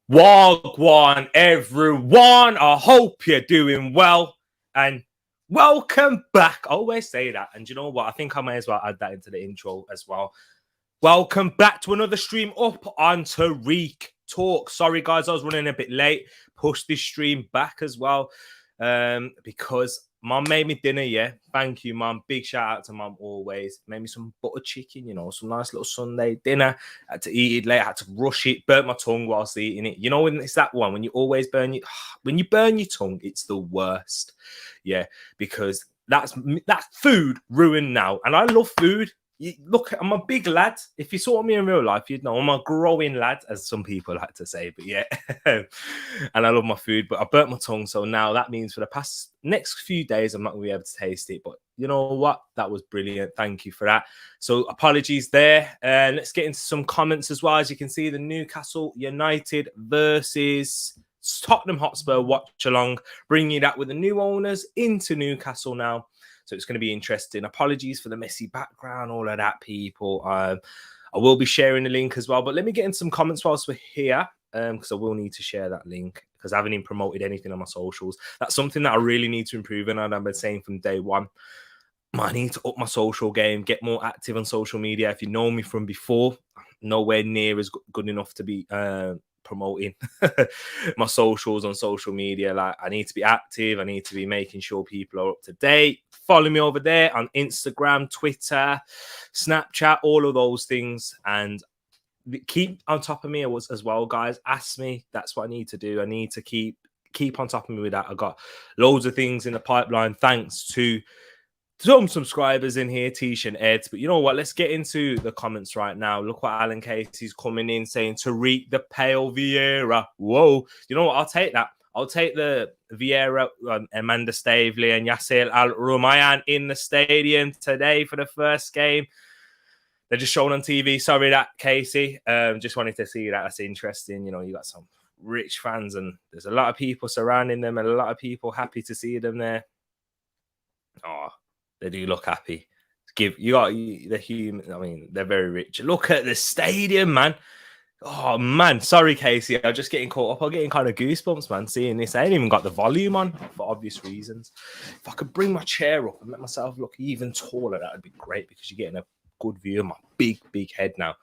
Wagwan, everyone. I hope you're doing well and welcome back. I always say that, and you know what? I think I may as well add that into the intro as well. Welcome back to another stream up on Tereak Talks. Sorry, guys, I was running a bit late. Pushed this stream back as well because Mum made me dinner, yeah. Thank you, Mum. Big shout out to Mum always. Made me some butter chicken, some nice little Sunday dinner. Had to eat it late, had to rush it, burnt my tongue whilst eating it. You know, when it's that one, when you always when you burn your tongue, it's the worst. Yeah, because that's food ruined now. And I love food. Look, I'm a big lad. If you saw me in real life, you'd know I'm a growing lad, as some people like to say. But yeah, and I love my food, but I burnt my tongue. So now that means for the next few days, I'm not going to be able to taste it. But you know what? That was brilliant. Thank you for that. So apologies there. Let's get into some comments as well. As you can see, the Newcastle United versus Tottenham Hotspur watch along, bringing that with the new owners into Newcastle now. So it's going to be interesting. Apologies for the messy background, all of that, people. I will be sharing the link as well. But let me get in some comments whilst we're here, because I will need to share that link because I haven't even promoted anything on my socials. That's something that I really need to improve in, and I've been saying from day one. I need to up my social game, get more active on social media. If you know me from before, nowhere near as good enough to be promoting my socials on social media. Like, I need to be active. I need to be making sure people are up to date. Follow me over there on Instagram, Twitter, Snapchat, all of those things, and keep on top of me as well, guys. Ask me. That's what I need to do. I need to keep on top of me with that. I got loads of things in the pipeline, thanks to some subscribers in here, Tish and Ed. But you know what? Let's get into the comments right now. Look what Alan Casey's coming in saying, Tereak the Pale Vieira. Whoa. You know what? I'll take that. I'll take the Vieira, Amanda Stavely and Yasser Al-Rumayyan in the stadium today for the first game. They're just showing on TV. Sorry that, Casey. Just wanted to see that. That's interesting. You know, you got some rich fans and there's a lot of people surrounding them and a lot of people happy to see them there. Oh, they do look happy. You got the human. I mean, they're very rich. Look at the stadium, man. Oh man, sorry, Casey. I'm just getting caught up. I'm getting kind of goosebumps, man, seeing this. I ain't even got the volume on for obvious reasons. If I could bring my chair up and make myself look even taller, that would be great because you're getting a good view of my big head now.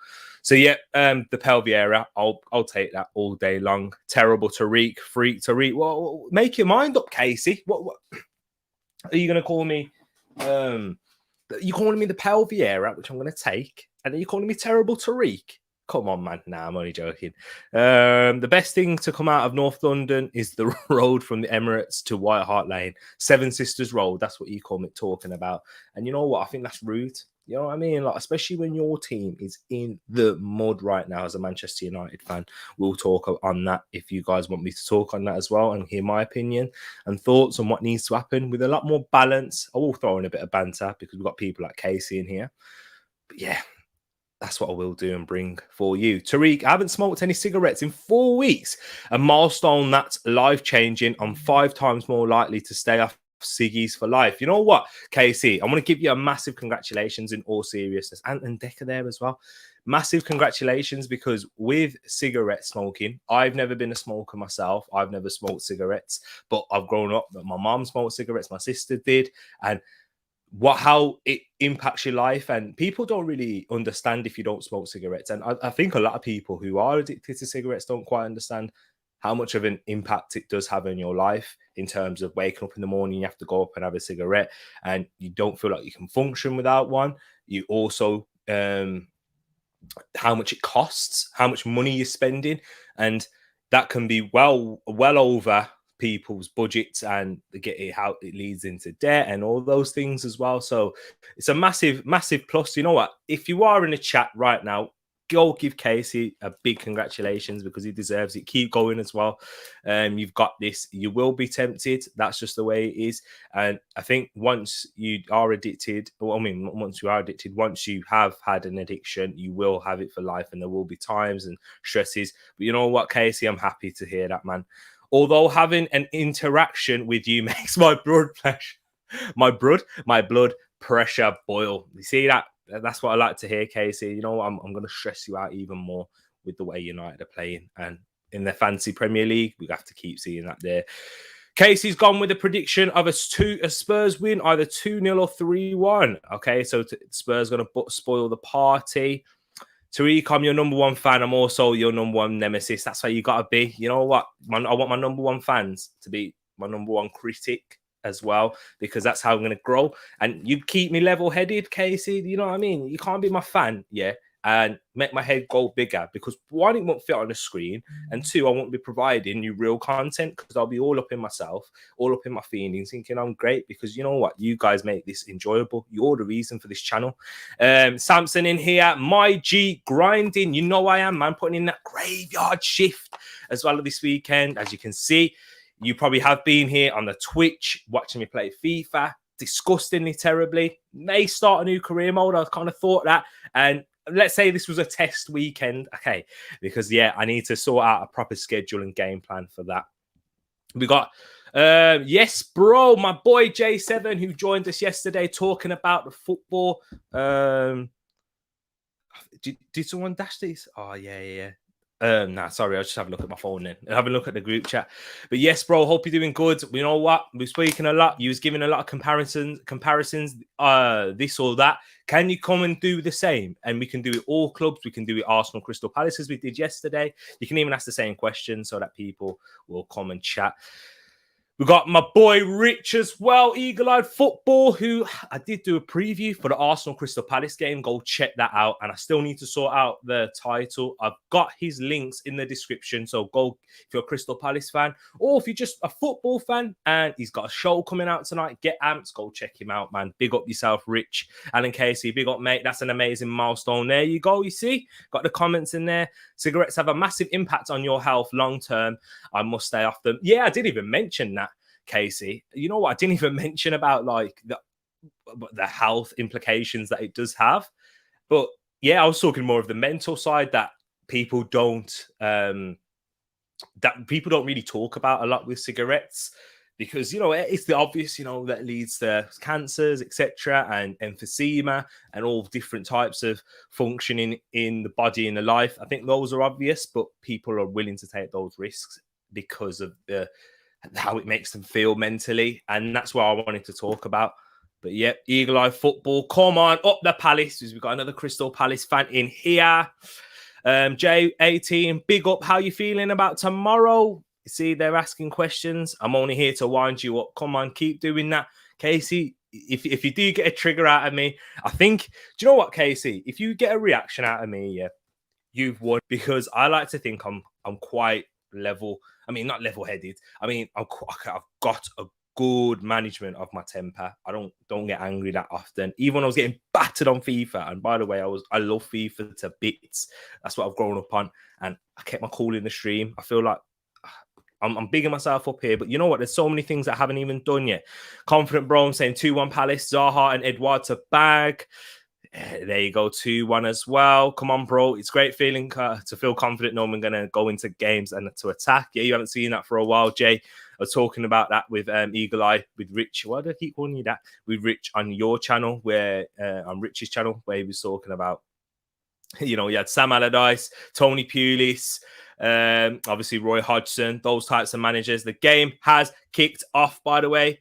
So yeah, the Pelviera, I'll take that all day long. Terrible Tereak, freak Tereak. Well, make your mind up, Casey. What are you gonna call me? You calling me the Pelviera, which I'm gonna take, and then you're calling me terrible Tereak? Come on, man. Nah, I'm only joking. The best thing to come out of North London is the road from the Emirates to White Hart Lane. Seven Sisters Road. That's what you call me talking about. And you know what? I think that's rude. You know what I mean? Like, especially when your team is in the mud right now as a Manchester United fan. We'll talk on that if you guys want me to talk on that as well and hear my opinion and thoughts on what needs to happen with a lot more balance. I will throw in a bit of banter because we've got people like Casey in here. But yeah, that's what I will do and bring for you. Tereak, I haven't smoked any cigarettes in 4 weeks. A milestone that's life-changing. I'm 5 times more likely to stay off ciggies for life. You know what, Casey? I want to give you a massive congratulations in all seriousness. And Decker there as well. Massive congratulations, because with cigarette smoking, I've never been a smoker myself. I've never smoked cigarettes, but I've grown up that my mom smoked cigarettes, my sister did, and how it impacts your life. And people don't really understand if you don't smoke cigarettes. And I think a lot of people who are addicted to cigarettes don't quite understand how much of an impact it does have in your life in terms of waking up in the morning, you have to go up and have a cigarette and you don't feel like you can function without one. You also, how much it costs, how much money you're spending. And that can be well over people's budgets, and how it leads into debt and all those things as well. So it's a massive plus. You know what, if you are in a chat right now, go give Casey a big congratulations because he deserves it. Keep going as well. You've got this. You will be tempted. That's just the way it is. And I think once you are addicted, once you have had an addiction, you will have it for life, and there will be times and stresses. But you know what, Casey, I'm happy to hear that, man. Although having an interaction with you makes my blood pressure boil. You see that? That's what I like to hear, Casey. You know, I'm going to stress you out even more with the way United are playing. And in the fancy Premier League. We have to keep seeing that there. Casey's gone with a prediction of a Spurs win, either 2-0 or 3-1. Okay, so Spurs going to spoil the party. Tereak, I'm your number one fan. I'm also your number one nemesis. That's how you got to be. You know what? I want my number one fans to be my number one critic as well, because that's how I'm going to grow. And you keep me level-headed, Casey. You know what I mean? You can't be my fan, yeah, and make my head go bigger, because one, it won't fit on the screen, and two, I won't be providing you real content, because I'll be all up in myself, all up in my feelings, thinking I'm great, because you know what? You guys make this enjoyable. You're the reason for this channel. Samson in here, my G grinding. You know I am, man, putting in that graveyard shift as well this weekend. As you can see, you probably have been here on the Twitch watching me play FIFA disgustingly terribly. May start a new career mode. I kind of thought that, and let's say this was a test weekend, okay, because yeah, I need to sort out a proper schedule and game plan for that. We got yes, bro, my boy J7, who joined us yesterday talking about the football. Did someone dash these? Oh yeah. Nah, sorry, I'll just have a look at my phone then. Have a look at the group chat. But yes, bro, hope you're doing good. You know what? We're speaking a lot. You was giving a lot of comparisons, this or that. Can you come and do the same? And we can do it all clubs. We can do it Arsenal, Crystal Palace, as we did yesterday. You can even ask the same question so that people will come and chat. We got my boy Rich as well, Eagle-Eyed Football, who I did do a preview for the Arsenal Crystal Palace game. Go check that out. And I still need to sort out the title. I've got his links in the description. So go if you're a Crystal Palace fan, or if you're just a football fan and he's got a show coming out tonight, get amped. Go check him out, man. Big up yourself, Rich. Alan Casey, big up, mate. That's an amazing milestone. There you go. You see, got the comments in there. Cigarettes have a massive impact on your health long term. I must stay off them. Yeah, I didn't even mention that, Casey. You know what? I didn't even mention about like the health implications that it does have. But yeah, I was talking more of the mental side that people don't really talk about a lot with cigarettes, because you know it's the obvious, you know, that leads to cancers, etc., and emphysema and all different types of functioning in the body and the life. I think those are obvious, but people are willing to take those risks because of how it makes them feel mentally, and that's what I wanted to talk about. But yeah, Eagle-Eye Football, come on up the Palace. We've got another Crystal Palace fan in here. J18, big up. How you feeling about tomorrow? You see, they're asking questions. I'm only here to wind you up. Come on, keep doing that, Casey. If you do get a trigger out of me, I think, do you know what, Casey? If you get a reaction out of me, yeah, you've won, because I like to think I'm quite level. I mean, not level-headed. I mean, I've got a good management of my temper. I don't get angry that often. Even when I was getting battered on FIFA, and by the way, I love FIFA to bits. That's what I've grown up on, and I kept my cool in the stream. I feel like I'm bigging myself up here, but you know what? There's so many things that I haven't even done yet. Confident bro, I'm saying 2-1 Palace, Zaha and Edouard to bag. There you go, 2-1 as well. Come on, bro. It's great feeling to feel confident knowing we're going to go into games and to attack. Yeah, you haven't seen that for a while, Jay. I was talking about that with Eagle Eye, with Rich. Why do I keep calling you that? With Rich on your channel, where on Rich's channel, where he was talking about, you know, you had Sam Allardyce, Tony Pulis, obviously Roy Hodgson, those types of managers. The game has kicked off, by the way.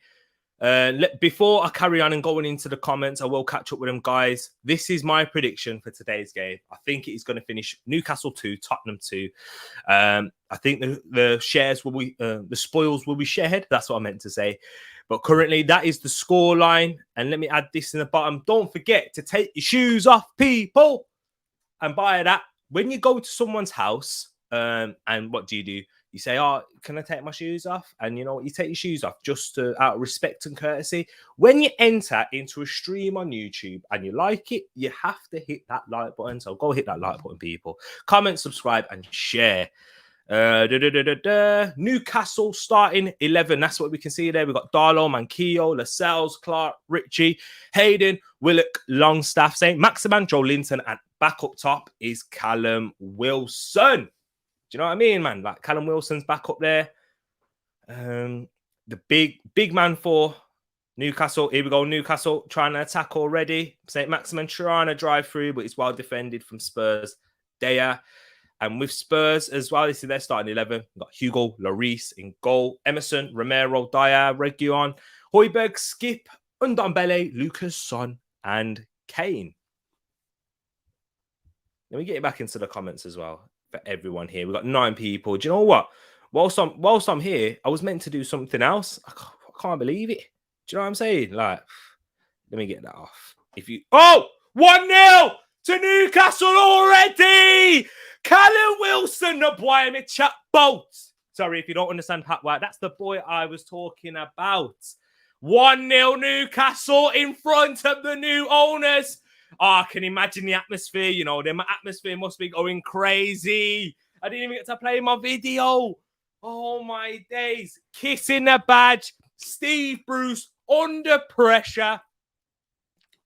Before I carry on and going into the comments, I will catch up with them, guys. This is my prediction for today's game. I think it is going to finish Newcastle 2, Tottenham 2. I think the shares will be, the spoils will be shared. That's what I meant to say. But currently, that is the score line. And let me add this in the bottom. Don't forget to take your shoes off, people. And by that, when you go to someone's house, and what do? You say, oh, can I take my shoes off? And you know what? You take your shoes off just out of respect and courtesy. When you enter into a stream on YouTube and you like it, you have to hit that like button. So go hit that like button, people. Comment, subscribe, and share. Newcastle starting 11. That's what we can see there. We've got Darlow, Manquillo, Lascelles, Clark, Ritchie, Hayden, Willock, Longstaff, St. Maximan, Joe Linton, and back up top is Callum Wilson. Do you know what I mean, man? Like Callum Wilson's back up there. The big man for Newcastle. Here we go. Newcastle trying to attack already. St. Maximin trying to drive through, but it's well defended from Spurs. Daya. And with Spurs as well, this is their starting 11. We've got Hugo Lloris in goal, Emerson, Romero, Dyer, Reguilon, Højbjerg, Skip, Ndombele, Lucas, Son, and Kane. Let me get you back into the comments as well for everyone here. We've got 9 people. Do you know what? Whilst I'm here, I was meant to do something else. I can't believe it. Do you know what I'm saying? Like, let me get that off. 1-0 to Newcastle already. Callum Wilson, the boy, me chat boat. Sorry if you don't understand Hatway. That's the boy I was talking about. 1-0 Newcastle in front of the new owners. I can imagine the atmosphere. You know, the atmosphere must be going crazy. I didn't even get to play my video. Oh, my days. Kissing the badge. Steve Bruce under pressure.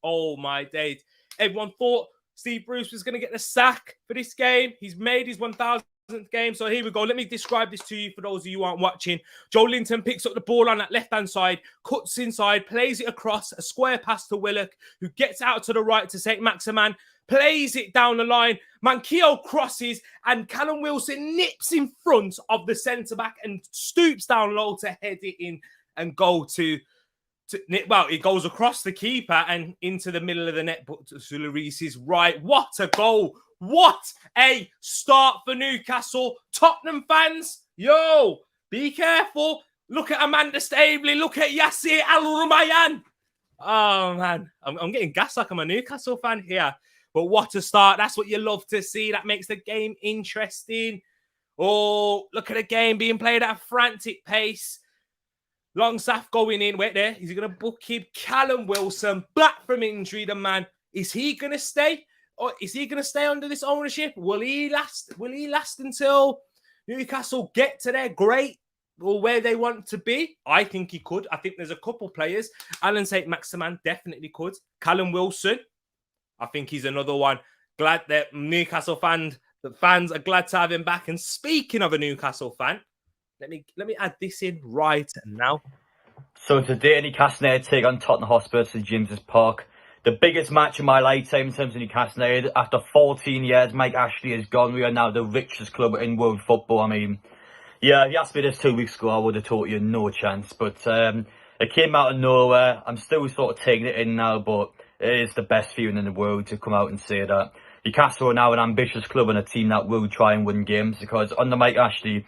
Oh, my days. Everyone thought Steve Bruce was going to get the sack for this game. He's made his 1,000th game. So here we go. Let me describe this to you for those of you who aren't watching. Joe Linton picks up the ball on that left-hand side, cuts inside, plays it across, a square pass to Willock, who gets out to the right to St. Maximan, plays it down the line. Manquillo crosses, and Callum Wilson nips in front of the centre-back and stoops down low to head it in and go to well, it goes across the keeper and into the middle of the net, but to Lloris's right. What a goal! What a start for Newcastle. Tottenham fans, yo, be careful. Look at Amanda Staveley. Look at Yassir Al-Rumayyan. Oh, man. I'm getting gas like I'm a Newcastle fan here. But what a start. That's what you love to see. That makes the game interesting. Oh, look at the game being played at a frantic pace. Longstaff going in. Wait there. Is he going to book him? Callum Wilson, back from injury. The man. Is he going to stay? Or is he going to stay under this ownership? Will he last? Will he last until Newcastle get to their great or where they want to be? I think he could. I think there's a couple players. Alan St. Maximan definitely could. Callum Wilson, I think he's another one. Glad that Newcastle fans are glad to have him back. And speaking of a Newcastle fan, let me add this in right now. So today, Newcastle United take on Tottenham Hotspur at St James's Park. The biggest match of my lifetime in terms of Newcastle United. After 14 years, Mike Ashley is gone. We are now the richest club in world football. I mean, yeah, if you asked me this 2 weeks ago, I would have told you no chance. But it came out of nowhere. I'm still sort of taking it in now, but it is the best feeling in the world to come out and say that Newcastle are now an ambitious club and a team that will try and win games. Because under Mike Ashley,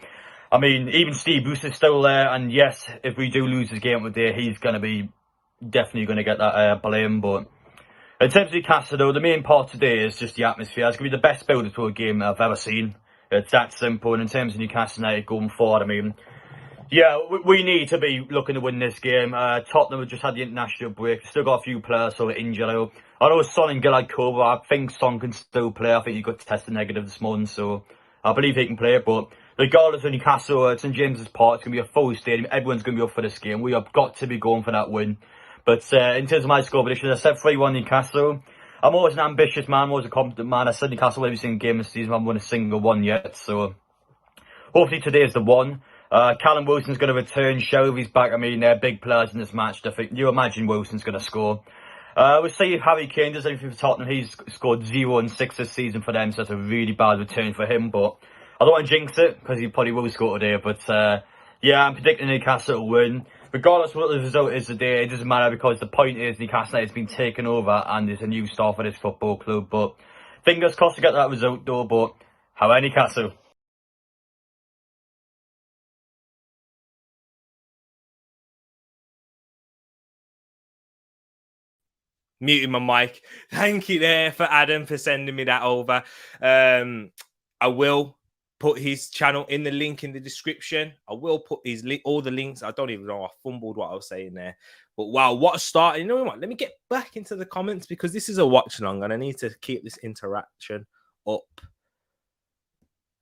I mean, even Steve Bruce is still there. And yes, if we do lose this game today, he's going to be definitely going to get that blame. But in terms of Newcastle, though, the main part today is just the atmosphere. It's going to be the best build to a game I've ever seen. It's that simple. And in terms of Newcastle United going forward, I mean, yeah, we need to be looking to win this game. Tottenham have just had the international break. Still got a few players sort of injured. I know Son and Gillard Cobra. I think Son can still play. I think he got tested negative this morning, so I believe he can play. But regardless of Newcastle, St James's Park, it's going to be a full stadium. Everyone's going to be up for this game. We have got to be going for that win. But in terms of my score prediction, I said 3-1 Newcastle. I'm always an ambitious man. I'm always a confident man. I said Newcastle every single game this season. I haven't won a single one yet. So hopefully today is the one. Callum Wilson's going to return. Shelby's back. I mean, they're big players in this match. I think you imagine Wilson's going to score. We'll see if Harry Kane does anything for Tottenham. He's scored 0 and 6 this season for them, so that's a really bad return for him. But I don't want to jinx it because he probably will score today. But yeah, I'm predicting Newcastle will win. Regardless of what the result is today, it doesn't matter because the point is Newcastle has been taken over and there's a new star for this football club. But fingers crossed to get that result though. But how about Newcastle? Muting my mic. Thank you there for Adam for sending me that over. I will put his channel in the link in the description. I will put his all the links. I don't even know. I fumbled what I was saying there. But wow, what a start. You know what? Let me get back into the comments because this is a watch along and I need to keep this interaction up.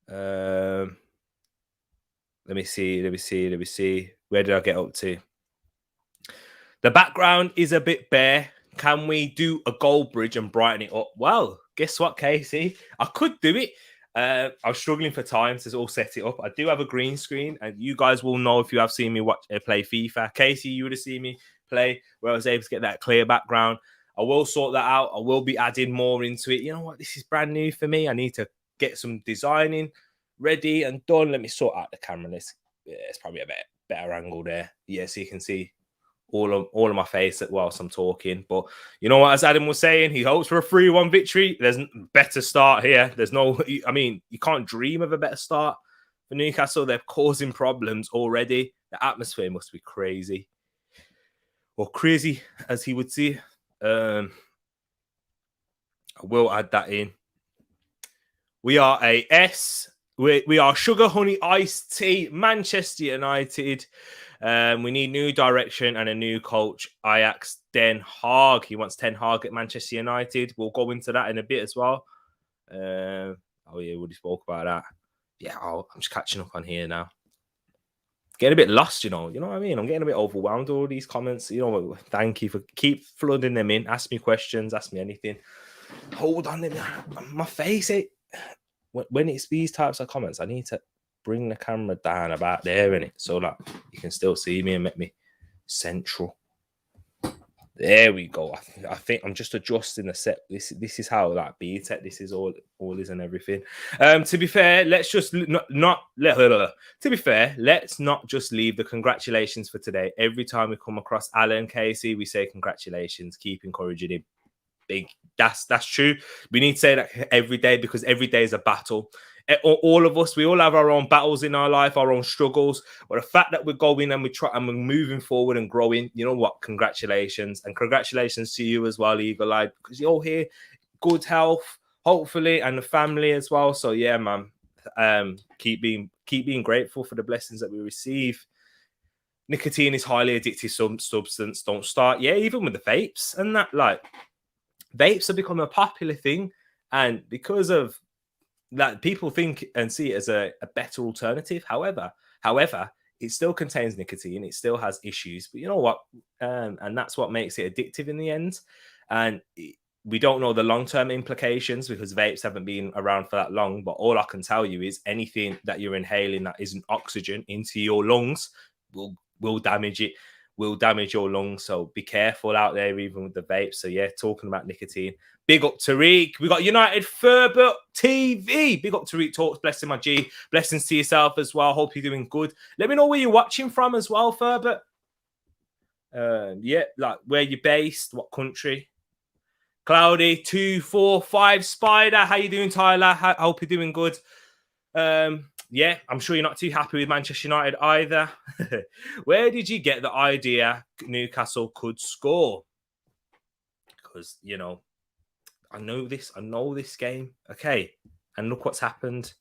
Let me see. Where did I get up to? The background is a bit bare. Can we do a gold bridge and brighten it up? Well, guess what, Casey? I could do it. I was struggling for time to all set it up. I do have a green screen, and you guys will know if you have seen me play FIFA. Casey, you would have seen me play where I was able to get that clear background. I will sort that out. I will be adding more into it. You know what? This is brand new for me. I need to get some designing ready and done. Let me sort out the camera. It's probably a better angle there. Yeah, so you can see all of my face whilst I'm talking. But you know what, as Adam was saying, he hopes for a 3-1 victory. There's a better start here. There's no, I mean, you can't dream of a better start for Newcastle. They're causing problems already. The atmosphere must be crazy. Or crazy, as he would say. I will add that in. We are a S. We are Sugar Honey Iced Tea, Manchester United. We need new direction and a new coach. Ajax Den Haag. He wants Ten Hag at Manchester United. We'll go into that in a bit as well. Oh yeah, we already spoke about that. Yeah, I'm just catching up on here now. Getting a bit lost, you know what I mean? I'm getting a bit overwhelmed with all these comments. You know, thank you for keep flooding them in. Ask me questions, ask me anything. Hold on, my face. When it's these types of comments, I need to bring the camera down about there in it so that you can still see me and make me central. There we go. I think I'm just adjusting the set. This is how that B-Tech. This is all is and everything. To be fair, let's just To be fair, let's not just leave the congratulations for today. Every time we come across Alan Casey, we say congratulations. Keep encouraging him. Big. That's true. We need to say that every day because every day is a battle. All of us, we all have our own battles in our life, our own struggles. But the fact that we're going and we're moving forward and growing, you know what? Congratulations. And congratulations to you as well, Eagle Eye, because you're here, good health, hopefully, and the family as well. So yeah, man. Keep being grateful for the blessings that we receive. Nicotine is highly addictive substance. Don't start. Yeah, even with the vapes and that, like vapes have become a popular thing, and because of that, people think and see it as a better alternative. However, it still contains nicotine. It still has issues, but you know what? And that's what makes it addictive in the end. And we don't know the long-term implications because vapes haven't been around for that long. But all I can tell you is anything that you're inhaling that isn't oxygen into your lungs will damage it. Will damage your lungs. So be careful out there, even with the vape. So yeah, talking about nicotine. Big up Tereak. We got United Ferbert TV. Big up Tereak Talks. Blessing my G. Blessings to yourself as well. Hope you're doing good. Let me know where you're watching from as well, Ferbert. Yeah, like where you're based, what country. Cloudy 245 Spider. How you doing, Tyler? I hope you're doing good. Yeah, I'm sure you're not too happy with Manchester United either. Where did you get the idea Newcastle could score? Because, you know, I know this game. Okay. And look what's happened.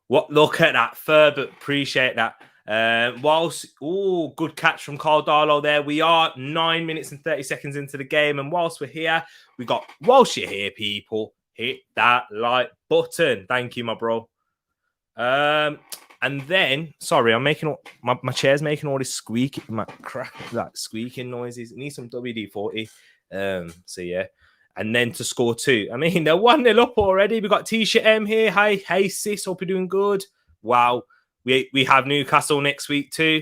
Look at that. Ferbert, appreciate that. Good catch from Carl Darlow there. We are 9 minutes and 30 seconds into the game. And whilst we're here, whilst you're here, people, hit that like button. Thank you, my bro. And then, sorry, I'm making my chair's making all this squeaking noises. It needs some WD-40. So yeah. And then to score 2. I mean, they're 1-0 up already. We got T-shirt M here. Hey sis, hope you're doing good. Wow. We have Newcastle next week too.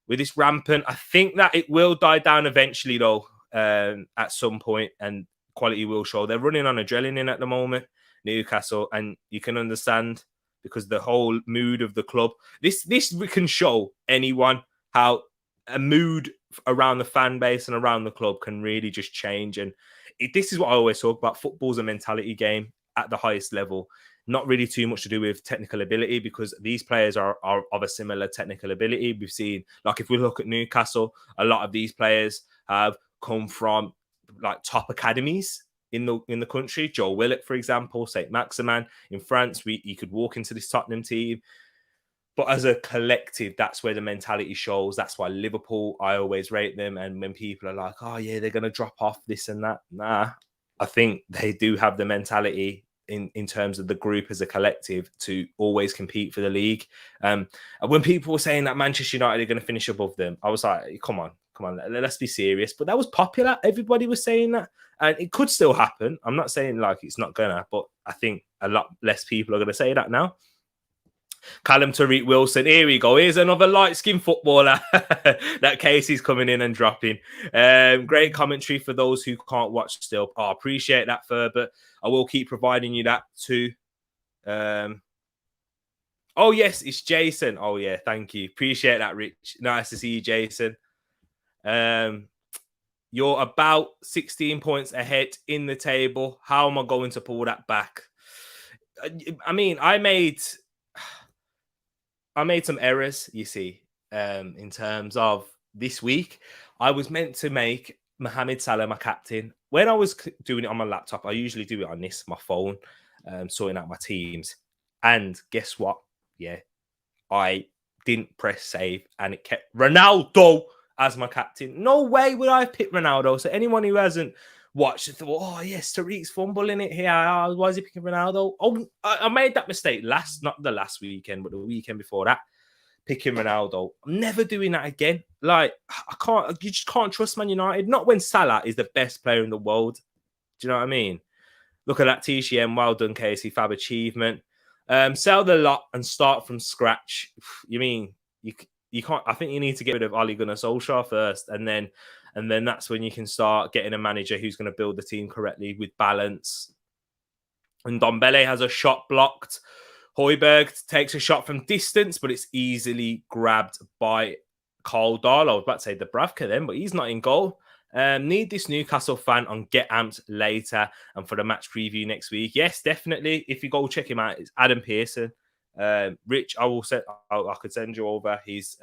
With this rampant, I think that it will die down eventually though. At some point, and quality will show. They're running on adrenaline at the moment, Newcastle, and you can understand because the whole mood of the club. This can show anyone how a mood around the fan base and around the club can really just change. And this is what I always talk about. Football's a mentality game at the highest level. Not really too much to do with technical ability because these players are of a similar technical ability. We've seen, like, if we look at Newcastle, a lot of these players have come from like top academies in the country. Joe Willock, for example, Saint Maximin in France. You could walk into this Tottenham team. But as a collective, that's where the mentality shows. That's why Liverpool, I always rate them. And when people are like, oh, yeah, they're going to drop off this and that. Nah, I think they do have the mentality in terms of the group as a collective to always compete for the league. And when people were saying that Manchester United are going to finish above them, I was like, come on, let's be serious. But that was popular. Everybody was saying that. And it could still happen. I'm not saying like it's not going to, but I think a lot less people are going to say that now. Callum Tariq Wilson, here we go. Here's another light-skinned footballer. That Casey's coming in and dropping. Great commentary for those who can't watch still. I appreciate that, but I will keep providing you that too. Oh, yes, it's Jason. Oh, yeah, thank you. Appreciate that, Rich. Nice to see you, Jason. You're about 16 points ahead in the table. How am I going to pull that back? I mean, I made some errors, you see, in terms of this week. I was meant to make Mohamed Salah my captain. When I was doing it on my laptop, I usually do it on my phone, sorting out my teams. And guess what? Yeah, I didn't press save and it kept Ronaldo as my captain. No way would I have picked Ronaldo. So anyone who hasn't watched thought, oh yes, Tereak's fumbling it here. Why is he picking Ronaldo? Oh, I made that mistake not the last weekend, but the weekend before that, picking Ronaldo. I'm never doing that again. Like, you just can't trust Man United. Not when Salah is the best player in the world. Do you know what I mean? Look at that TCM. Well done, Casey. Fab achievement. Sell the lot and start from scratch. You mean you can't? I think you need to get rid of Ole Gunnar Solskjaer first, and then that's when you can start getting a manager who's going to build the team correctly with balance. And Dombele has a shot blocked. Højbjerg takes a shot from distance, but it's easily grabbed by Carl Dahl. I was about to say Dubravka then, but he's not in goal. Need this Newcastle fan on Get Amped later and for the match preview next week. Yes, definitely. If you go check him out, it's Adam Pearson. Rich, I could send you over his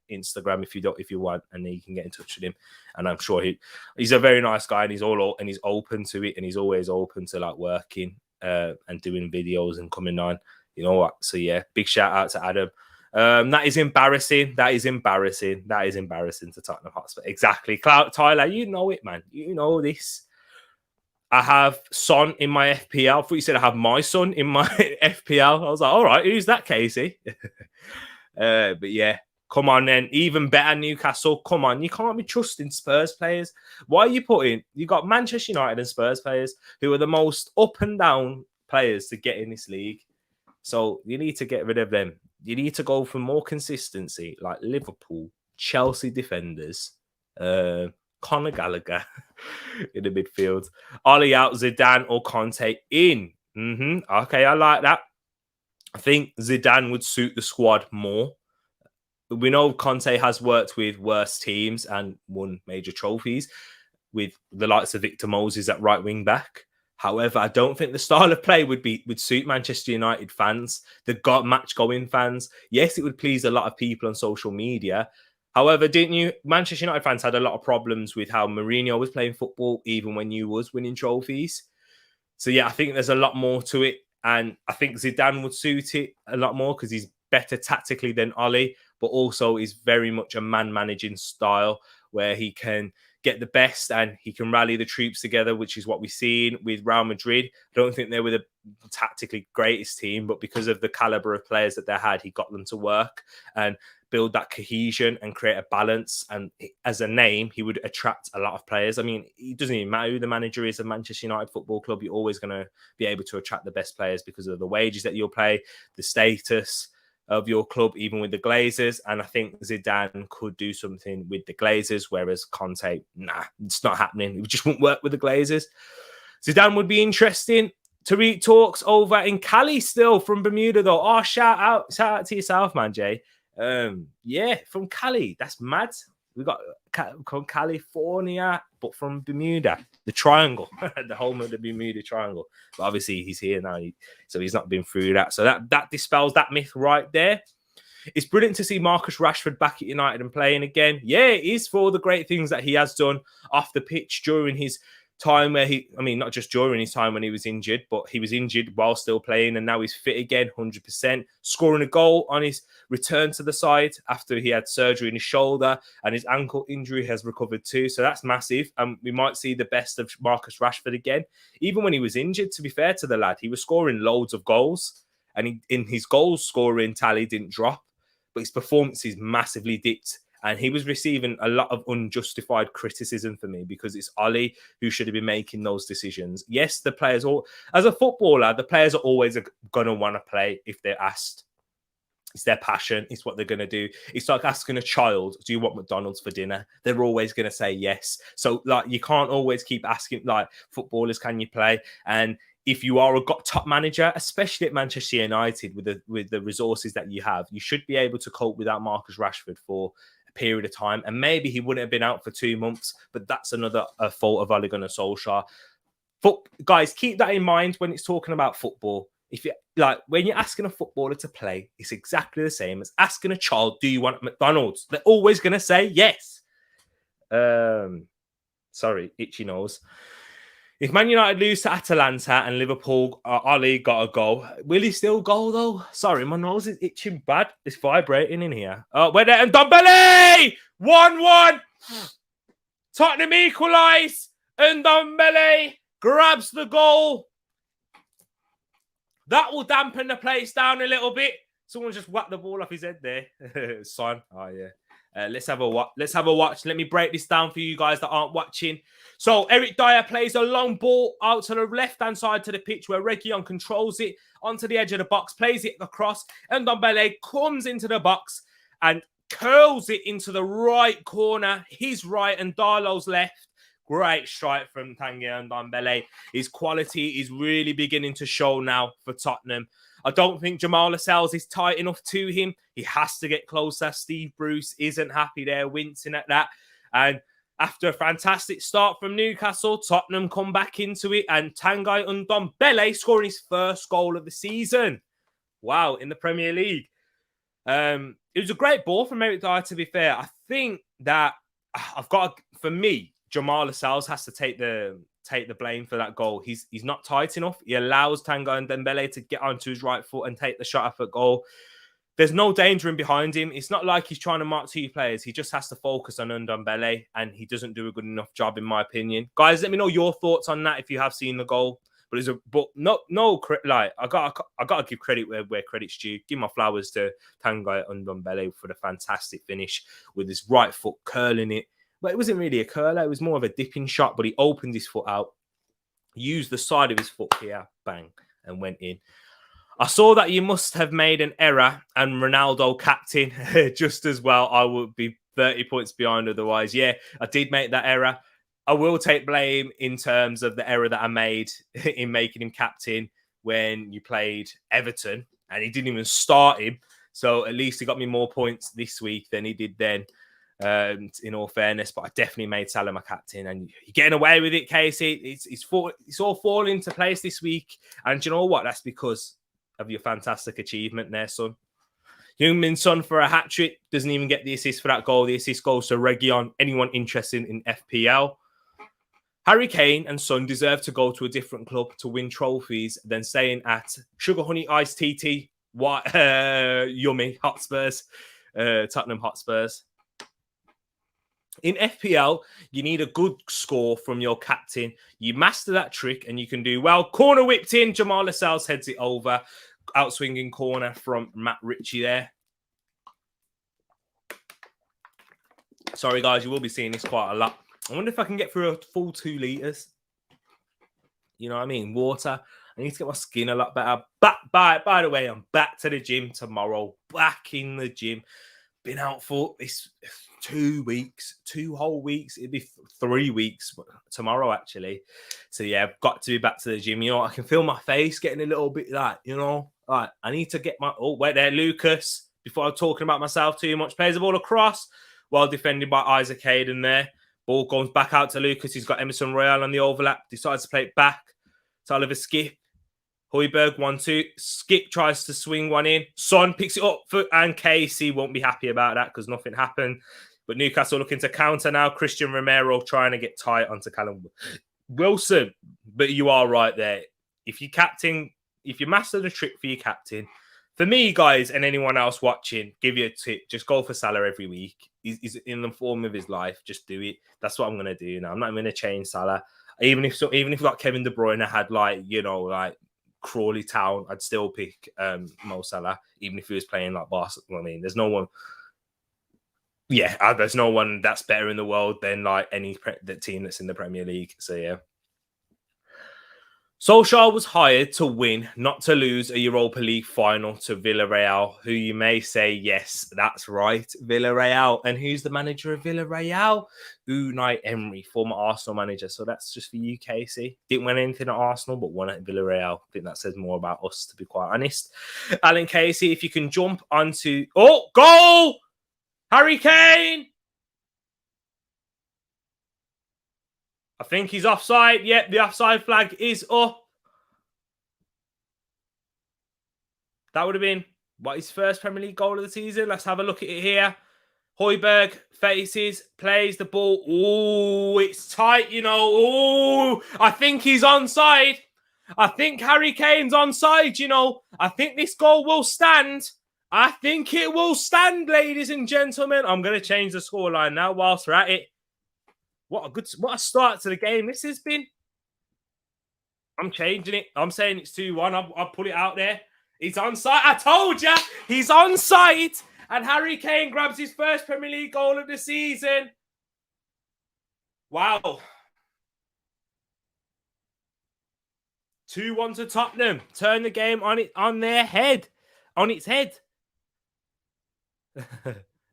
Instagram if you want, and then you can get in touch with him. And I'm sure he's a very nice guy, and he's open to it, and he's always open to like working and doing videos and coming on. You know what? So yeah, big shout out to Adam. That is embarrassing. That is embarrassing to Tottenham Hotspur. Exactly. Tyler, you know it, man. You know this. I have Son in my FPL. I thought you said I have my son in my FPL. I was like, all right, who's that, Casey? But yeah, come on then. Even better, Newcastle. Come on. You can't be trusting Spurs players. Why are you you got Manchester United and Spurs players who are the most up and down players to get in this league. So you need to get rid of them. You need to go for more consistency, like Liverpool, Chelsea defenders, Conor Gallagher in the midfield. Ollie out, Zidane or Conte in. Okay, I like that. I think Zidane would suit the squad more. We know Conte has worked with worse teams and won major trophies with the likes of Victor Moses at right wing back. However, I don't think the style of play would suit Manchester United fans, the match-going fans. Yes, it would please a lot of people on social media. However, Manchester United fans had a lot of problems with how Mourinho was playing football, even when you was winning trophies. So yeah, I think there's a lot more to it. And I think Zidane would suit it a lot more because he's better tactically than Ole, but also is very much a man-managing style where he can get the best and he can rally the troops together, which is what we've seen with Real Madrid. I don't think they were the tactically greatest team, but because of the caliber of players that they had, he got them to work and build that cohesion and create a balance. And as a name, he would attract a lot of players. I mean, it doesn't even matter who the manager is of Manchester United Football Club. You're always going to be able to attract the best players because of the wages that you'll pay, the status of your club, even with the Glazers. And I think Zidane could do something with the Glazers, whereas Conte, nah, it's not happening. It just won't work with the Glazers. Zidane would be interesting. Tereak Talks over in Cali still from Bermuda, though. Oh, shout out to yourself, man, Jay. Yeah, from Cali. That's mad. We got California, but from Bermuda, the triangle, the home of the Bermuda Triangle. But obviously, he's here now, so he's not been through that. So that dispels that myth right there. It's brilliant to see Marcus Rashford back at United and playing again. Yeah, it is for all the great things that he has done off the pitch during his time where not just during his time when he was injured, but he was injured while still playing, and now he's fit again, 100%, scoring a goal on his return to the side after he had surgery in his shoulder, and his ankle injury has recovered too. So that's massive. And we might see the best of Marcus Rashford again. Even when he was injured, to be fair to the lad, he was scoring loads of goals, and in his goal scoring tally didn't drop, but his performances massively dipped. And he was receiving a lot of unjustified criticism for me because it's Ole who should have been making those decisions. Yes, the players, as a footballer, the players are always going to want to play if they're asked. It's their passion. It's what they're going to do. It's like asking a child, do you want McDonald's for dinner? They're always going to say yes. So like, you can't always keep asking like footballers, can you play? And if you are a top manager, especially at Manchester United with the resources that you have, you should be able to cope without Marcus Rashford for a period of time. And maybe he wouldn't have been out for 2 months, but that's another fault of Ole Gunnar Solskjaer. Guys, keep that in mind when it's talking about football. If you like, when you're asking a footballer to play, it's exactly the same as asking a child, "Do you want McDonald's?" They're always going to say yes. Sorry, itchy nose. If Man United lose to Atalanta and Liverpool, Ali got a goal. Will he still go though? Sorry, my nose is itching bad. It's vibrating in here. We're there and Ndombele! 1-1. Tottenham equalise. And Ndombele grabs the goal. That will dampen the place down a little bit. Someone just whacked the ball off his head there. Son. Oh, yeah. Let's have a watch. Let me break this down for you guys that aren't watching. So Eric Dyer plays a long ball out to the left-hand side to the pitch where Reguilon controls it onto the edge of the box, plays it across, and Ndombele comes into the box and curls it into the right corner, his right and Darlow's left. Great strike from Tanguy Ndombele. His quality is really beginning to show now for Tottenham. I don't think Jamal Lascelles is tight enough to him. He has to get closer. Steve Bruce isn't happy there, wincing at that. And after a fantastic start from Newcastle, Tottenham come back into it. And Tanguy Ndombele scoring his first goal of the season. Wow, in the Premier League. It was a great ball from Eric Dyer, to be fair. I think that for me, Jamal Lascelles has to take the blame for that goal. He's not tight enough. He allows Tanguy Ndombele to get onto his right foot and take the shot off at goal. There's no danger in behind him. It's not like he's trying to mark 2 players. He just has to focus on Ndombele, and he doesn't do a good enough job, in my opinion. Guys, let me know your thoughts on that if you have seen the goal. I gotta give credit where credit's due. Give my flowers to Tanguy Ndombele for the fantastic finish with his right foot curling it. But it wasn't really a curler. It was more of a dipping shot, but he opened his foot out, used the side of his foot here, bang, and went in. I saw that you must have made an error and Ronaldo captain just as well. I would be 30 points behind otherwise. Yeah, I did make that error. I will take blame in terms of the error that I made in making him captain when you played Everton and he didn't even start him. So at least he got me more points this week than he did then. In all fairness, but I definitely made Salah my captain, and you're getting away with it, Casey. It's all falling into place this week, and do you know what? That's because of your fantastic achievement there, son. Heung-min Son for a hat trick, doesn't even get the assist for that goal. The assist goes to Reguilon. Anyone interested in FPL? Harry Kane and Son deserve to go to a different club to win trophies than staying at Sugar Honey Iced TT. What yummy Hotspurs, Tottenham Hotspurs. In FPL, you need a good score from your captain. You master that trick and you can do well. Corner whipped in. Jamal Lascelles heads it over. Outswinging corner from Matt Ritchie there. Sorry, guys. You will be seeing this quite a lot. I wonder if I can get through a full 2 litres. You know what I mean? Water. I need to get my skin a lot better. By the way, I'm back to the gym tomorrow. Back in the gym. Been out for this 2 weeks, 2 whole weeks. It'd be 3 weeks tomorrow, actually. So, yeah, I've got to be back to the gym. You know, I can feel my face getting a little bit like, you know, like I need to get my... Oh, wait there, Lucas. Before I'm talking about myself too much, plays the ball across. Well defended by Isaac Hayden there. Ball goes back out to Lucas. He's got Emerson Royale on the overlap. Decides to play it back to Oliver Skip. Højbjerg 1-2. Skip tries to swing one in. Son picks it up and Casey won't be happy about that because nothing happened. But Newcastle looking to counter now. Christian Romero trying to get tight onto Callum Wilson. But you are right there. If you master the trick for your captain, for me, guys, and anyone else watching, give you a tip. Just go for Salah every week. He's in the form of his life. Just do it. That's what I'm going to do now. I'm not going to change Salah. Even if like Kevin De Bruyne had like Crawley Town, I'd still pick Mo Salah, even if he was playing like Barcelona. I mean, there's no one. Yeah, there's no one that's better in the world than like the team that's in the Premier League. So yeah. Solskjaer was hired to win, not to lose a Europa League final to Villarreal, who you may say, yes, that's right, Villarreal. And who's the manager of Villarreal? Unai Emery, former Arsenal manager. So that's just for you, Casey. Didn't win anything at Arsenal, but won at Villarreal. I think that says more about us, to be quite honest. Alan Casey, if you can jump onto... Oh, goal! Harry Kane! I think he's offside. Yep, the offside flag is up. That would have been his first Premier League goal of the season. Let's have a look at it here. Højbjerg faces, plays the ball. Oh, it's tight, you know. Oh, I think he's onside. I think Harry Kane's onside, you know. I think this goal will stand. I think it will stand, ladies and gentlemen. I'm going to change the scoreline now whilst we're at it. What a start to the game this has been. I'm changing it. I'm saying it's 2-1. I'll put it out there. He's onside. I told you. He's onside. And Harry Kane grabs his first Premier League goal of the season. Wow. 2-1 to Tottenham. Turn the game on their head. On its head.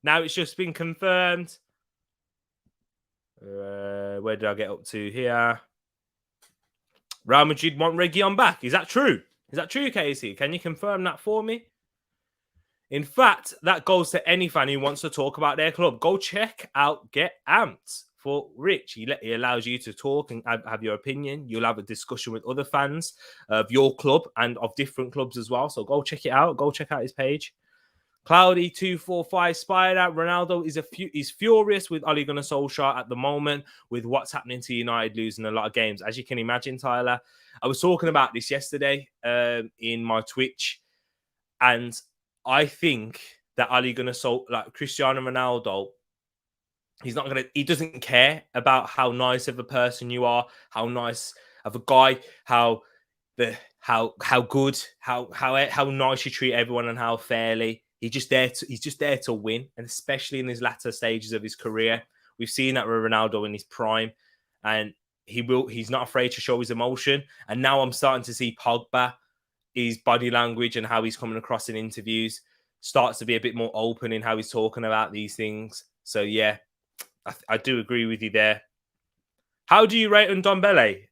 Now it's just been confirmed. Where did I get up to here? Real Madrid want Reguilón back. Is that true? Is that true, Casey? Can you confirm that for me? In fact, that goes to any fan who wants to talk about their club. Go check out Get Amped for Rich. He allows you to talk and have your opinion. You'll have a discussion with other fans of your club and of different clubs as well. So go check it out. Go check out his page. Cloudy245 Spider. Ronaldo is furious with Ole Gunnar Solskjaer at the moment with what's happening to United losing a lot of games. As you can imagine, Tyler, I was talking about this yesterday in my Twitch, and I think that Ole Gunnar Solskjaer, Cristiano Ronaldo, he doesn't care about how nice of a person you are, how nice of a guy, how good, how nice you treat everyone and how fairly. He's just there to win, and especially in his latter stages of his career, we've seen that with Ronaldo in his prime, and he's not afraid to show his emotion. And now I'm starting to see Pogba, his body language and how he's coming across in interviews starts to be a bit more open in how he's talking about these things. So yeah, I do agree with you there. How do you rate Ndombele?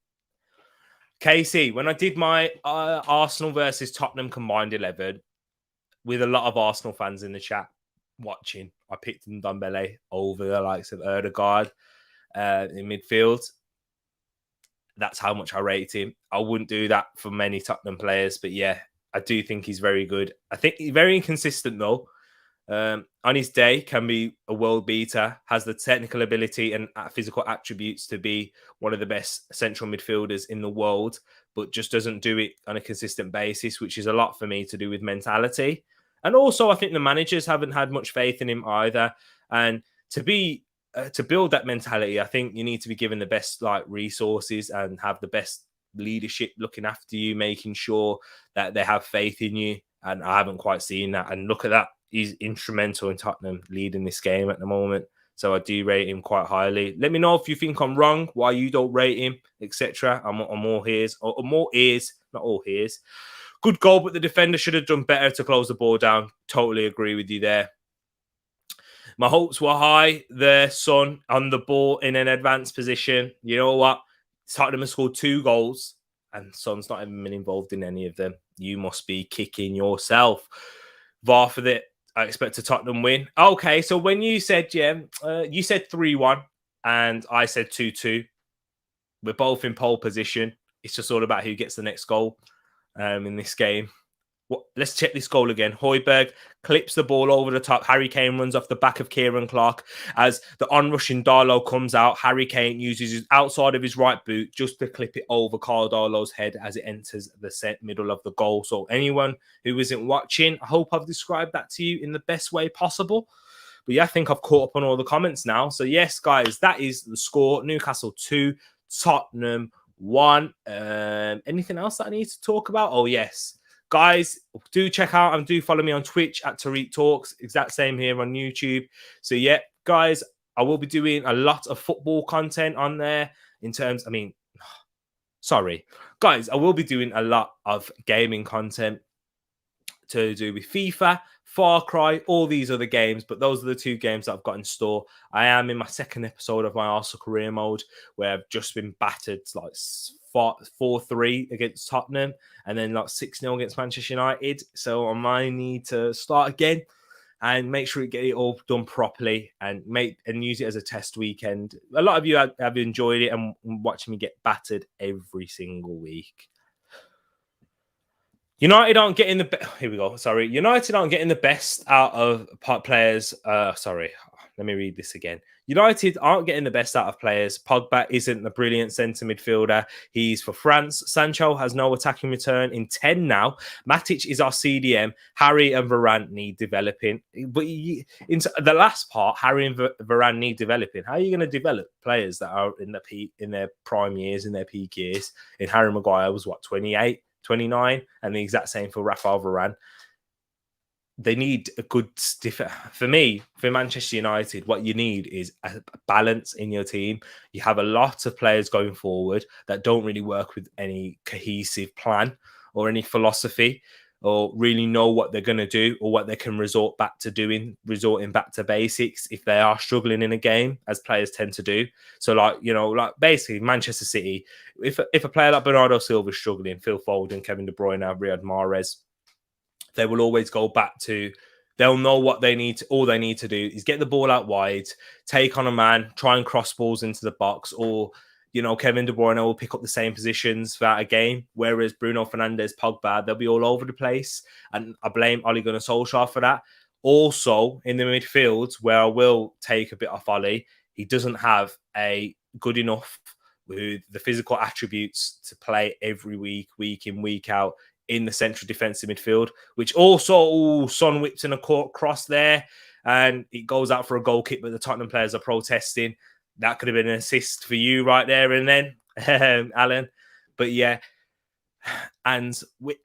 KC, when I did my Arsenal versus Tottenham combined 11, with a lot of Arsenal fans in the chat watching, I picked Ndombele over the likes of Ødegaard in midfield. That's how much I rate him. I wouldn't do that for many Tottenham players, but yeah, I do think he's very good. I think he's very inconsistent though. On his day, can be a world beater, has the technical ability and physical attributes to be one of the best central midfielders in the world, but just doesn't do it on a consistent basis, which is a lot for me to do with mentality. And also, I think the managers haven't had much faith in him either. And to build that mentality, I think you need to be given the best resources and have the best leadership looking after you, making sure that they have faith in you. And I haven't quite seen that. And look at that. He's instrumental in Tottenham leading this game at the moment. So I do rate him quite highly. Let me know if you think I'm wrong, why you don't rate him, etc. I'm all ears, or more ears, not all ears. Good goal, but the defender should have done better to close the ball down. Totally agree with you there. My hopes were high. The Son on the ball in an advanced position. You know what? Tottenham has scored 2 goals, and Son's not even been involved in any of them. You must be kicking yourself. VAR for the... I expect a Tottenham win. Okay, so when you said, you said 3-1 and I said 2-2. We're both in pole position. It's just all about who gets the next goal in this game. Let's check this goal again. Højbjerg clips the ball over the top. Harry Kane runs off the back of Kieran Clark. As the onrushing Darlow comes out, Harry Kane uses his outside of his right boot just to clip it over Carl Darlow's head as it enters the middle of the goal. So anyone who isn't watching, I hope I've described that to you in the best way possible. But yeah, I think I've caught up on all the comments now. So yes, guys, that is the score. Newcastle 2, Tottenham 1. Anything else that I need to talk about? Oh, yes. Guys, do check out and do follow me on Twitch at Tereak Talks. Exact same here on YouTube. So, yeah, guys, I will be doing a lot of football content on there in terms, Sorry, guys, I will be doing a lot of gaming content to do with FIFA, Far Cry, all these other games, but those are the two games that I've got in store. I am in my second episode of my Arsenal career mode, where I've just been battered like 4-3 against Tottenham and then like 6-0 against Manchester United. So I might need to start again and make sure you get it all done properly and use it as a test weekend. A lot of you have enjoyed it and watching me get battered every single week. United aren't getting the here we go. Sorry, United aren't getting the best out of players. Sorry, let me read this again. United aren't getting the best out of players. Pogba isn't the brilliant centre midfielder. He's for France. Sancho has no attacking return in 10 now. Matic is our CDM. Harry and Varane need developing. But in the last part, Harry and Varane need developing. How are you going to develop players that are in their prime years, in their peak years? In Harry Maguire was what, 28? 29, and the exact same for Rafael Varane. They need a good for me, for Manchester United, what you need is a balance in your team. You have a lot of players going forward that don't really work with any cohesive plan or any philosophy or really know what they're going to do or what they can resorting back to basics if they are struggling in a game, as players tend to do. So like basically Manchester City, if a player like Bernardo Silva is struggling, Phil Foden, Kevin De Bruyne, Riyad Mahrez, they will always go back to, they'll know what they need to, all they need to do is get the ball out wide, take on a man, try and cross balls into the box, or Kevin De Bruyne will pick up the same positions throughout a game, whereas Bruno Fernandes, Pogba, they'll be all over the place. And I blame Ole Gunnar Solskjaer for that. Also, in the midfield, where I will take a bit off Ole, he doesn't have a good enough with the physical attributes to play every week in, week out in the central defensive midfield, which also, Son whips in a cross there, and it goes out for a goal kick, but the Tottenham players are protesting. That could have been an assist for you right there and then, Alan. But yeah, and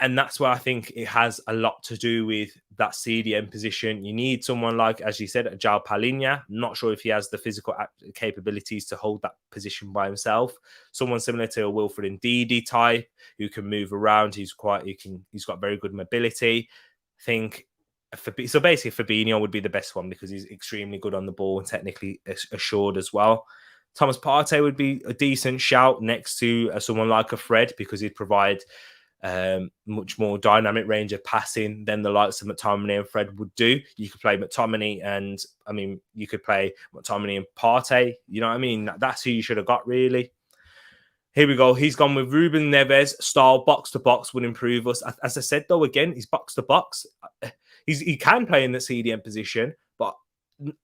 that's where I think it has a lot to do with that CDM position. You need someone like, as you said, João Palhinha. I'm not sure if he has the physical capabilities to hold that position by himself. Someone similar to a Wilfred Ndidi type who can move around. He's got very good mobility. I think so. Basically, Fabinho would be the best one because he's extremely good on the ball and technically assured as well. Thomas Partey would be a decent shout next to someone like a Fred because he'd provide much more dynamic range of passing than the likes of McTominay and Fred would do. You could play McTominay and Partey. You know what I mean? That's who you should have got, really. Here we go. He's gone with Ruben Neves style box to box would improve us. As I said, though, again, he's box to box. He can play in the CDM position, but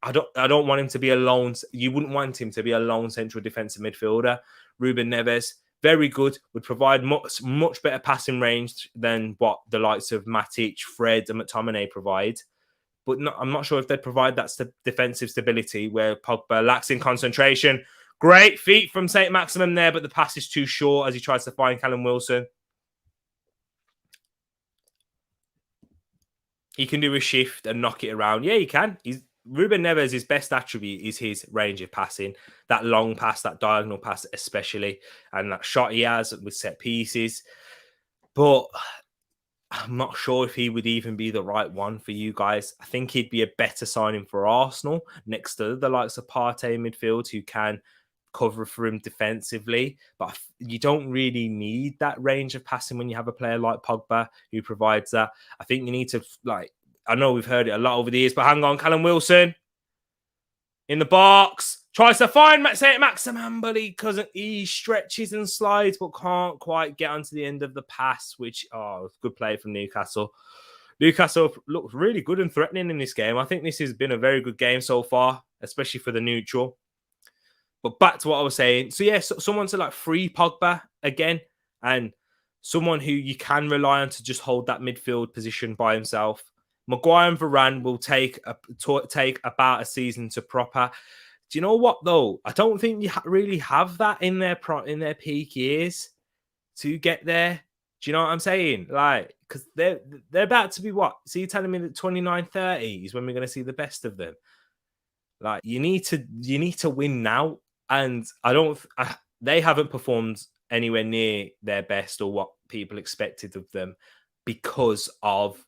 I don't want him to be a lone. You wouldn't want him to be a lone central defensive midfielder. Ruben Neves, very good, would provide much better passing range than what the likes of Matic, Fred, and McTominay provide. But I'm not sure if they'd provide that defensive stability where Pogba lacks in concentration. Great feet from St. Maximin there, but the pass is too short as he tries to find Callum Wilson. He can do a shift and knock it around. Yeah, he can. Ruben Neves, his best attribute is his range of passing. That long pass, that diagonal pass especially, and that shot he has with set pieces. But I'm not sure if he would even be the right one for you guys. I think he'd be a better signing for Arsenal next to the likes of Partey midfield who can cover for him defensively. But you don't really need that range of passing when you have a player like Pogba who provides that. I think you need to, I know we've heard it a lot over the years, but hang on, Callum Wilson in the box. Tries to find St. Maximin, but he stretches and slides, but can't quite get onto the end of the pass, which, good play from Newcastle. Newcastle looked really good and threatening in this game. I think this has been a very good game so far, especially for the neutral. But back to what I was saying. So, yeah, someone to free Pogba again, and someone who you can rely on to just hold that midfield position by himself. Maguire and Varane will take about a season to proper. Do you know what, though? I don't think you really have that in their peak years to get there. Do you know what I'm saying? Because they're about to be what? So you're telling me that 29, 30 is when we're going to see the best of them? You need to win now. And they haven't performed anywhere near their best or what people expected of them because of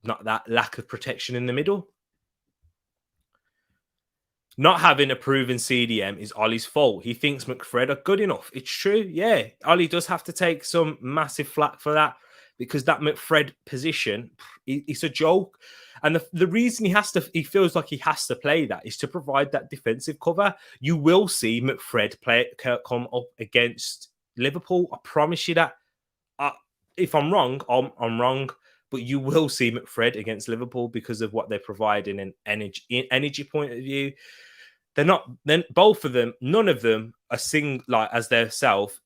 not that lack of protection in the middle. Not having a proven CDM is Ollie's fault. He thinks McFred are good enough. It's true. Yeah, Ollie does have to take some massive flack for that because that McFred position, it's a joke. And the reason he feels like he has to play that is to provide that defensive cover. You will see McFred come up against Liverpool. I promise you that. If I'm wrong, I'm wrong. But you will see McFred against Liverpool because of what they provide in an energy point of view. They're not. Then both of them, none of them, as their self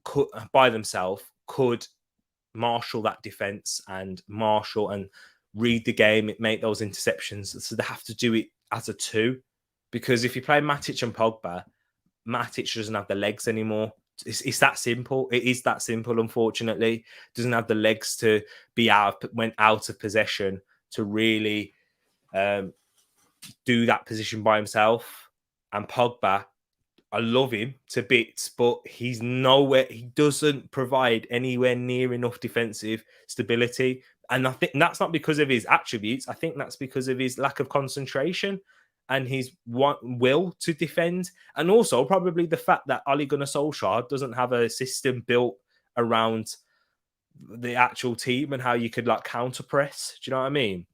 could by themselves could marshal that defense and marshal and read the game, make those interceptions. So they have to do it as a two, because if you play Matic and Pogba, Matic doesn't have the legs anymore. It's that simple. It is that simple. Unfortunately, doesn't have the legs to be out of possession to really do that position by himself. And Pogba, I love him to bits, but he's nowhere. He doesn't provide anywhere near enough defensive stability. And I think that's not because of his attributes. I think that's because of his lack of concentration and his will to defend. And also probably the fact that Ole Gunnar Solskjaer doesn't have a system built around the actual team and how you could counter press. Do you know what I mean?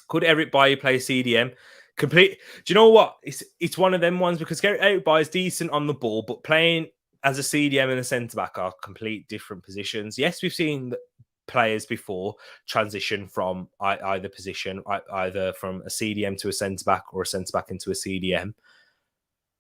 Could Eric Bailly play CDM? Do you know what? It's one of them ones because Eric Bailly is decent on the ball, but playing as a CDM and a centre back are complete different positions. Yes, we've seen players before transition from either position, either from a CDM to a centre back or a centre back into a CDM.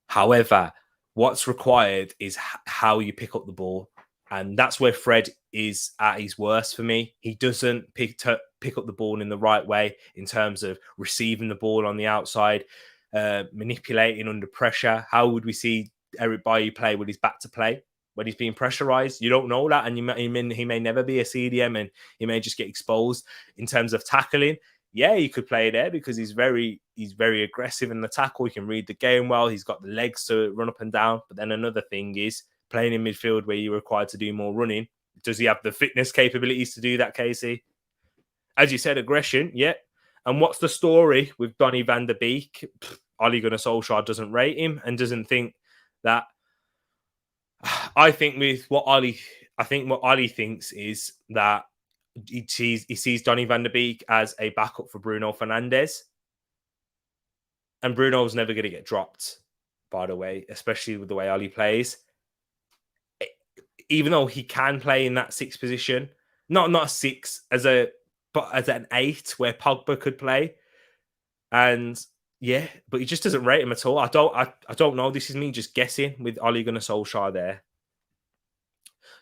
However, what's required is how you pick up the ball. And that's where Fred is at his worst for me. He doesn't pick up the ball in the right way in terms of receiving the ball on the outside, manipulating under pressure. How would we see Eric Bailly play with his back to play when he's being pressurized? You don't know that, and he may never be a CDM, and he may just get exposed in terms of tackling. Yeah, he could play there because he's very aggressive in the tackle. He can read the game well. He's got the legs to run up and down. But then another thing is playing in midfield where you're required to do more running. Does he have the fitness capabilities to do that, Casey? As you said, aggression, yeah. And what's the story with Donny van der Beek? Ole Gunnar Solskjaer doesn't rate him and doesn't think that. I think what Ole thinks is that he sees Donny van der Beek as a backup for Bruno Fernandes. And Bruno's never going to get dropped, by the way, especially with the way Ole plays. Even though he can play in that sixth position, not a six but as an 8 where Pogba could play. And yeah, but he just doesn't rate him at all. I don't know. This is me just guessing with Ole Gunnar Solskjaer there.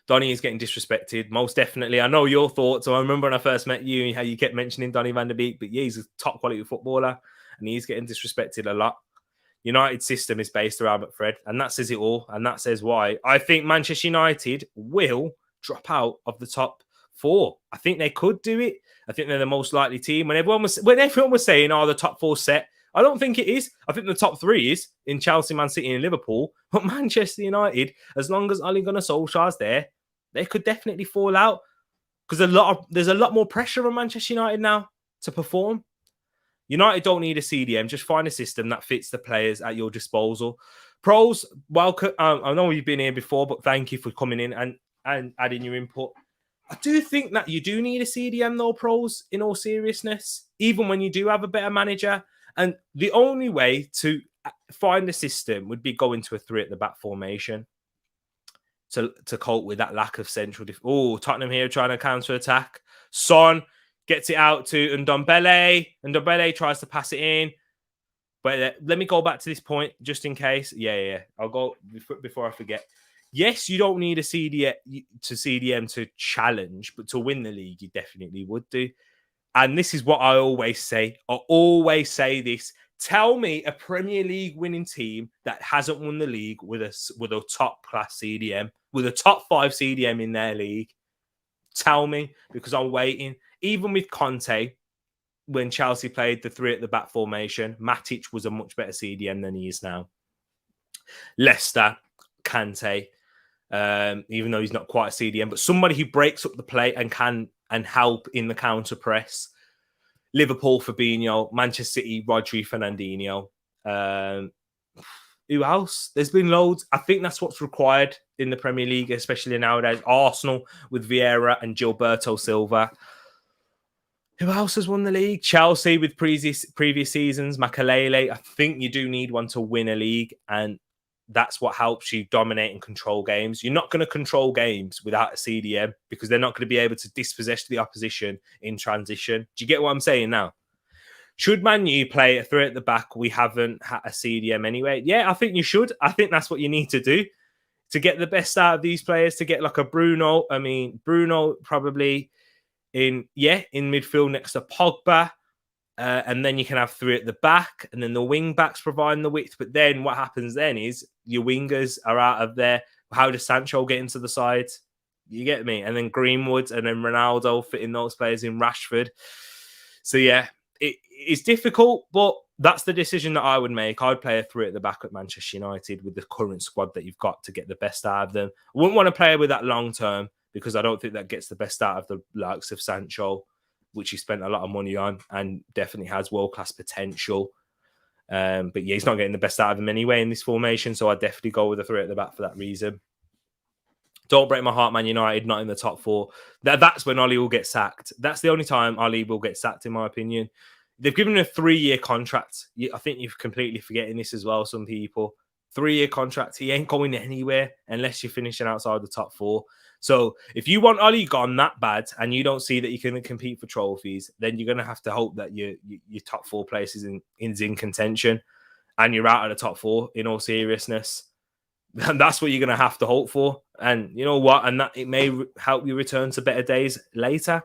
Donny is getting disrespected, most definitely. I know your thoughts. So I remember when I first met you and how you kept mentioning Donny van der Beek, but yeah, he's a top quality footballer and he's getting disrespected a lot. United system is based around McFred, and that says it all, and that says why. I think Manchester United will drop out of the top 4. I think they could do it. I think they're the most likely team. When everyone was saying, "Oh, the top 4 set," I don't think it is. I think the top 3 is in Chelsea, Man City, and Liverpool. But Manchester United, as long as Ole Gunnar Solskjaer's there, they could definitely fall out because there's a lot more pressure on Manchester United now to perform. United don't need a CDM. Just find a system that fits the players at your disposal. Pros, welcome. I know you've been here before, but thank you for coming in and adding your input. I do think that you do need a CDM though, Pros, in all seriousness, even when you do have a better manager. And the only way to find a system would be going to a 3 at the back formation to cope with that lack of central. Tottenham here trying to counter attack. Son gets it out to Ndombele. Ndombele tries to pass it in. But let me go back to this point just in case. Yeah. I'll go before I forget. Yes, you don't need a CDM to challenge, but to win the league, you definitely would do. And this is what I always say. I always say this. Tell me a Premier League winning team that hasn't won the league with a top class CDM, with a top 5 CDM in their league. Tell me, because I'm waiting. Even with Conte, when Chelsea played the 3 at the back formation, Matic was a much better CDM than he is now. Leicester, Kante, even though he's not quite a CDM, but somebody who breaks up the play and can help in the counter press. Liverpool, Fabinho. Manchester City, Rodri, Fernandinho. Who else? There's been loads. I think that's what's required in the Premier League, especially nowadays. Arsenal with Vieira and Gilberto Silva. Who else has won the league? Chelsea with previous seasons. Makalele. I think you do need one to win a league, and that's what helps you dominate and control games. You're not going to control games without a CDM because they're not going to be able to dispossess the opposition in transition. Do you get what I'm saying now? Should Man U play a three at the back? We haven't had a CDM anyway. Yeah, I think you should. I think that's what you need to do to get the best out of these players, to get like a Bruno. I mean, Bruno probably in midfield next to Pogba. And then you can have three at the back, and then the wing backs providing the width. But then what happens then is your wingers are out of there. How does Sancho get into the side? You get me? And then Greenwood and then Ronaldo fitting those players in Rashford. So yeah, it's difficult, but that's the decision that I would make. I'd play a three at the back at Manchester United with the current squad that you've got to get the best out of them. I wouldn't want to play with that long term because I don't think that gets the best out of the likes of Sancho, which he spent a lot of money on and definitely has world-class potential. But yeah, he's not getting the best out of him anyway in this formation, so I'd definitely go with a three at the back for that reason. Don't break my heart, Man United, not in the top four. That's when Ollie will get sacked. That's the only time Ollie will get sacked, in my opinion. They've given him a 3-year contract. I think you're completely forgetting this as well, some people. 3-year contract. He ain't going anywhere unless you're finishing outside the top four. So if you want Ollie gone that bad and you don't see that you can compete for trophies, then you're going to have to hope that your top four places is in contention and you're out of the top four, in all seriousness. And that's what you're going to have to hope for. And you know what? And that it may help you return to better days later.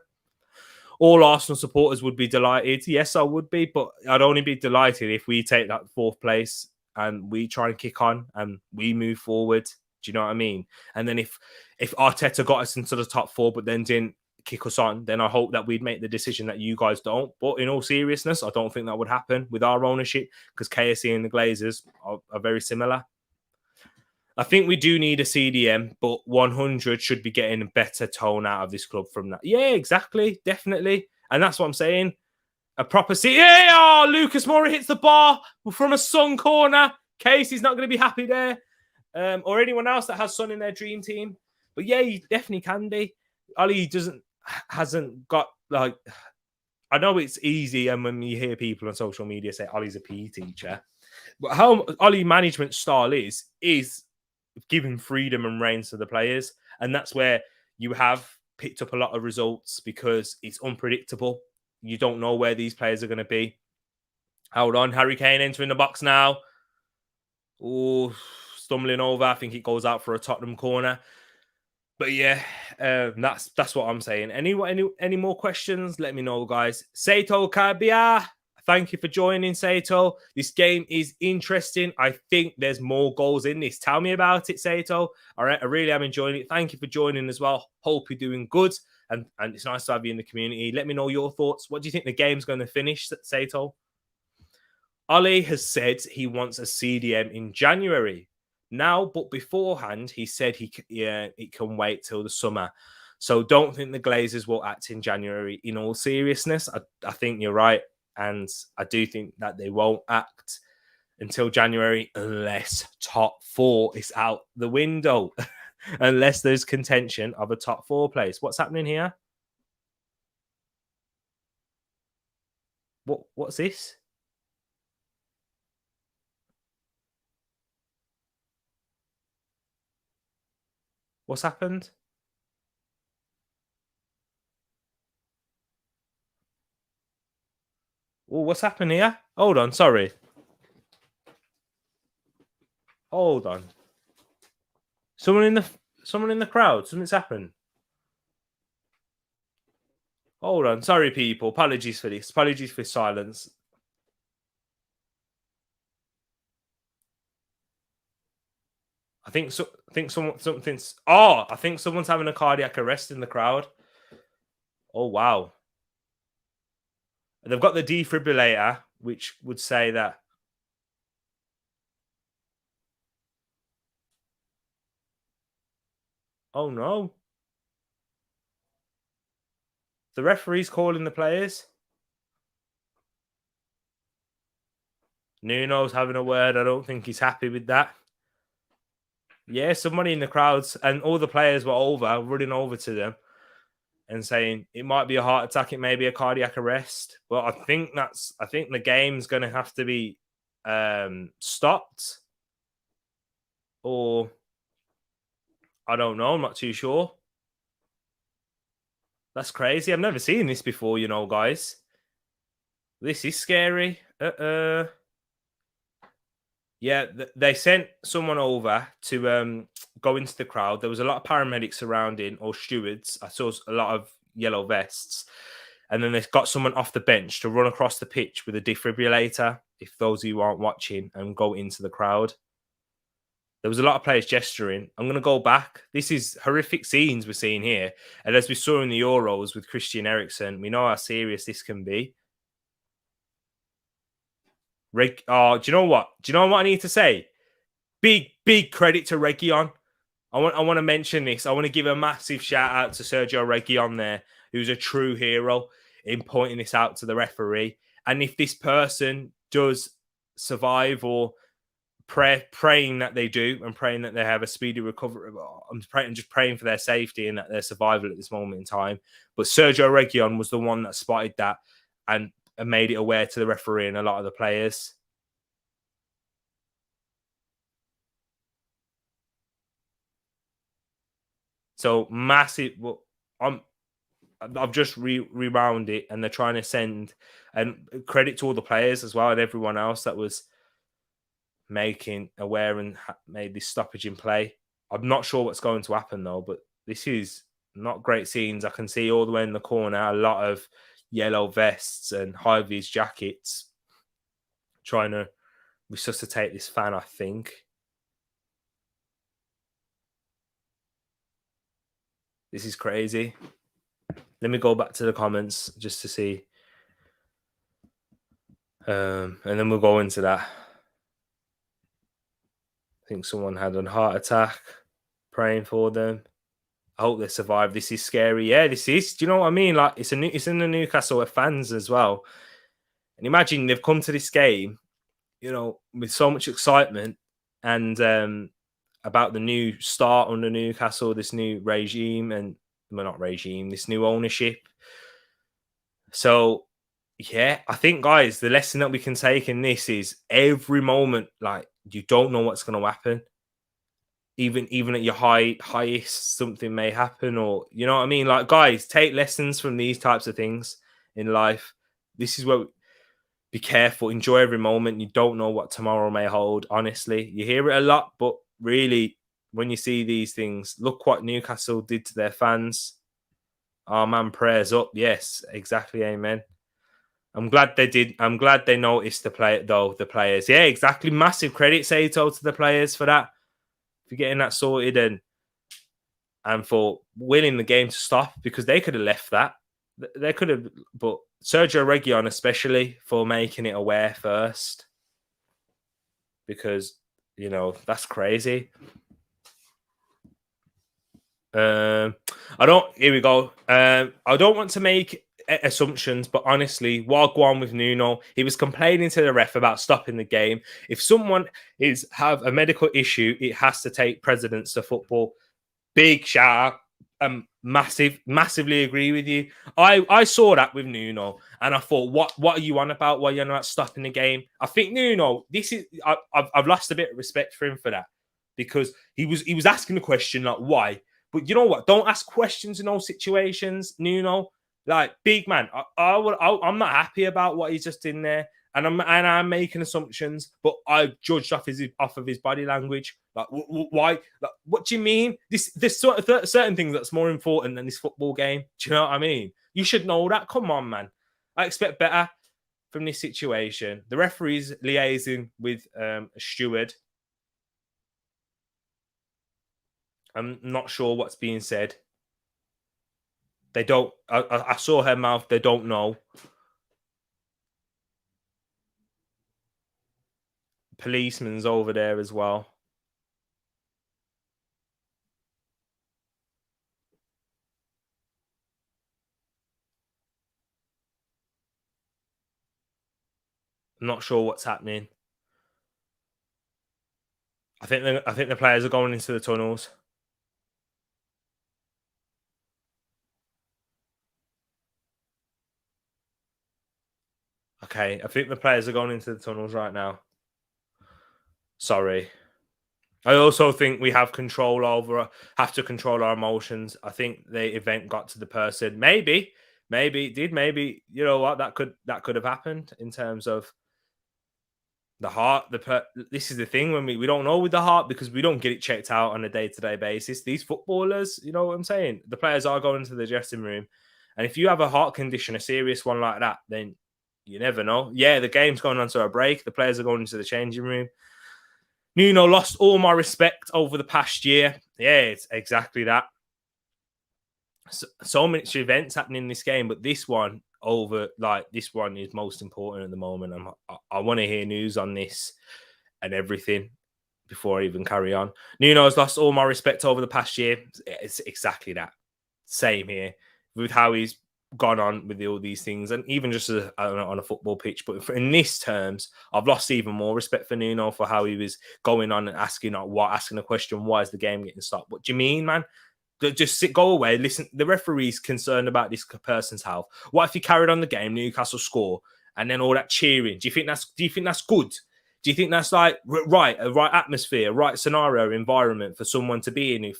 All Arsenal supporters would be delighted. Yes, I would be, but I'd only be delighted if we take that 4th place and we try and kick on and we move forward. Do you know what I mean? And then if Arteta got us into the top 4 but then didn't kick us on, then I hope that we'd make the decision that you guys don't. But in all seriousness, I don't think that would happen with our ownership because KSE and the Glazers are very similar. I think we do need a CDM, but 100 should be getting a better tone out of this club from that. Yeah, exactly. Definitely. And that's what I'm saying. A proper CDM. Yeah, oh, Lucas Moura hits the bar from a Son corner. Casey's not going to be happy there. Or anyone else that has Son in their dream team. But yeah, you definitely can be. Ollie hasn't got like... I know it's easy, and when you hear people on social media say Ollie's a PE teacher, but how Ollie management style is giving freedom and reins to the players. And that's where you have picked up a lot of results because it's unpredictable. You don't know where these players are going to be. Hold on. Harry Kane entering the box now. Oh, stumbling over. I think it goes out for a Tottenham corner. But yeah, that's what I'm saying. Any more questions? Let me know, guys. Seito Kabia. Thank you for joining, Seito. This game is interesting. I think there's more goals in this. Tell me about it, Seito. All right, I really am enjoying it. Thank you for joining as well. Hope you're doing good. And it's nice to have you in the community. Let me know your thoughts. What do you think the game's going to finish, Seito? Ollie has said he wants a CDM in January now, but beforehand, he said it can wait till the summer. So don't think the Glazers will act in January. In all seriousness, I think you're right. And I do think that they won't act until January unless top 4 is out the window. Unless there's contention of a top 4 place. What's happening here? What's this? What's happened? Oh, what's happened here? Hold on, sorry. Hold on. Someone in the crowd. Something's happened. Hold on, sorry, people. Apologies for this. Apologies for silence. I think something's. Oh, I think someone's having a cardiac arrest in the crowd. Oh wow. They've got the defibrillator, which would say that. Oh no. The referee's calling the players. Nuno's having a word. I don't think he's happy with that. Yeah, somebody in the crowds and all the players were running over to them and saying it might be a heart attack, it may be a cardiac arrest. But I think the game's gonna have to be stopped. Or I don't know, I'm not too sure. That's crazy. I've never seen this before, guys. This is scary. Yeah, they sent someone over to go into the crowd. There was a lot of paramedics surrounding, or stewards. I saw a lot of yellow vests. And then they got someone off the bench to run across the pitch with a defibrillator, if those of you aren't watching, and go into the crowd. There was a lot of players gesturing. I'm going to go back. This is horrific scenes we're seeing here. And as we saw in the Euros with Christian Eriksen, we know how serious this can be. Do you know what? Do you know what I need to say? Big credit to Reguilon. I want to mention this. I want to give a massive shout out to Sergio Reguilon there, who's a true hero in pointing this out to the referee. And if this person does survive, or praying that they do, and praying that they have a speedy recovery, I'm just praying for their safety and that their survival at this moment in time. But Sergio Reguilon was the one that spotted that and made it aware to the referee and a lot of the players. So massive. Well, I've just rewound it, and they're trying to send, and credit to all the players as well and everyone else that was making aware and made this stoppage in play. I'm not sure what's going to happen though, but this is not great scenes. I can see all the way in the corner a lot of yellow vests and high-vis jackets trying to resuscitate this fan, I think. This is crazy. Let me go back to the comments just to see. And then we'll go into that. I think someone had a heart attack. Praying for them. I hope they survive. This is scary. Yeah, this is. Do you know what I mean? Like it's in the Newcastle fans as well. And imagine they've come to this game, with so much excitement and about the new start under Newcastle, this new regime, and well, not regime, this new ownership. So yeah, I think, guys, the lesson that we can take in this is every moment, like, you don't know what's going to happen. Even at your highest, something may happen, or you know what I mean. Like, guys, take lessons from these types of things in life. This is where be careful, enjoy every moment. You don't know what tomorrow may hold. Honestly, you hear it a lot, but really, when you see these things, look what Newcastle did to their fans. Oh man, prayers up. Yes, exactly. Amen. I'm glad they did. I'm glad they noticed the players. Yeah, exactly. Massive credit, Sato, to the players for that. For getting that sorted and for willing the game to stop, because they could have left that. They could have, but Sergio Reguilon especially for making it aware first, because that's crazy. Here we go. I don't want to make assumptions, but honestly, while go on with Nuno, he was complaining to the ref about stopping the game. If someone have a medical issue, it has to take precedence to football. Big shout out. Massively agree with you. I saw that with Nuno, and I thought, what are you on about? Why you're not stopping the game? I think Nuno, I've lost a bit of respect for him for that, because he was asking the question like why. But you know what? Don't ask questions in those situations, Nuno. Like, big man, I'm not happy about what he's just in there, and I'm making assumptions, but I judged off of his body language. Like, why? Like, what do you mean? This sort of certain things that's more important than this football game. Do you know what I mean? You should know that. Come on, man. I expect better from this situation. The referee's liaising with a steward. I'm not sure what's being said. They don't. I saw her mouth. They don't know. Policeman's over there as well. I'm not sure what's happening. I think the players are going into the tunnels. Okay, I think the players are going into the tunnels right now. Sorry. I also think we have to control our emotions. I think the event got to the person. Maybe it did. Maybe, you know what, that could have happened in terms of the heart. This is the thing, when we don't know with the heart, because we don't get it checked out on a day-to-day basis. These footballers, you know what I'm saying? The players are going to the dressing room. And if you have a heart condition, a serious one like that, then you never know. Yeah, the game's going on to a break. The players are going into the changing room. Nuno lost all my respect over the past year. Yeah, it's exactly that. So many events happening in this game, but this one is most important at the moment. I want to hear news on this and everything before I even carry on. Nuno has lost all my respect over the past year. It's exactly that. Same here with how he's gone on with all these things, and even just on a football pitch. But in this terms, I've lost even more respect for Nuno for how he was going on and asking a question: why is the game getting stopped? What do you mean, man? Just go away. Listen, the referee's concerned about this person's health. What if he carried on the game, Newcastle score, and then all that cheering? Do you think that's good? Do you think that's like a right atmosphere, right scenario, environment for someone to be in,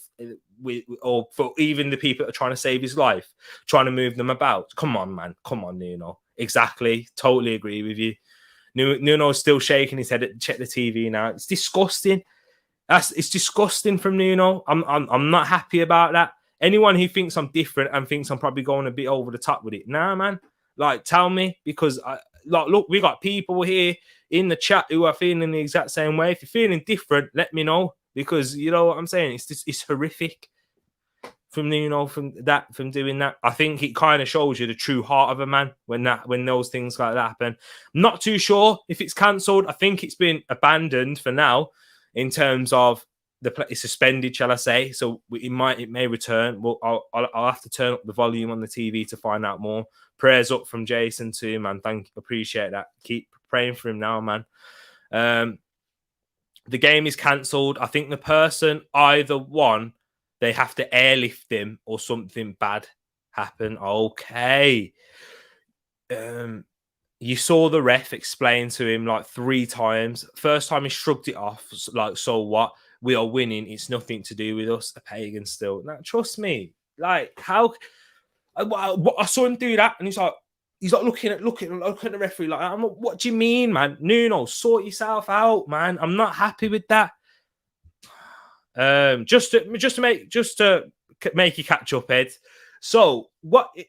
or for even the people that are trying to save his life, trying to move them about? Come on, man. Come on, Nuno. Exactly. Totally agree with you. Nuno's still shaking his head. Check the TV now. It's disgusting. It's disgusting from Nuno. I'm not happy about that. Anyone who thinks I'm different and thinks I'm probably going a bit over the top with it, nah, man. Like, tell me, because look, we got people here in the chat who are feeling the exact same way. If you're feeling different, let me know, because you know what I'm saying. It's horrific from Nuno from doing that. I think it kind of shows you the true heart of a man when those things like that happen. I'm not too sure if it's cancelled. I think it's been abandoned for now, in terms of it's suspended, shall I say? So it may return. Well, I'll have to turn up the volume on the TV to find out more. Prayers up from Jason too, man. Appreciate that. Keep praying for him now, man. The game is cancelled. I think the person either one, they have to airlift him or something bad happen. Okay. You saw the ref explain to him like 3 times. First time he shrugged it off, like, so what? We are winning. It's nothing to do with us. A pagan still. Now, trust me. Like, how? I saw him do that, and he's like looking at the referee like, what do you mean, man? Nuno, sort yourself out, man. I'm not happy with that. Just to make you catch up, Ed. So,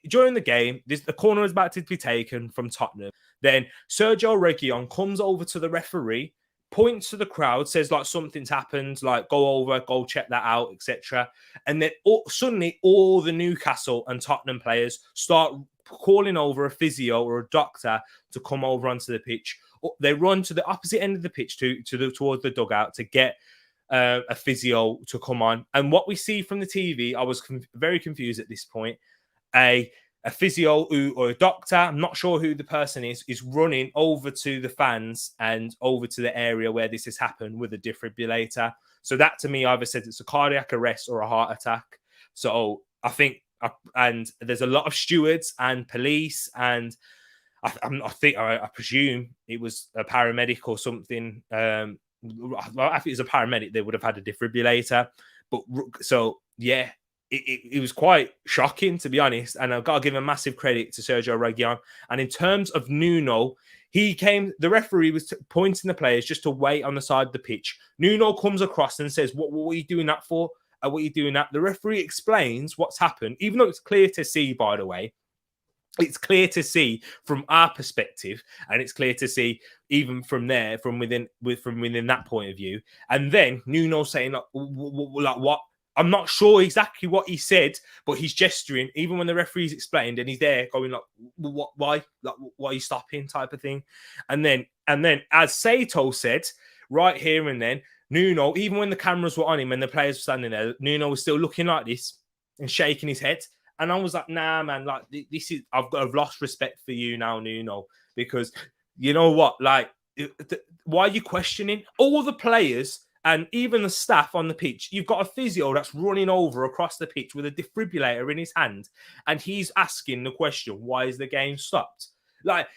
during the game, the corner is about to be taken from Tottenham. Then Sergio Reguilon comes over to the referee, points to the crowd, says like something's happened, like go check that out, etc. And then suddenly all the Newcastle and Tottenham players start calling over a physio or a doctor to come over onto the pitch. They run to the opposite end of the pitch towards the dugout to get a physio to come on. And what we see from the TV, I was very confused at this point. A physio or a doctor, I'm not sure who the person is running over to the fans and over to the area where this has happened with a defibrillator. So that to me either says it's a cardiac arrest or a heart attack. So I think, and there's a lot of stewards and police, and I presume it was a paramedic or something. If it was a paramedic, they would have had a defibrillator. But so, yeah, it was quite shocking, to be honest. And I've got to give a massive credit to Sergio Reguilon. And in terms of Nuno, the referee was pointing the players just to wait on the side of the pitch. Nuno comes across and says, what are you doing that for? What are you doing that? The referee explains what's happened, even though it's clear to see, by the way. It's clear to see from our perspective, and it's clear to see even from within that point of view. And then Nuno saying like what? I'm not sure exactly what he said, but he's gesturing even when the referee's explained, and he's there going like, "What? Why? Like, why are you stopping?" type of thing. And then, as Sato said, right here and then, Nuno, even when the cameras were on him and the players were standing there, Nuno was still looking like this and shaking his head. And I was like, nah, man, like this is, I've lost respect for you now, Nuno, because You know what? Like, why are you questioning all the players and even the staff on the pitch? You've got a physio that's running over across the pitch with a defibrillator in his hand, and he's asking the question, "Why is the game stopped?" Like,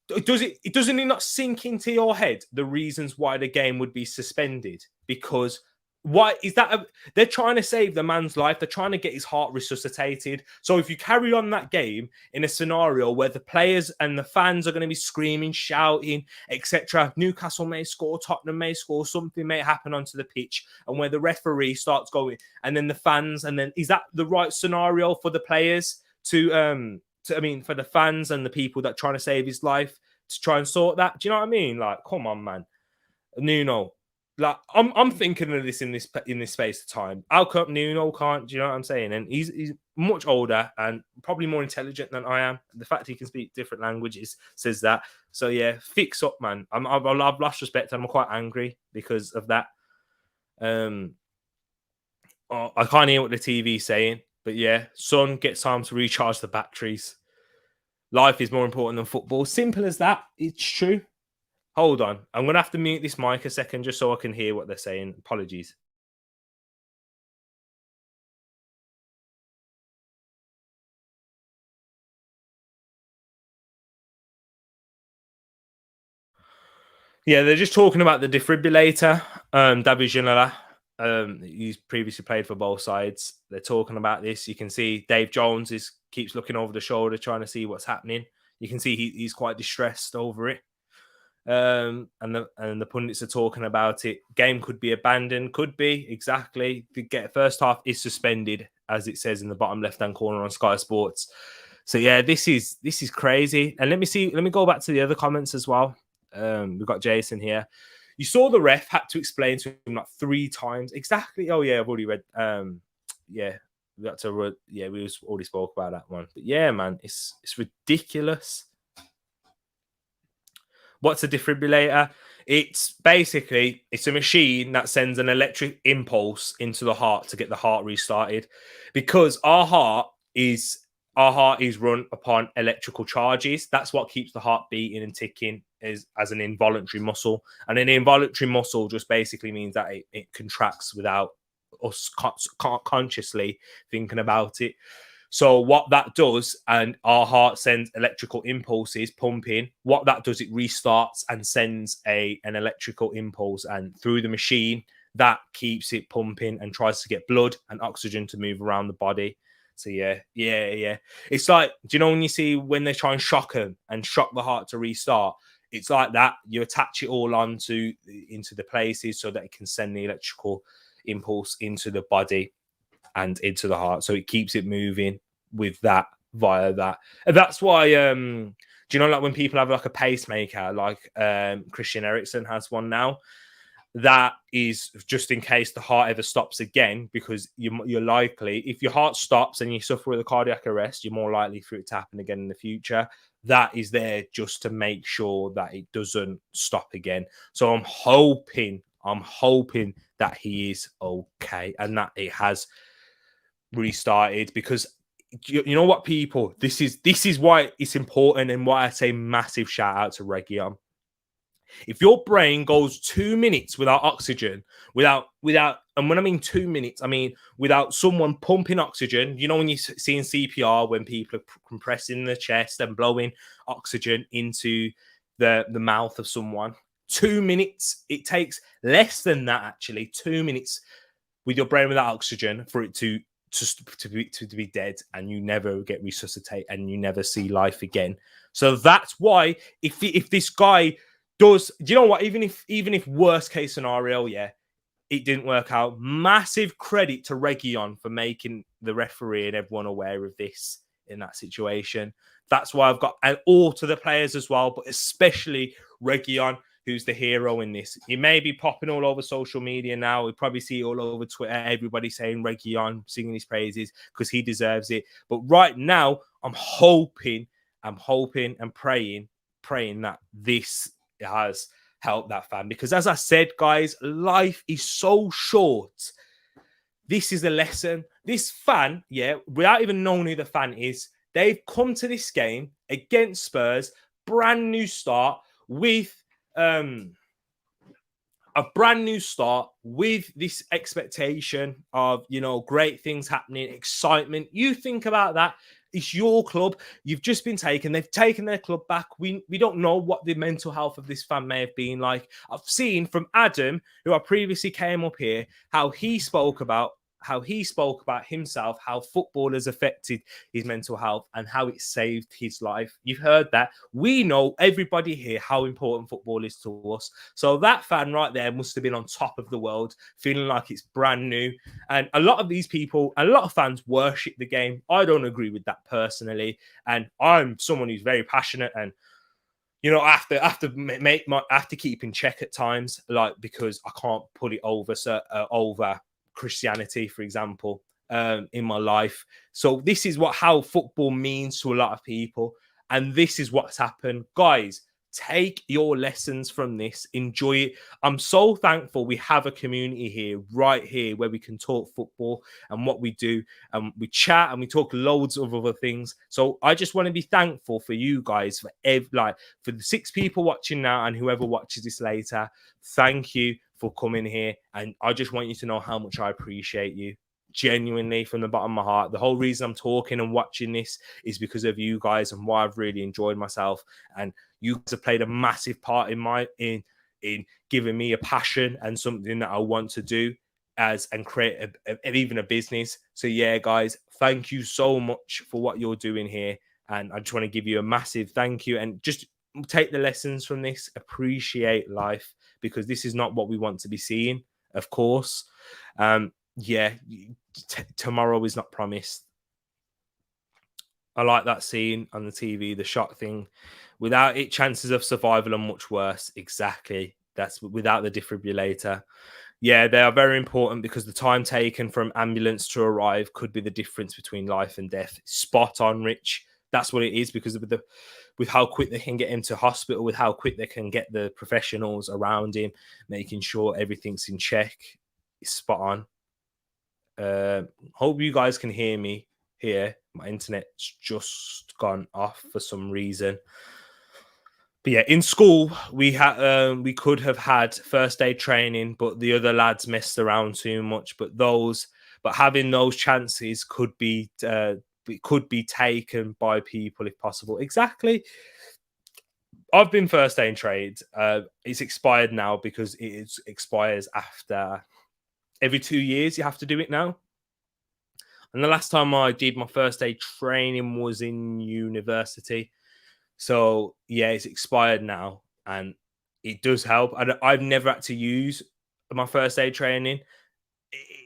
doesn't it not sink into your head the reasons why the game would be suspended? Because why is that? They're trying to save the man's life. They're trying to get his heart resuscitated. So if you carry on that game in a scenario where the players and the fans are going to be screaming, shouting, etc., Newcastle may score, Tottenham may score, something may happen onto the pitch, and where the referee starts going, and then the fans, and then is that the right scenario for the players for the fans and the people that are trying to save his life to try and sort that? Do you know what I mean? Like, come on, man. Nuno. Like, I'm thinking of this in this space of time. How come Nuno can't? Do you know what I'm saying? And he's much older and probably more intelligent than I am. The fact he can speak different languages says that. So yeah, fix up, man. I've lost respect. I'm quite angry because of that. I can't hear what the TV's saying, but yeah, son, get time to recharge the batteries. Life is more important than football. Simple as that. It's true. Hold on. I'm going to have to mute this mic a second just so I can hear what they're saying. Apologies. Yeah, they're just talking about the defibrillator. David Ginola, he's previously played for both sides. They're talking about this. You can see Dave Jones keeps looking over the shoulder, trying to see what's happening. You can see he's quite distressed over it. And the pundits are talking about it. Game could be abandoned. Could be, exactly. The first half is suspended, as it says in the bottom left-hand corner on Sky Sports. So yeah, this is crazy. And let me go back to the other comments as well. We've got Jason here. You saw the ref had to explain to him like 3 times exactly. Oh yeah, I've already read. Yeah, we already spoke about that one. But yeah, man, it's ridiculous. What's a defibrillator? It's a machine that sends an electric impulse into the heart to get the heart restarted, because our heart is run upon electrical charges. That's what keeps the heart beating and ticking as an involuntary muscle. And an involuntary muscle just basically means that it contracts without us consciously thinking about it. So what that does, and our heart sends electrical impulses pumping. What that does, it restarts and sends an electrical impulse, and through the machine that keeps it pumping and tries to get blood and oxygen to move around the body. So yeah. It's like, do you know when they try and shock them and shock the heart to restart? It's like that. You attach it all into the places so that it can send the electrical impulse into the body and into the heart, so it keeps it moving with that via that. And that's why do you know, like when people have like a pacemaker, like Christian Eriksen has one now, that is just in case the heart ever stops again, because you're likely, if your heart stops and you suffer with a cardiac arrest, you're more likely for it to happen again in the future. That is there just to make sure that it doesn't stop again. So I'm hoping that he is okay and that it has restarted, because you know what, people, this is why it's important, and why I say massive shout out to Region. If your brain goes 2 minutes without oxygen, without, and when I mean 2 minutes, I mean without someone pumping oxygen. You know, when you're seeing CPR, when people are compressing the chest and blowing oxygen into the mouth of someone, 2 minutes. It takes less than that, actually, 2 minutes with your brain without oxygen for it to be dead, and you never get resuscitate and you never see life again. So that's why if this guy does, do you know what? Even if worst case scenario, yeah, it didn't work out. Massive credit to Region for making the referee and everyone aware of this in that situation. That's why I've got, and all to the players as well, but especially Region, who's the hero in this. He may be popping all over social media now. We probably see all over Twitter, everybody saying Region, singing his praises, because he deserves it. But right now, I'm hoping and praying that this has helped that fan. Because as I said, guys, life is so short. This is a lesson. This fan, yeah, without even knowing who the fan is, they've come to this game against Spurs, brand new start with this expectation of, great things happening, excitement. You think about that. It's your club. You've just been taken. They've taken their club back. We don't know what the mental health of this fan may have been like. I've seen from Adam, who I previously came up here, how he spoke about himself, how football has affected his mental health and how it saved his life. You've heard that. We know, everybody here, how important football is to us. So that fan right there must have been on top of the world, feeling like it's brand new. And a lot of these people, a lot of fans worship the game. I don't agree with that personally. And I'm someone who's very passionate and I have to keep in check at times, like, because I can't put it over Christianity, for example, in my life. So this is how football means to a lot of people, and this is what's happened, guys. Take your lessons from this, enjoy it. I'm so thankful we have a community here, right here, where we can talk football and what we do, and we chat and we talk loads of other things. So I just want to be thankful for you guys, for the 6 people watching now and whoever watches this later. Thank you for coming here, and I just want you to know how much I appreciate you. Genuinely, from the bottom of my heart. The whole reason I'm talking and watching this is because of you guys and why I've really enjoyed myself. And you guys have played a massive part in giving me a passion and something that I want to do and create even a business. So yeah, guys, thank you so much for what you're doing here. And I just want to give you a massive thank you, and just take the lessons from this, appreciate life, because this is not what we want to be seeing, of course. Tomorrow is not promised. I like that scene on the TV, the shot thing. Without it, chances of survival are much worse. Exactly. That's without the defibrillator. Yeah, they are very important, because the time taken from ambulance to arrive could be the difference between life and death. Spot on, Rich. That's what it is, because with how quick they can get him to hospital, with how quick they can get the professionals around him, making sure everything's in check. It's spot on. Hope you guys can hear me here. My internet's just gone off for some reason. But yeah, in school we could have had first aid training, but the other lads messed around too much. But having those chances could be taken by people if possible. Exactly. I've been first aid trained. It's expired now, because it expires after every 2 years. You have to do it now. And the last time I did my first aid training was in university. So yeah, it's expired now, and it does help. I've never had to use my first aid training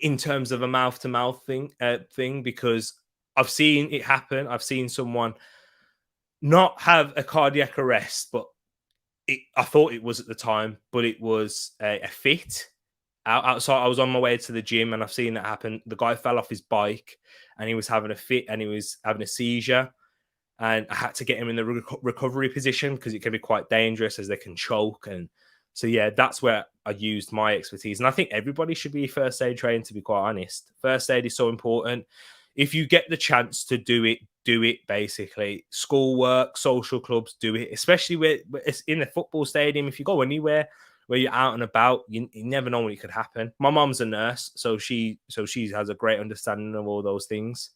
in terms of a mouth-to-mouth thing, because I've seen it happen. I've seen someone not have a cardiac arrest, but I thought it was at the time, but it was a fit. Outside, I was on my way to the gym, and I've seen that happen. The guy fell off his bike, and he was having a fit, and he was having a seizure, and I had to get him in the recovery position, because it can be quite dangerous, as they can choke. And so yeah, that's where I used my expertise. And I think everybody should be first aid trained, to be quite honest. First aid is so important. If you get the chance to do it, do it. Basically, schoolwork, social clubs, do it. Especially where it's in the football stadium. If you go anywhere where you're out and about, you never know what could happen. My mom's a nurse, so she has a great understanding of all those things.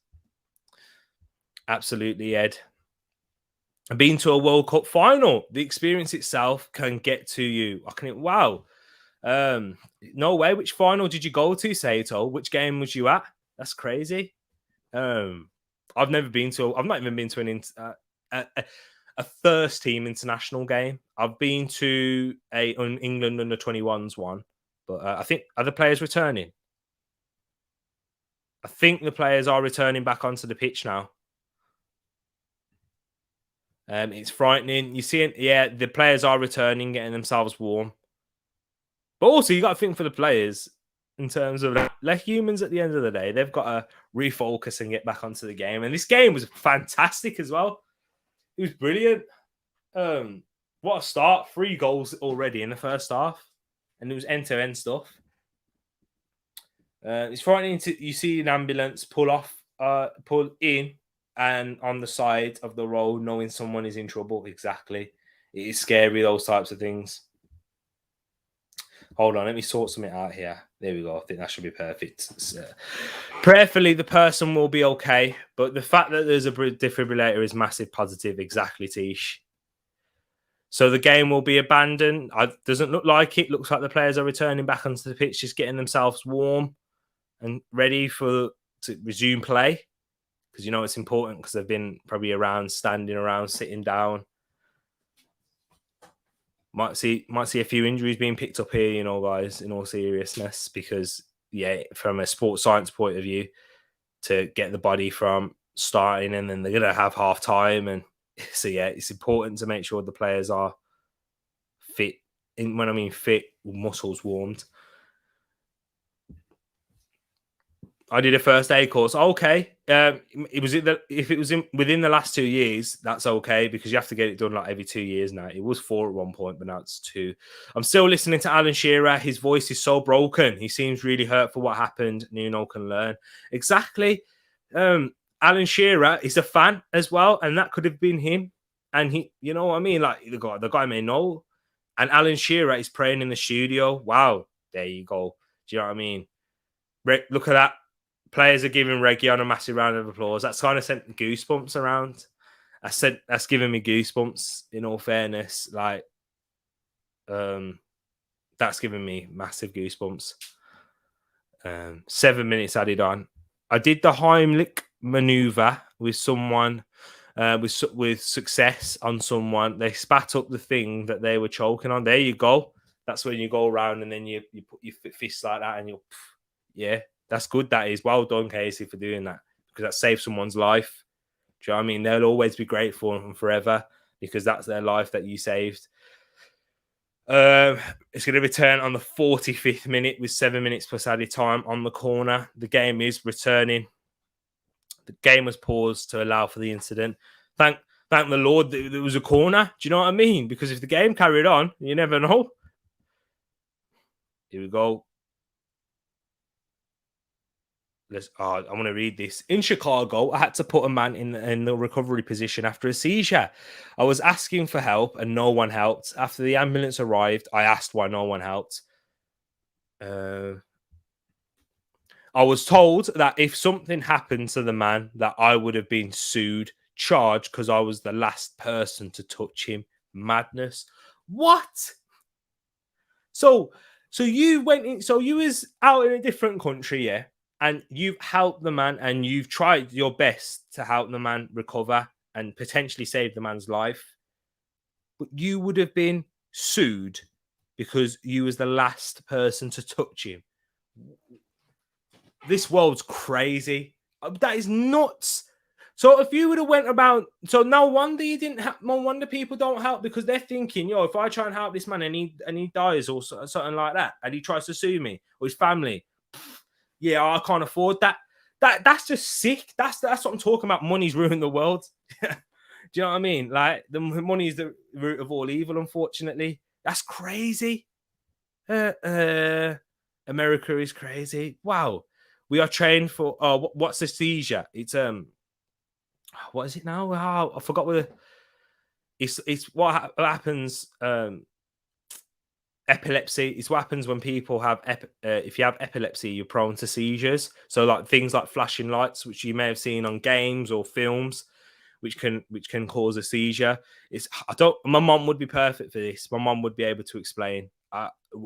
Absolutely, Ed. I've been to a World Cup final. The experience itself can get to you. Wow. No way. Which final did you go to, Saito? Which game was you at? That's crazy. I've not even been to a first team international game. I've been to an England under 21s one, but I think, are the players returning? I think the players are returning back onto the pitch now. It's frightening. You see it, yeah, the players are returning, getting themselves warm. But also, you got to think for the players in terms of they're humans at the end of the day. They've got to refocus and get back onto the game. And this game was fantastic as well. It was brilliant. What a start. 3 goals already in the first half. And it was end-to-end stuff. It's frightening you see an ambulance pull in and on the side of the road, knowing someone is in trouble. Exactly. It is scary, those types of things. Hold on, let me sort something out here. There we go. I think that should be perfect. So, prayerfully, the person will be okay, but the fact that there's a defibrillator is massive positive. Exactly, Tish. So the game will be abandoned. Doesn't look like it. Looks like the players are returning back onto the pitch, just getting themselves warm and ready to resume play. Because it's important because they've been probably around, standing around, sitting down. Might see a few injuries being picked up here, guys, in all seriousness, because from a sports science point of view, to get the body from starting and then they're gonna have half time, and so it's important to make sure the players are fit. And when I mean fit, muscles warmed. I did a first aid course. Okay, if it was within the last 2 years, that's okay, because you have to get it done like every 2 years now. It was 4 at one point, but now it's 2. I'm still listening to Alan Shearer. His voice is so broken. He seems really hurt for what happened. Nuno can learn. Exactly. Alan Shearer is a fan as well, and that could have been him. And he, you know what I mean? Like the guy may know. And Alan Shearer is praying in the studio. Wow, there you go. Do you know what I mean? Look at that. Players are giving Reguilon a massive round of applause. That's kind of sent goosebumps around. That's giving me goosebumps, in all fairness. Like, that's giving me massive goosebumps. 7 minutes added on. I did the Heimlich maneuver with someone, with success on someone. They spat up the thing that they were choking on. There you go. That's when you go around and then you put your fists like that and you'll, yeah. That's good. That is. Well done, Casey, for doing that, because that saved someone's life. Do you know what I mean? They'll always be grateful and forever, because that's their life that you saved. It's going to return on the 45th minute with 7 minutes plus added time on the corner. The game is returning. The game was paused to allow for the incident. Thank the Lord that there was a corner. Do you know what I mean? Because if the game carried on, you never know. Here we go. I want to read this. In Chicago, I had to put a man in the recovery position after a seizure. I was asking for help and no one helped. After the ambulance arrived, I asked why no one helped. I was told that if something happened to the man, that I would have been charged because I was the last person to touch him. Madness. What? So you went in, so you was out in a different country, yeah? And you've helped the man and you've tried your best to help the man recover and potentially save the man's life. But you would have been sued because you was the last person to touch him. This world's crazy. That is nuts. So if you would have went about, so no wonder you didn't help. No wonder people don't help, because they're thinking, if I try and help this man and he dies or something like that, and he tries to sue me or his family, yeah, I can't afford that. That's just sick. That's what I'm talking about. Money's ruined the world. Do you know what I mean? Like, the money is the root of all evil, unfortunately. That's crazy. America is crazy. Wow. We are trained for what's the seizure? It's what is it now? Wow, I forgot what it's what happens. Epilepsy is what happens when people have if you have epilepsy, you're prone to seizures. So like things like flashing lights, which you may have seen on games or films, which can cause a seizure. My mom would be perfect for this. My mom would be able to explain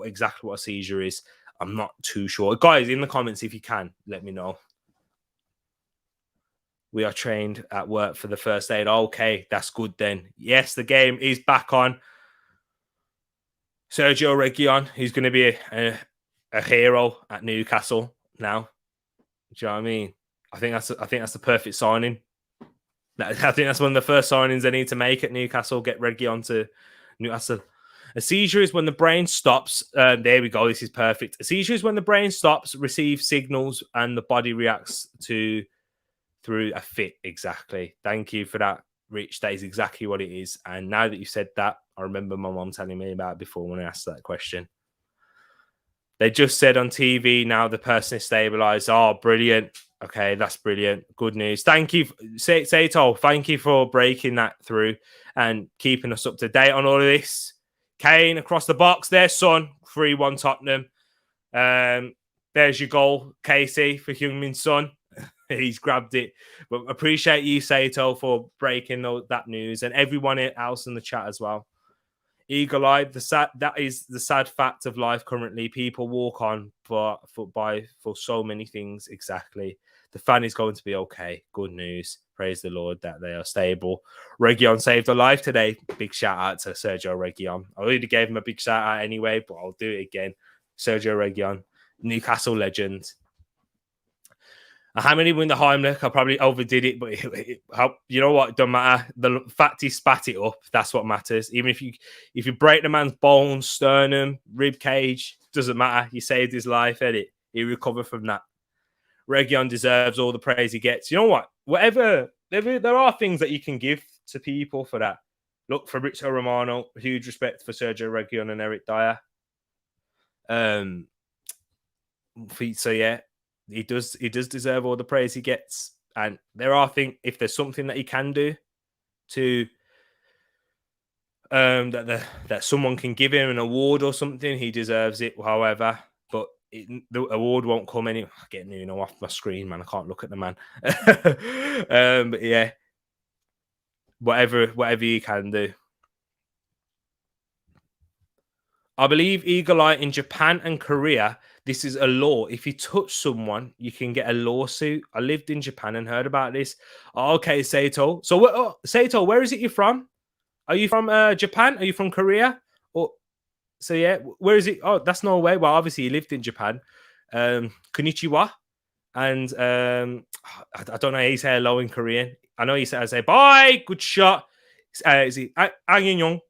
exactly what a seizure is. I'm not too sure. Guys, in the comments, if you can, let me know. We are trained at work for the first aid. Okay, that's good then. Yes, the game is back on. Sergio Reguilon, who's going to be a hero at Newcastle now. Do you know what I mean? I think that's the perfect signing. I think that's one of the first signings they need to make at Newcastle. Get Reguilon to Newcastle. A seizure is when the brain stops. There we go. This is perfect. A seizure is when the brain stops, receives signals, and the body reacts through a fit. Exactly. Thank you for that, Rich. That is exactly what it is. And now that you said that, I remember my mom telling me about it before when I asked that question. They just said on TV now the person is stabilised. Oh, brilliant. Okay, that's brilliant. Good news. Thank you, Sato. Thank you for breaking that through and keeping us up to date on all of this. Kane across the box there, son. 3-1 Tottenham. There's your goal, Casey, for Heung-min Son. He's grabbed it. But appreciate you, Sato, for breaking that news and everyone else in the chat as well. Eagle-eyed, that is the sad fact of life currently. People walk on for so many things. Exactly. The fan is going to be okay. Good news. Praise the Lord that they are stable. Region saved a life today. Big shout out to Sergio Region. I already gave him a big shout out anyway, but I'll do it again. Sergio Region, Newcastle legend. How many win the Heimlich? I probably overdid it, but you know what? It don't matter. The fact he spat it up, that's what matters. Even if you break the man's bones, sternum, rib cage, doesn't matter. You saved his life, Eddie. He recovered from that. Region deserves all the praise he gets. You know what? Whatever, there are things that you can give to people for that. Look, Fabrizio Romano, huge respect for Sergio Region and Eric Dyer. So yeah. He does deserve all the praise he gets. And there are things, if there's something that he can do to that someone can give him an award or something, he deserves it, however. But the award won't come anyway. Getting off my screen, man. I can't look at the man. But yeah. Whatever you can do. I believe Eagle Eye in Japan and Korea, this is a law. If you touch someone, you can get a lawsuit. I lived in Japan and heard about this. Okay, Sato. So, Sato, where is it you're from? Are you from Japan? Are you from Korea? So yeah, where is it? Oh, that's Norway. Well, obviously you lived in Japan. Konnichiwa. And I don't know how you say hello in Korean. I know you say bye, good shot. Is it Agyeong?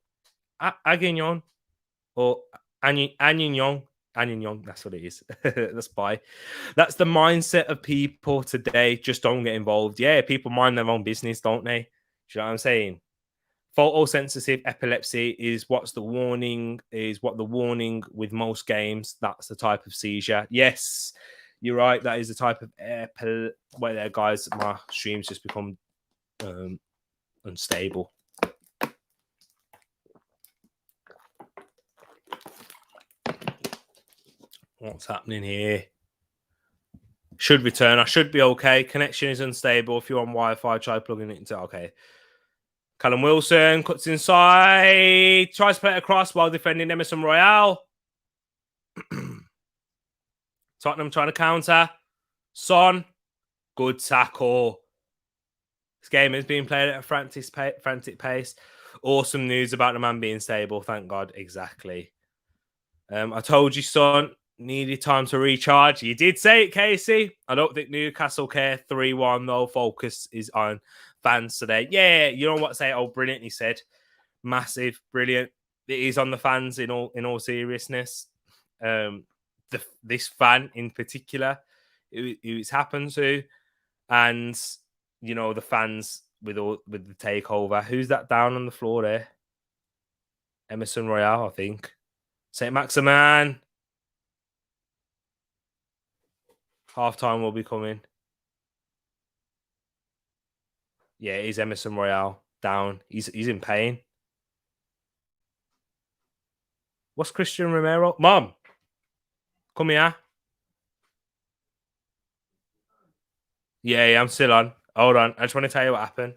Agyeong? Or Anyong, that's what it is. That's bye. That's the mindset of people today. Just don't get involved. Yeah, people mind their own business, don't they? Do you know what I'm saying? Photosensitive epilepsy is what the warning with most games. That's the type of seizure. Yes, you're right. That is the type of wait there, guys. My stream's just become unstable. What's happening here? Should return. I should be okay. Connection is unstable. If you're on Wi-Fi, try plugging it into. Okay. Callum Wilson cuts inside. Tries to play it across while defending Emerson Royale. Tottenham trying to counter. Son. Good tackle. This game is being played at a frantic pace. Awesome news about the man being stable. Thank God. Exactly. I told you, son. Needed time to recharge. You did say it, Casey. I don't think Newcastle care. 3-1, though. Focus is on fans today. Yeah, you know what? Say, oh, brilliant, he said. Massive, brilliant. It is on the fans in all seriousness. This fan in particular, who it's happened to, and the fans with the takeover. Who's that down on the floor there? Emerson Royale, I think. Saint Maximan. Half-time will be coming. Yeah, he's Emerson Royale down. He's in pain. What's Christian Romero? Mom, come here. Yeah, I'm still on. Hold on. I just want to tell you what happened.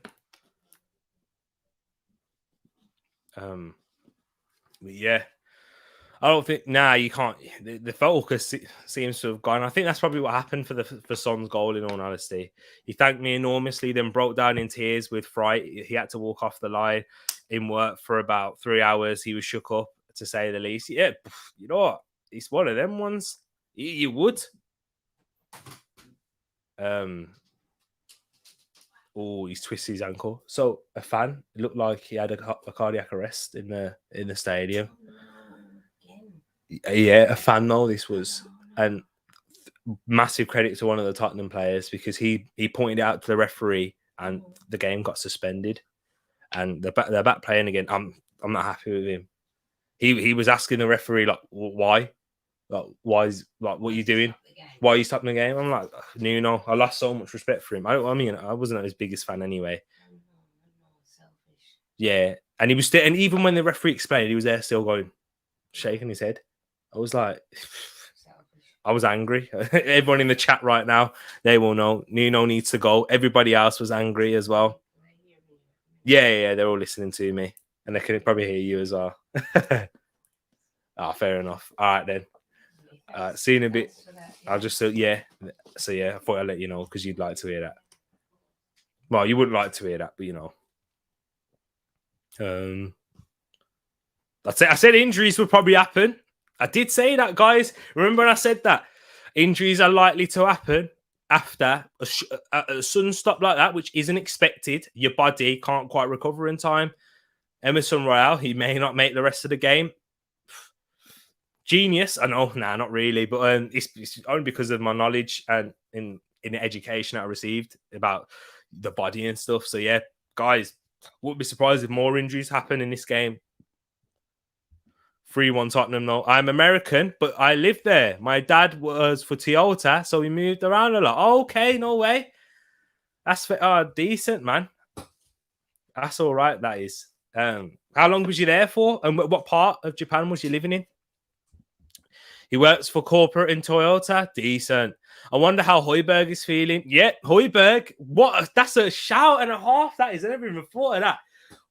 Yeah. I don't think. Nah, you can't. The focus seems to have gone. I think that's probably what happened for Son's goal. In all honesty, he thanked me enormously, then broke down in tears with fright. He had to walk off the line in work for about 3 hours. He was shook up, to say the least. Yeah, you know what? It's one of them ones. You would. Oh, he's twisted his ankle. So a fan. It looked like he had a cardiac arrest in the stadium. Yeah, a fan though. This was, and massive credit to one of the Tottenham players, because he pointed it out to the referee and the game got suspended, and they're back playing again. I'm not happy with him. He was asking the referee like, why? Like, what are you doing? Why are you stopping the game? I'm like, Nuno, I lost so much respect for him. I mean, I wasn't his biggest fan anyway. Yeah, and he was still, and even when the referee explained, he was there still going, shaking his head. I was like, I was angry. Everyone in the chat right now, they will know Nuno needs to go. Everybody else was angry as well. Yeah, they're all listening to me, and they can probably hear you as well. Fair enough. All right then. See you in a bit. I'll just yeah. So yeah, I thought I'd let you know because you'd like to hear that. Well, you wouldn't like to hear that, but you know. That's it. I said injuries would probably happen. I did say that, guys. Remember when I said that? Injuries are likely to happen after a sudden stop like that, which isn't expected. Your body can't quite recover in time. Emerson Royale, he may not make the rest of the game. Genius. I know, not really, but it's only because of my knowledge and in the education I received about the body and stuff. So yeah, guys, wouldn't be surprised if more injuries happen in this game. 3-1 Tottenham, though. I'm American, but I lived there. My dad was for Toyota, so we moved around a lot. Okay, no way. That's decent, man. That's all right, that is. How long was you there for? And what part of Japan was you living in? He works for corporate in Toyota. Decent. I wonder how Højbjerg is feeling. Yeah, Højbjerg. What? That's a shout and a half. That is. I never even thought of that.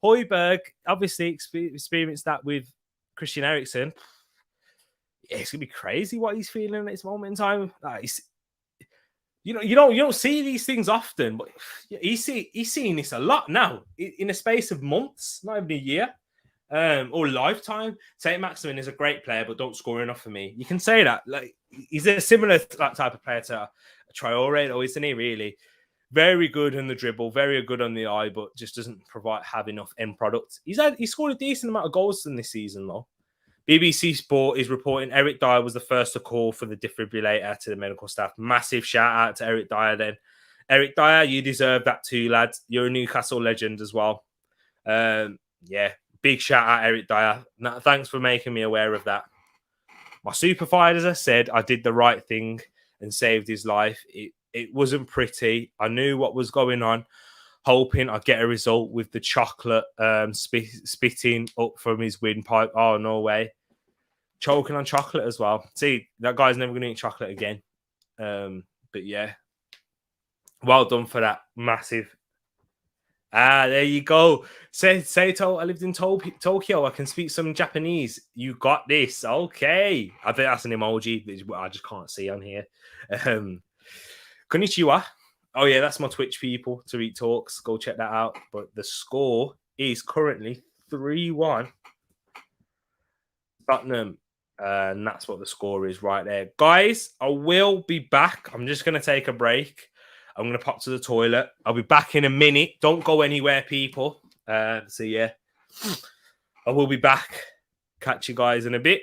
Højbjerg obviously experienced that with Christian Eriksen. Yeah, it's gonna be crazy what he's feeling at this moment in time. You don't see these things often, but he's seeing this a lot now in a space of months, not even a year. Or lifetime. Saint Maximin is a great player, but don't score enough for me. You can say that. Like he's a similar type of player to Traore, though, isn't he? Really, very good on the dribble, very good on the eye, but just doesn't have enough end product. He scored a decent amount of goals in this season, though. BBC Sport is reporting Eric Dyer was the first to call for the defibrillator to the medical staff. Massive shout out to Eric Dyer. Then, Eric Dyer, you deserve that too, lad. You're a Newcastle legend as well. Yeah. Big shout out, Eric Dyer. Thanks for making me aware of that. My super fight, as I said, I did the right thing and saved his life. It wasn't pretty. I knew what was going on, hoping I'd get a result with the chocolate spitting up from his windpipe. Oh, no way. Choking on chocolate as well. See, that guy's never going to eat chocolate again. But yeah, well done for that. Massive. There you go. Saito, I lived in Tokyo. I can speak some Japanese. You got this. Okay. I think that's an emoji, which I just can't see on here. Konnichiwa. Oh, yeah, that's my Twitch people. Tereak Talks. Go check that out. But the score is currently 3-1. Tottenham. And that's what the score is right there. Guys, I will be back. I'm just going to take a break. I'm going to pop to the toilet. I'll be back in a minute. Don't go anywhere, people. So, yeah, I will be back. Catch you guys in a bit.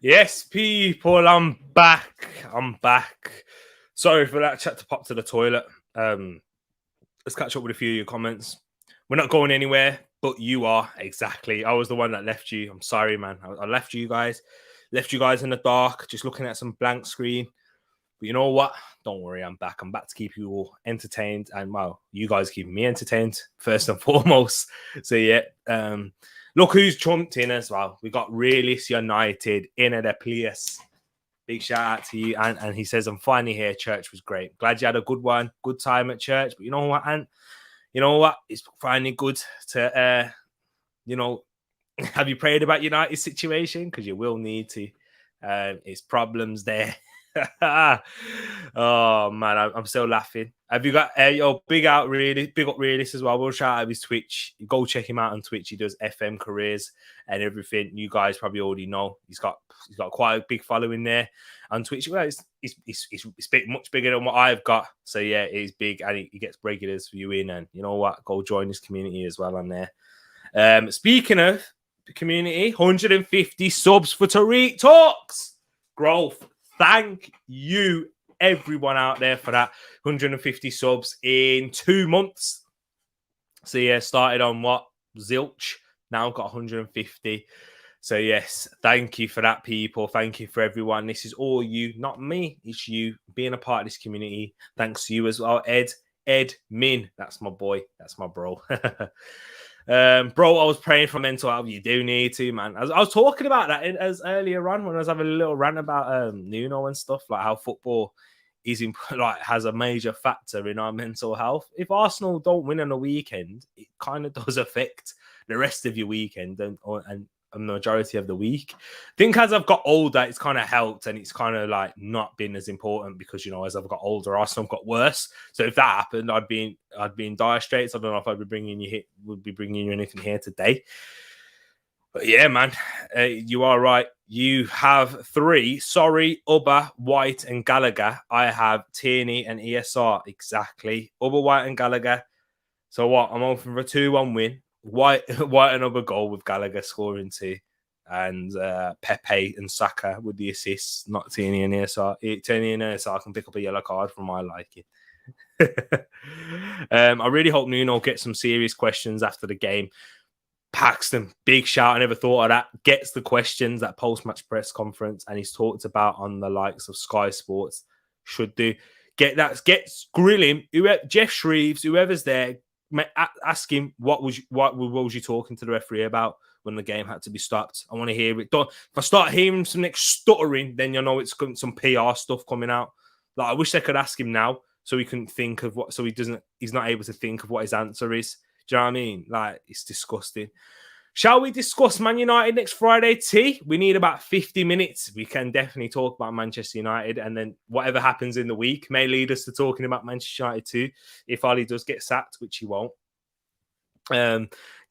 Yes, people, I'm back. I'm back. Sorry for that chat to pop to the toilet. Let's catch up with a few of your comments. We're not going anywhere, but you are. Exactly. I was the one that left you. I'm sorry, man. I left you guys. Left you guys in the dark, just looking at some blank screen. But you know what? Don't worry, I'm back. I'm back to keep you all entertained. And well, you guys keeping me entertained first and foremost. So yeah, look who's jumped in as well. We got Realist United in at the place. Big shout out to you. And he says, I'm finally here. Church was great. Glad you had a good one. Good time at church. But you know what, Ant? You know what? It's finally good to, have you prayed about United's situation? Because you will need to. It's problems there. Oh man, I'm still laughing. Have you got big up Realist as well? We'll shout out his Twitch. Go check him out on Twitch. He does FM careers and everything. You guys probably already know. He's got quite a big following there on Twitch. Well, it's much bigger than what I've got. So yeah, he's big and he gets regulars for you in. And you know what? Go join his community as well on there. Speaking of the community, 150 subs for Tereak Talks. Growth. Thank you, everyone out there, for that 150 subs in 2 months. So, yeah, started on Zilch. Now got 150. So, yes, thank you for that, people. Thank you for everyone. This is all you, not me. It's you being a part of this community. Thanks to you as well, Ed Min. That's my boy. That's my bro. Bro, I was praying for mental health. You do need to, man. I was talking about that as earlier on when I was having a little rant about Nuno and stuff, like how football has a major factor in our mental health. If Arsenal don't win on a weekend, it kind of does affect the rest of your weekend and a majority of the week. I think as I've got older, it's kind of helped and it's kind of like not been as important because, as I've got older, Arsenal got worse. So if that happened, I'd be in dire straits. I don't know if would be bringing you anything here today. But yeah, man, you are right. You have 3. Sorry, Ubba, White, and Gallagher. I have Tierney and ESR. Exactly. Ubba, White, and Gallagher. So what? I'm hoping for a 2-1 win. White another goal with Gallagher scoring 2. And Pepe and Saka with the assists, not Tierney and ESR. Tierney and ESR can pick up a yellow card from my liking. I really hope Nuno gets some serious questions after the game. Paxton, big shout. I never thought of that. Gets the questions at post-match press conference, and he's talked about on the likes of Sky Sports. Should do. Get grill him. Jeff Shreves, whoever's there, ask him what was you talking to the referee about when the game had to be stopped. I want to hear it. If I start hearing some next stuttering, then it's some PR stuff coming out. Like I wish I could ask him now so he couldn't think of what. So he's not able to think of what his answer is. Do you know what I mean? Like, it's disgusting. Shall we discuss Man United next Friday, T? We need about 50 minutes. We can definitely talk about Manchester United, and then whatever happens in the week may lead us to talking about Manchester United too, if Ali does get sacked, which he won't.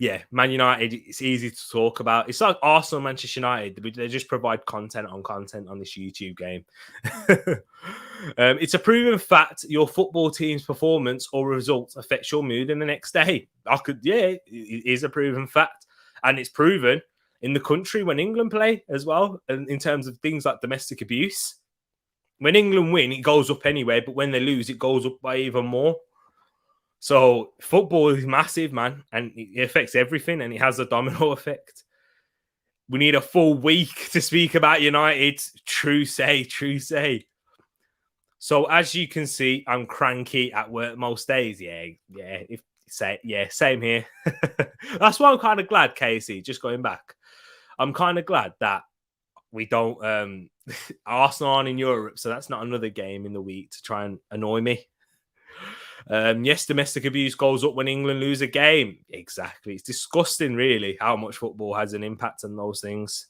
Yeah, Man United, it's easy to talk about. It's like Arsenal, Manchester United. They just provide content on this YouTube game. It's a proven fact your football team's performance or results affects your mood in the next day. It is a proven fact. And it's proven in the country when England play as well, and in terms of things like domestic abuse. When England win, it goes up anyway, but when they lose, it goes up by even more. So football is massive, man, and it affects everything, and it has a domino effect. We need a full week to speak about United. True say. So as you can see, I'm cranky at work most days. Same here. That's why I'm kind of glad, Casey, just going back. I'm kind of glad that we don't Arsenal aren't in Europe, so that's not another game in the week to try and annoy me. Yes, domestic abuse goes up when England lose a game. Exactly. It's disgusting, really, how much football has an impact on those things.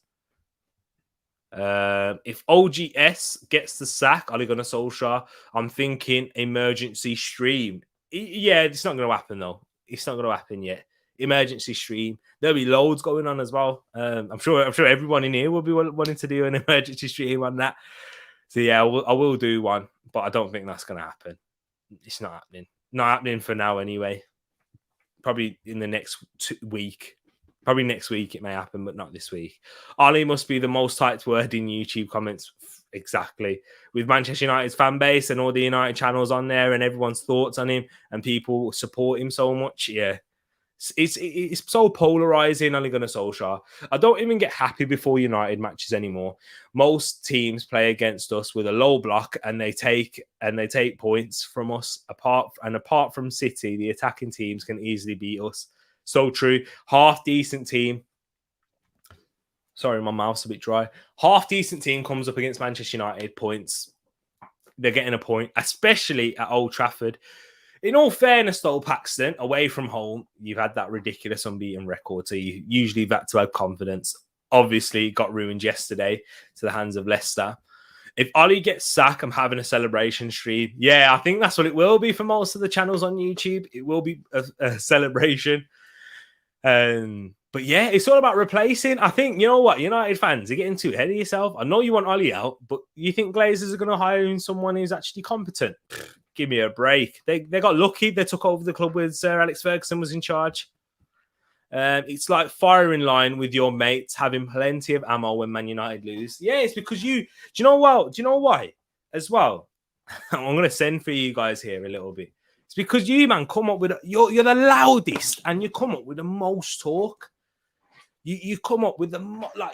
If OGS gets the sack, Ole Gunnar Solskjaer, I'm thinking emergency stream. Yeah, it's not going to happen, though. It's not going to happen yet. Emergency stream. There'll be loads going on as well. I'm sure everyone in here will be wanting to do an emergency stream on that. So, yeah, I will do one, but I don't think that's going to happen. It's not happening. Not happening for now, anyway. Probably in the next week. Probably next week it may happen, but not this week. Ollie must be the most typed word in YouTube comments. Exactly. With Manchester United's fan base and all the United channels on there and everyone's thoughts on him and people support him so much. Yeah. It's so polarizing, Ole Gunnar Solskjaer. I don't even get happy before United matches anymore. Most teams play against us with a low block and they take points from us. Apart from City, the attacking teams can easily beat us. So true. Half decent team. Sorry, my mouth's a bit dry. Half decent team comes up against Manchester United, points. They're getting a point, especially at Old Trafford. In all fairness, though, Paxton, away from home, you've had that ridiculous unbeaten record, so you usually have to have confidence. Obviously, it got ruined yesterday to the hands of Leicester. If Ollie gets sacked, I'm having a celebration stream. Yeah, I think that's what it will be for most of the channels on YouTube. It will be a celebration. But yeah, it's all about replacing. I think, you know what, United fans are getting too ahead of yourself. I know you want Ollie out, but you think Glazers are going to hire someone who's actually competent? Give me a break. They got lucky. They took over the club with Sir Alex Ferguson was in charge. It's like firing line with your mates, having plenty of ammo when Man United lose. Yeah, it's because do you know why? As well, I'm going to send for you guys here a little bit. It's because you, man, come up with you're the loudest and you come up with the most talk. You come up with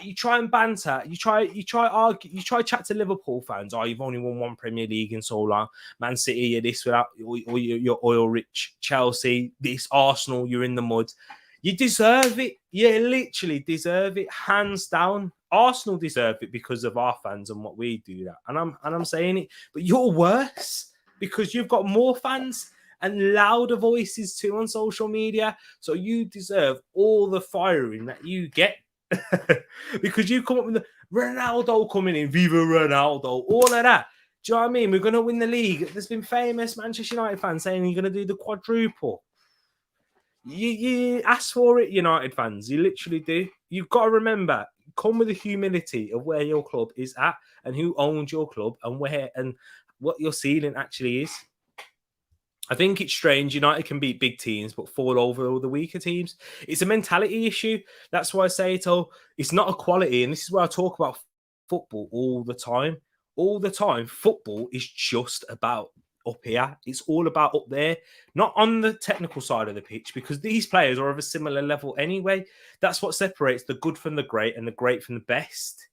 you try and banter, you try argue, you try chat to Liverpool fans. Oh, you've only won one Premier League in so long. Man City, you're this without you're oil rich. Chelsea, this Arsenal, you're in the mud. You deserve it. You literally deserve it, hands down. Arsenal deserve it because of our fans and what we do that. And I'm saying it, but you're worse because you've got more fans and louder voices too on social media. So you deserve all the firing that you get because you come up with the Ronaldo coming in, Viva Ronaldo, all of that. Do you know what I mean? We're going to win the league. There's been famous Manchester United fans saying you're going to do the quadruple. You ask for it, United fans. You literally do. You've got to remember, come with the humility of where your club is at and who owns your club and where and what your ceiling actually is. I think it's strange. United can beat big teams, but fall over all the weaker teams. It's a mentality issue. That's why I say it all. It's not a quality. And this is why I talk about football all the time. All the time, football is just about up here. It's all about up there, not on the technical side of the pitch, because these players are of a similar level anyway. That's what separates the good from the great and the great from the best.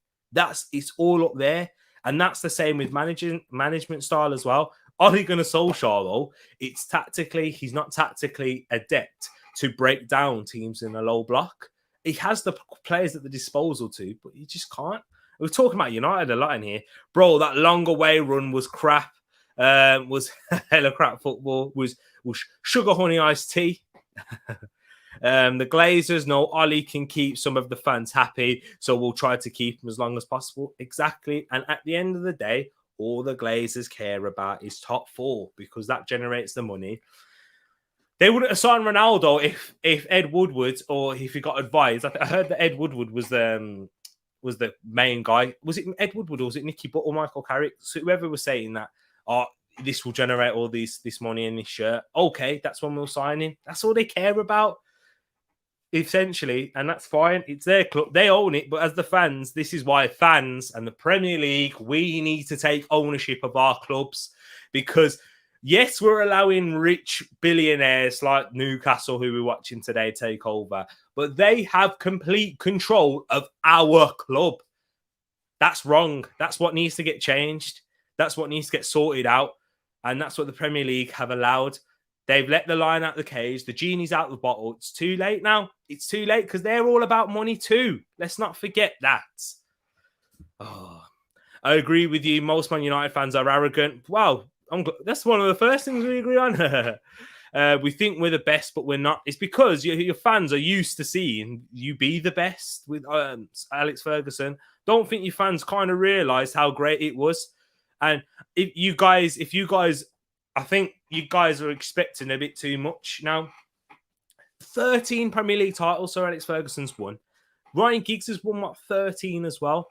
It's all up there. And that's the same with management style as well. Ole Gunnar Solskjaer, though, he's not tactically adept to break down teams in a low block. He has the players at the disposal to, but he just can't. We're talking about United a lot in here. Bro, that long away run was crap. Was hella crap football. Was sugar honey iced tea. The Glazers know Ollie can keep some of the fans happy, so we'll try to keep them as long as possible. Exactly. And at the end of the day, all the Glazers care about is top four because that generates the money. They wouldn't have signed Ronaldo if Ed Woodward or if he got advised. I heard that Ed Woodward was the main guy. Was it Ed Woodward or was it Nicky Butt or Michael Carrick? So whoever was saying that, this will generate all this money in this shirt. Okay, that's when we'll sign him. That's all they care about. Essentially, and that's fine. It's their club. They own it. But as the fans, this is why fans and the Premier League, we need to take ownership of our clubs because, yes, we're allowing rich billionaires like Newcastle, who we're watching today, take over. But they have complete control of our club. That's wrong. That's what needs to get changed. That's what needs to get sorted out. And that's what the Premier League have allowed. They've let the lion out the cage. The genie's out the bottle. It's too late now. It's too late because they're all about money too. Let's not forget that. Oh, I agree with you. Most Man United fans are arrogant. Wow, that's one of the first things we agree on. We think we're the best, but we're not. It's because your fans are used to seeing you be the best with Alex Ferguson. Don't think your fans kind of realised how great it was. And if you guys, I think you guys are expecting a bit too much now. 13 Premier League titles Sir Alex Ferguson's won. Ryan Giggs has won, 13 as well.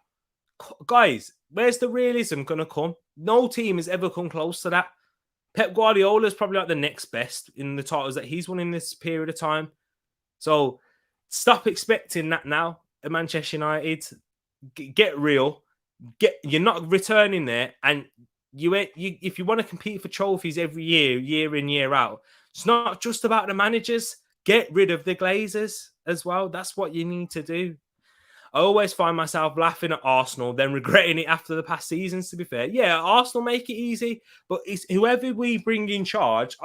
Guys, where's the realism going to come? No team has ever come close to that. Pep Guardiola is probably like the next best in the titles that he's won in this period of time. So Stop expecting that now at Manchester United. Get real. You're not returning there, and you if you want to compete for trophies every year, year in, year out, it's not just about the managers. Get rid of the Glazers as well. That's what you need to do. I always find myself laughing at Arsenal, then regretting it after the past seasons, to be fair. Yeah, Arsenal make it easy, but it's whoever we bring in charge,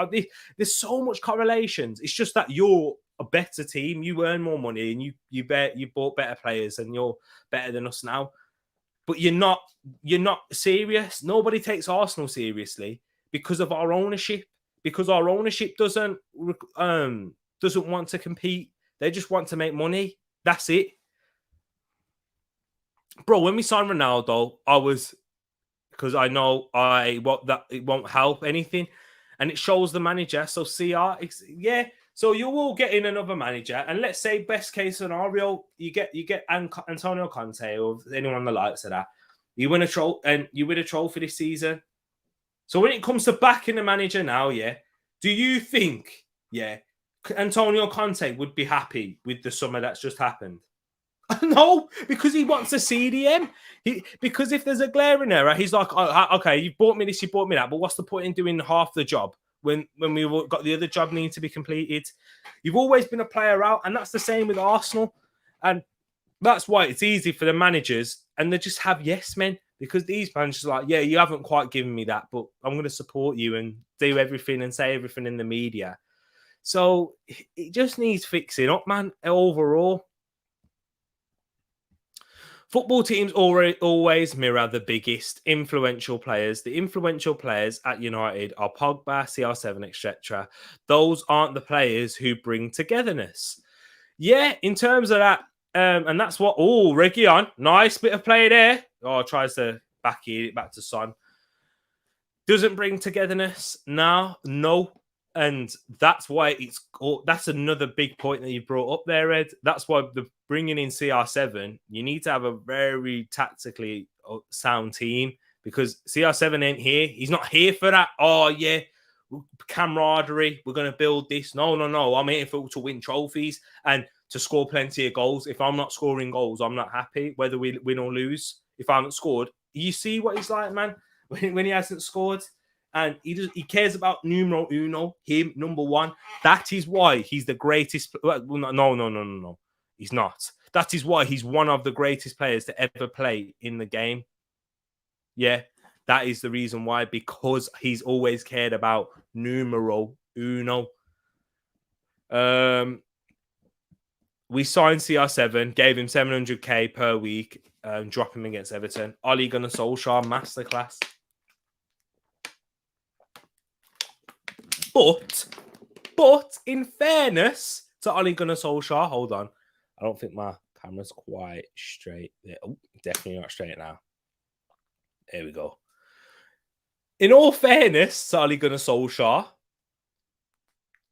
there's so much correlations. It's just that you're a better team, you earn more money, and you bought better players, and you're better than us now. But you're not serious. Nobody takes Arsenal seriously because of our ownership. Because our ownership doesn't want to compete. They just want to make money. That's it. Bro, when we signed Ronaldo, because I know it won't help anything, and it shows the manager. So CR, so you will get in another manager, and let's say best case scenario, you get Antonio Conte or anyone that likes of that. You win a trophy this season. So when it comes to backing the manager now, do you think Antonio Conte would be happy with the summer that's just happened? No, because he wants a CDM. Because if there's a glaring error, he's like, oh, okay, you bought me this, you bought me that, but what's the point in doing half the job when we've got the other job need to be completed? You've always been a player out, and that's the same with Arsenal. And that's why it's easy for the managers, and they just have yes men, because these managers are like, yeah, you haven't quite given me that, but I'm going to support you and do everything and say everything in the media. So it just needs fixing up, man, overall. Football teams always mirror the biggest influential players. The influential players at United are Pogba, CR7, etc. Those aren't the players who bring togetherness. Yeah, in terms of that, and that's what. Oh, Reguilon, nice bit of play there. Oh, tries to back it back to Son. Doesn't bring togetherness. No. And that's why that's another big point that you brought up there, Ed. That's why the bringing in CR7, you need to have a very tactically sound team, because CR7 ain't here. He's not here for that. Oh, yeah, camaraderie. We're going to build this. No. I'm here to win trophies and to score plenty of goals. If I'm not scoring goals, I'm not happy, whether we win or lose. If I haven't scored, you see what he's like, man, when he hasn't scored. And he cares about numero uno, him, number one. That is why he's the greatest. No. He's not. That is why he's one of the greatest players to ever play in the game. Yeah, that is the reason why, because he's always cared about numero uno. We signed CR7, gave him 700k per week, drop him against Everton. Ole Gunnar Solskjaer, masterclass. But in fairness to Ole Gunnar Solskjaer, hold on. I don't think my camera's quite straight there. Oh, definitely not straight now. There we go. In all fairness to Ole Gunnar Solskjaer,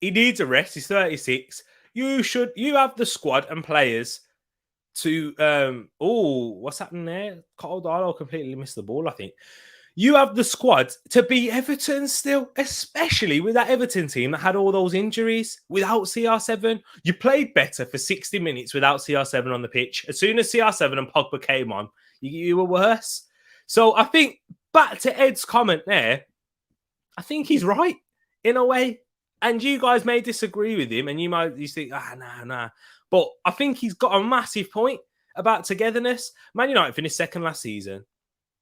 he needs a rest. He's 36. You have the squad and players to what's happening there? Carl Darlow completely missed the ball, I think. You have the squad to beat Everton still, especially with that Everton team that had all those injuries. Without CR7, you played better for 60 minutes without CR7 on the pitch. As soon as CR7 and Pogba came on, you were worse. So I think, back to Ed's comment there, I think he's right in a way. And you guys may disagree with him, and you think, nah. But I think he's got a massive point about togetherness. Man United finished second last season.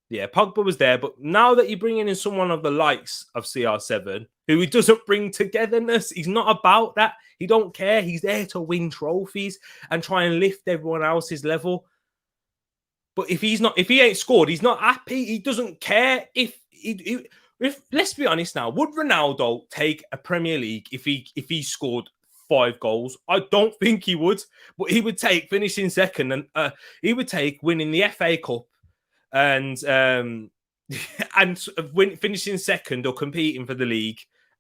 Yeah, Pogba was there, but now that you're bringing in someone of the likes of CR7, who he doesn't bring togetherness, he's not about that. He don't care. He's there to win trophies and try and lift everyone else's level. But if he ain't scored, he's not happy. He doesn't care. If let's be honest now, would Ronaldo take a Premier League if he scored 5 goals? I don't think he would, but he would take finishing second, and he would take winning the FA Cup. And finishing second or competing for the league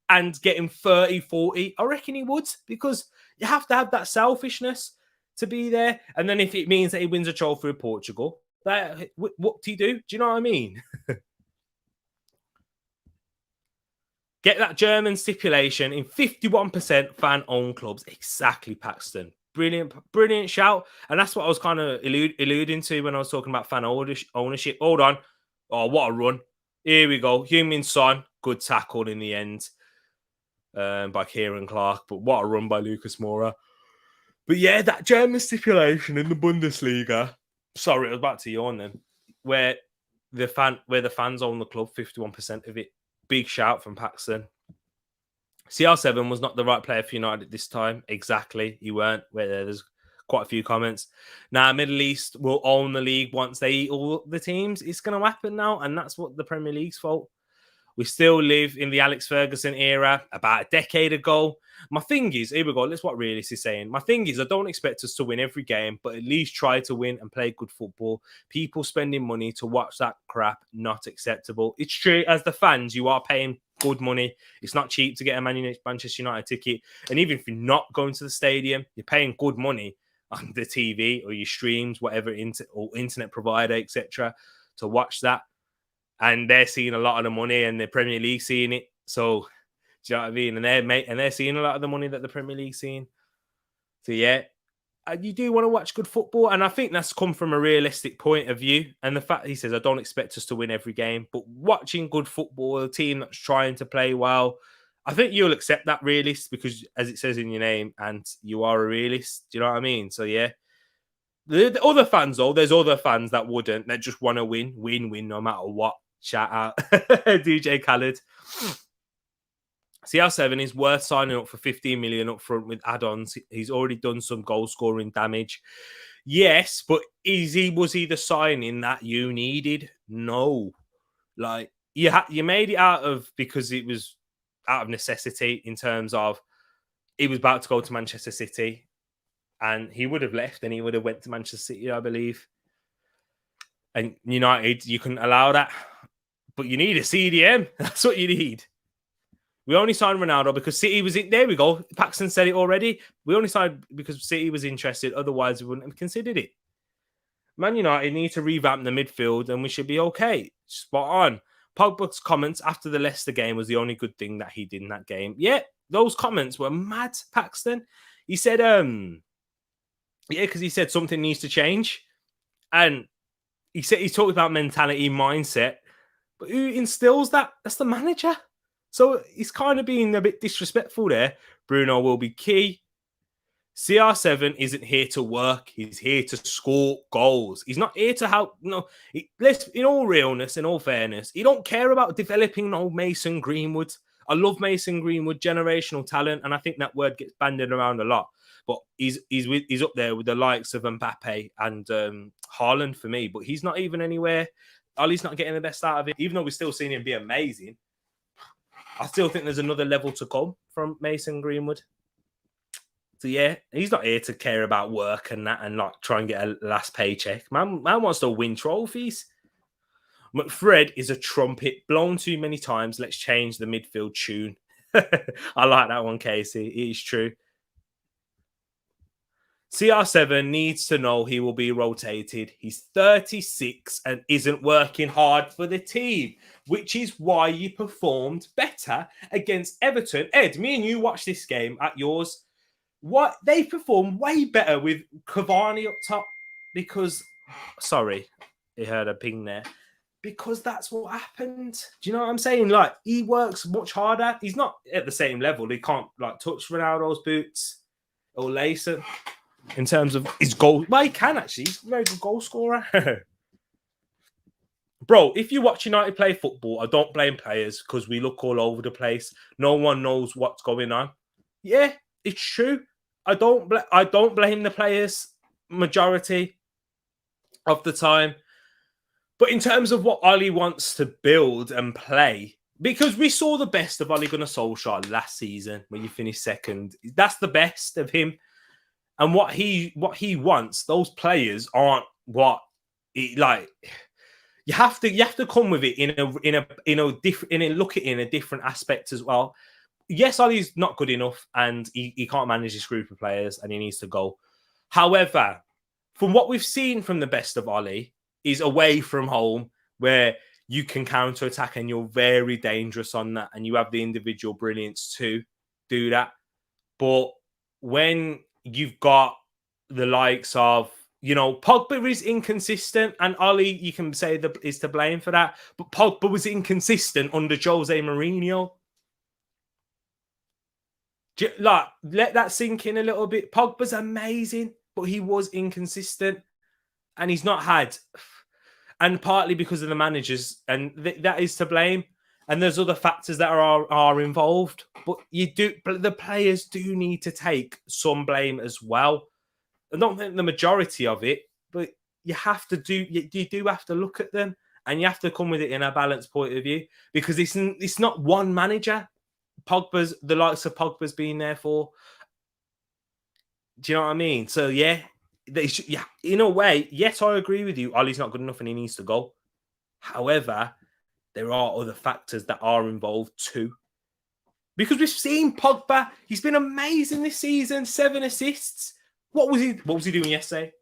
and getting 30, 40, I reckon he would, because you have to have that selfishness to be there. And then if it means that he wins a trophy with Portugal, what do you do? Do you know what I mean? Get that German stipulation in 51% fan-owned clubs. Exactly, Paxton. brilliant shout. And that's what I was kind of alluding to when I was talking about fan ownership. Hold on. Oh, what a run. Here we go. Heung-min Son, good tackle in the end by Kieran Clark. But what a run by Lucas Moura. But yeah, that German stipulation in the Bundesliga. Sorry, I was about to yawn then. Where the fans own the club, 51% of it. Big shout from Paxton. CR7 was not the right player for United this time. Exactly. He weren't. There's quite a few comments. Now, Middle East will own the league once they eat all the teams. It's going to happen now, and that's what the Premier League's fault. We still live in the Alex Ferguson era, about a decade ago. My thing is, here we go, that's what Realist is saying. My thing is, I don't expect us to win every game, but at least try to win and play good football. People spending money to watch that crap, not acceptable. It's true, as the fans, you are paying good money. It's not cheap to get a Manchester United ticket. And even if you're not going to the stadium, you're paying good money on the TV or your streams, whatever, or internet provider, etc., to watch that. And they're seeing a lot of the money, and the Premier League seeing it. So, do you know what I mean? And they're seeing a lot of the money that the Premier League's seeing. So yeah, you do want to watch good football, and I think that's come from a realistic point of view. And the fact he says, I don't expect us to win every game, but watching good football, a team that's trying to play well, I think you'll accept that realist because, as it says in your name, and you are a realist. Do you know what I mean? So yeah. The other fans, though, there's other fans that wouldn't. They just want to win, no matter what. Shout out DJ Khaled. CR7 is worth signing up for 15 million up front with add-ons. He's already done some goal scoring damage. Yes, but was he the signing that you needed? No. Like you made it out of because it was out of necessity in terms of he was about to go to Manchester City and he would have left and he would have went to Manchester City, I believe. And United, you couldn't allow that. But you need a CDM. That's what you need. We only signed Ronaldo because City was in. There we go. Paxton said it already. We only signed because City was interested. Otherwise, we wouldn't have considered it. Man United need to revamp the midfield and we should be okay. Spot on. Pogba's comments after the Leicester game was the only good thing that he did in that game. Yeah, those comments were mad, Paxton. He said, because he said something needs to change. And he talked about mentality, mindset. But who instills that? That's the manager. So he's kind of being a bit disrespectful there. Bruno will be key. CR7 isn't here to work. He's here to score goals. He's not here to help. No, in all realness, in all fairness, he don't care about developing no Mason Greenwood. I love Mason Greenwood, generational talent, and I think that word gets bandied around a lot. But he's up there with the likes of Mbappe and Haaland for me. But he's not even anywhere. Ollie's not getting the best out of it, even though we're still seeing him be amazing. I still think there's another level to come from Mason Greenwood. So yeah, he's not here to care about work and that and like try and get a last paycheck. Man wants to win trophies. McFred is a trumpet blown too many times. Let's change the midfield tune. I like that one, Casey. It is true. CR7 needs to know he will be rotated. He's 36 and isn't working hard for the team, which is why you performed better against Everton. Ed, me and you watched this game at yours. What they performed way better with Cavani up top because, sorry, he heard a ping there. Because that's what happened. Do you know what I'm saying? Like, he works much harder. He's not at the same level. He can't like touch Ronaldo's boots or lace it. In terms of his goal, well, he can actually. He's a very good goal scorer. Bro, if you watch United play football, I don't blame players because we look all over the place. No one knows what's going on. Yeah, it's true. I don't blame the players majority of the time. But in terms of what Ollie wants to build and play, because we saw the best of Ole Gunnar Solskjaer last season when you finished second. That's the best of him. And what he wants, those players aren't what he, like. You have to come with it look at it in a different aspect as well. Yes, Ollie's not good enough, and he can't manage this group of players, and he needs to go. However, from what we've seen from the best of Ollie, is away from home where you can counter attack, and you're very dangerous on that, and you have the individual brilliance to do that. But when you've got the likes of, Pogba is inconsistent, and Ollie, you can say that is to blame for that. But Pogba was inconsistent under Jose Mourinho. Let that sink in a little bit. Pogba's amazing, but he was inconsistent, and he's not had, and partly because of the managers, and that is to blame. And there's other factors that are involved, but the players do need to take some blame as well. I don't think the majority of it, but you do have to look at them, and you have to come with it in a balanced point of view, because it's not one manager. The likes of Pogba's been there for. Do you know what I mean? So yeah, in a way, yes, I agree with you. Ollie's not good enough and he needs to go. However, there are other factors that are involved too. Because we've seen Pogba, he's been amazing this season, 7 assists. What was he doing yesterday?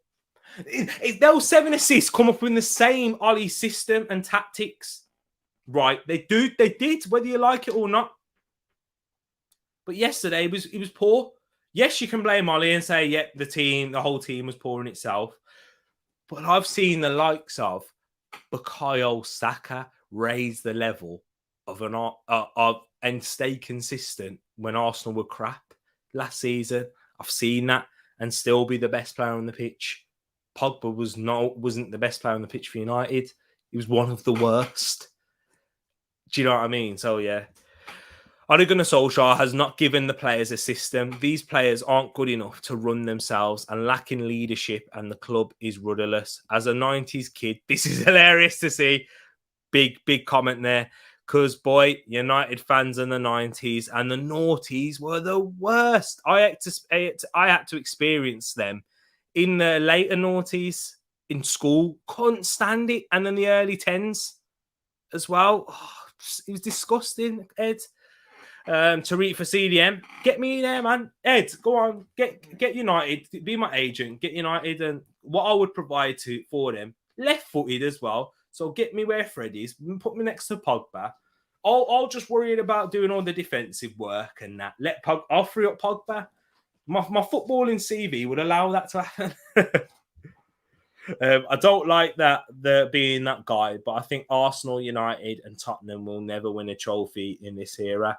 Those 7 assists come up in the same Ollie system and tactics. Right. They did, whether you like it or not. But yesterday it was poor. Yes, you can blame Ollie and say, yep, the whole team was poor in itself. But I've seen the likes of Bukayo Saka raise the level of and stay consistent when Arsenal were crap last season. I've seen that, and still be the best player on the pitch. Pogba wasn't the best player on the pitch for United. He was one of the worst. Do you know what I mean? So yeah. Ole Gunnar Solskjaer has not given the players a system. These players aren't good enough to run themselves and lacking leadership, and the club is rudderless. As a 90s kid, this is hilarious to see. Big comment there. Because, boy, United fans in the 90s and the noughties were the worst. I had to experience them in the later noughties in school. Couldn't stand it. And then the early 10s as well. Oh, it was disgusting, Ed. Tereak for CDM. Get me in there, man. Ed, go on. Get United. Be my agent. Get United. And what I would provide for them, left-footed as well. So get me where Fred is. Put me next to Pogba. I'll just worry about doing all the defensive work and that. I'll free up Pogba. My footballing CV would allow that to happen. I don't like that being that guy, but I think Arsenal, United, and Tottenham will never win a trophy in this era.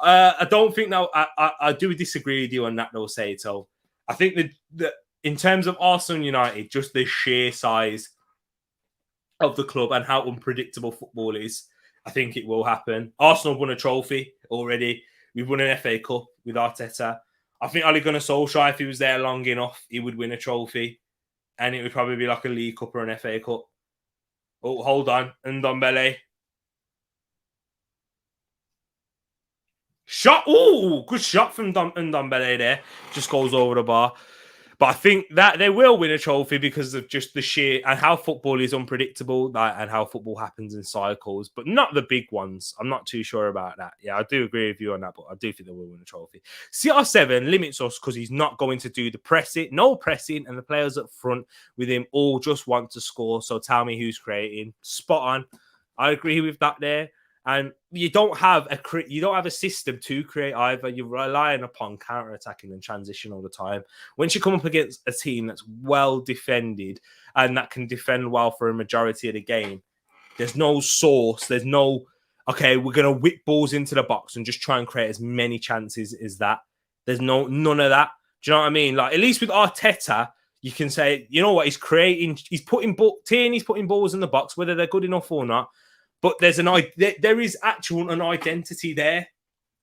I don't think that. I do disagree with you on that, though, Sato. I think that in terms of Arsenal United, just the sheer size of the club and how unpredictable football is, I think it will happen. Arsenal won a trophy already. We've won an FA Cup with Arteta. I think Ole Gunnar Solskjaer, if he was there long enough, he would win a trophy. And it would probably be like a League Cup or an FA Cup. Oh, hold on. Ndombele. Shot. Oh, good shot from Ndombele there. Just goes over the bar. But I think that they will win a trophy because of just the sheer and how football is unpredictable and how football happens in cycles, but not the big ones. I'm not too sure about that. Yeah, I do agree with you on that, but I do think they will win a trophy. CR7 limits us because he's not going to do the pressing, no pressing, and the players up front with him all just want to score. So tell me who's creating. Spot on. I agree with that there. And you don't have a system to create either. You're relying upon counter-attacking and transition all the time. Once you come up against a team that's well defended and that can defend well for a majority of the game, there's no source. There's no, okay, we're going to whip balls into the box and just try and create as many chances as that. There's none of that. Do you know what I mean? Like, at least with Arteta, you can say, you know what, he's putting balls in the box, whether they're good enough or not. But there is an identity there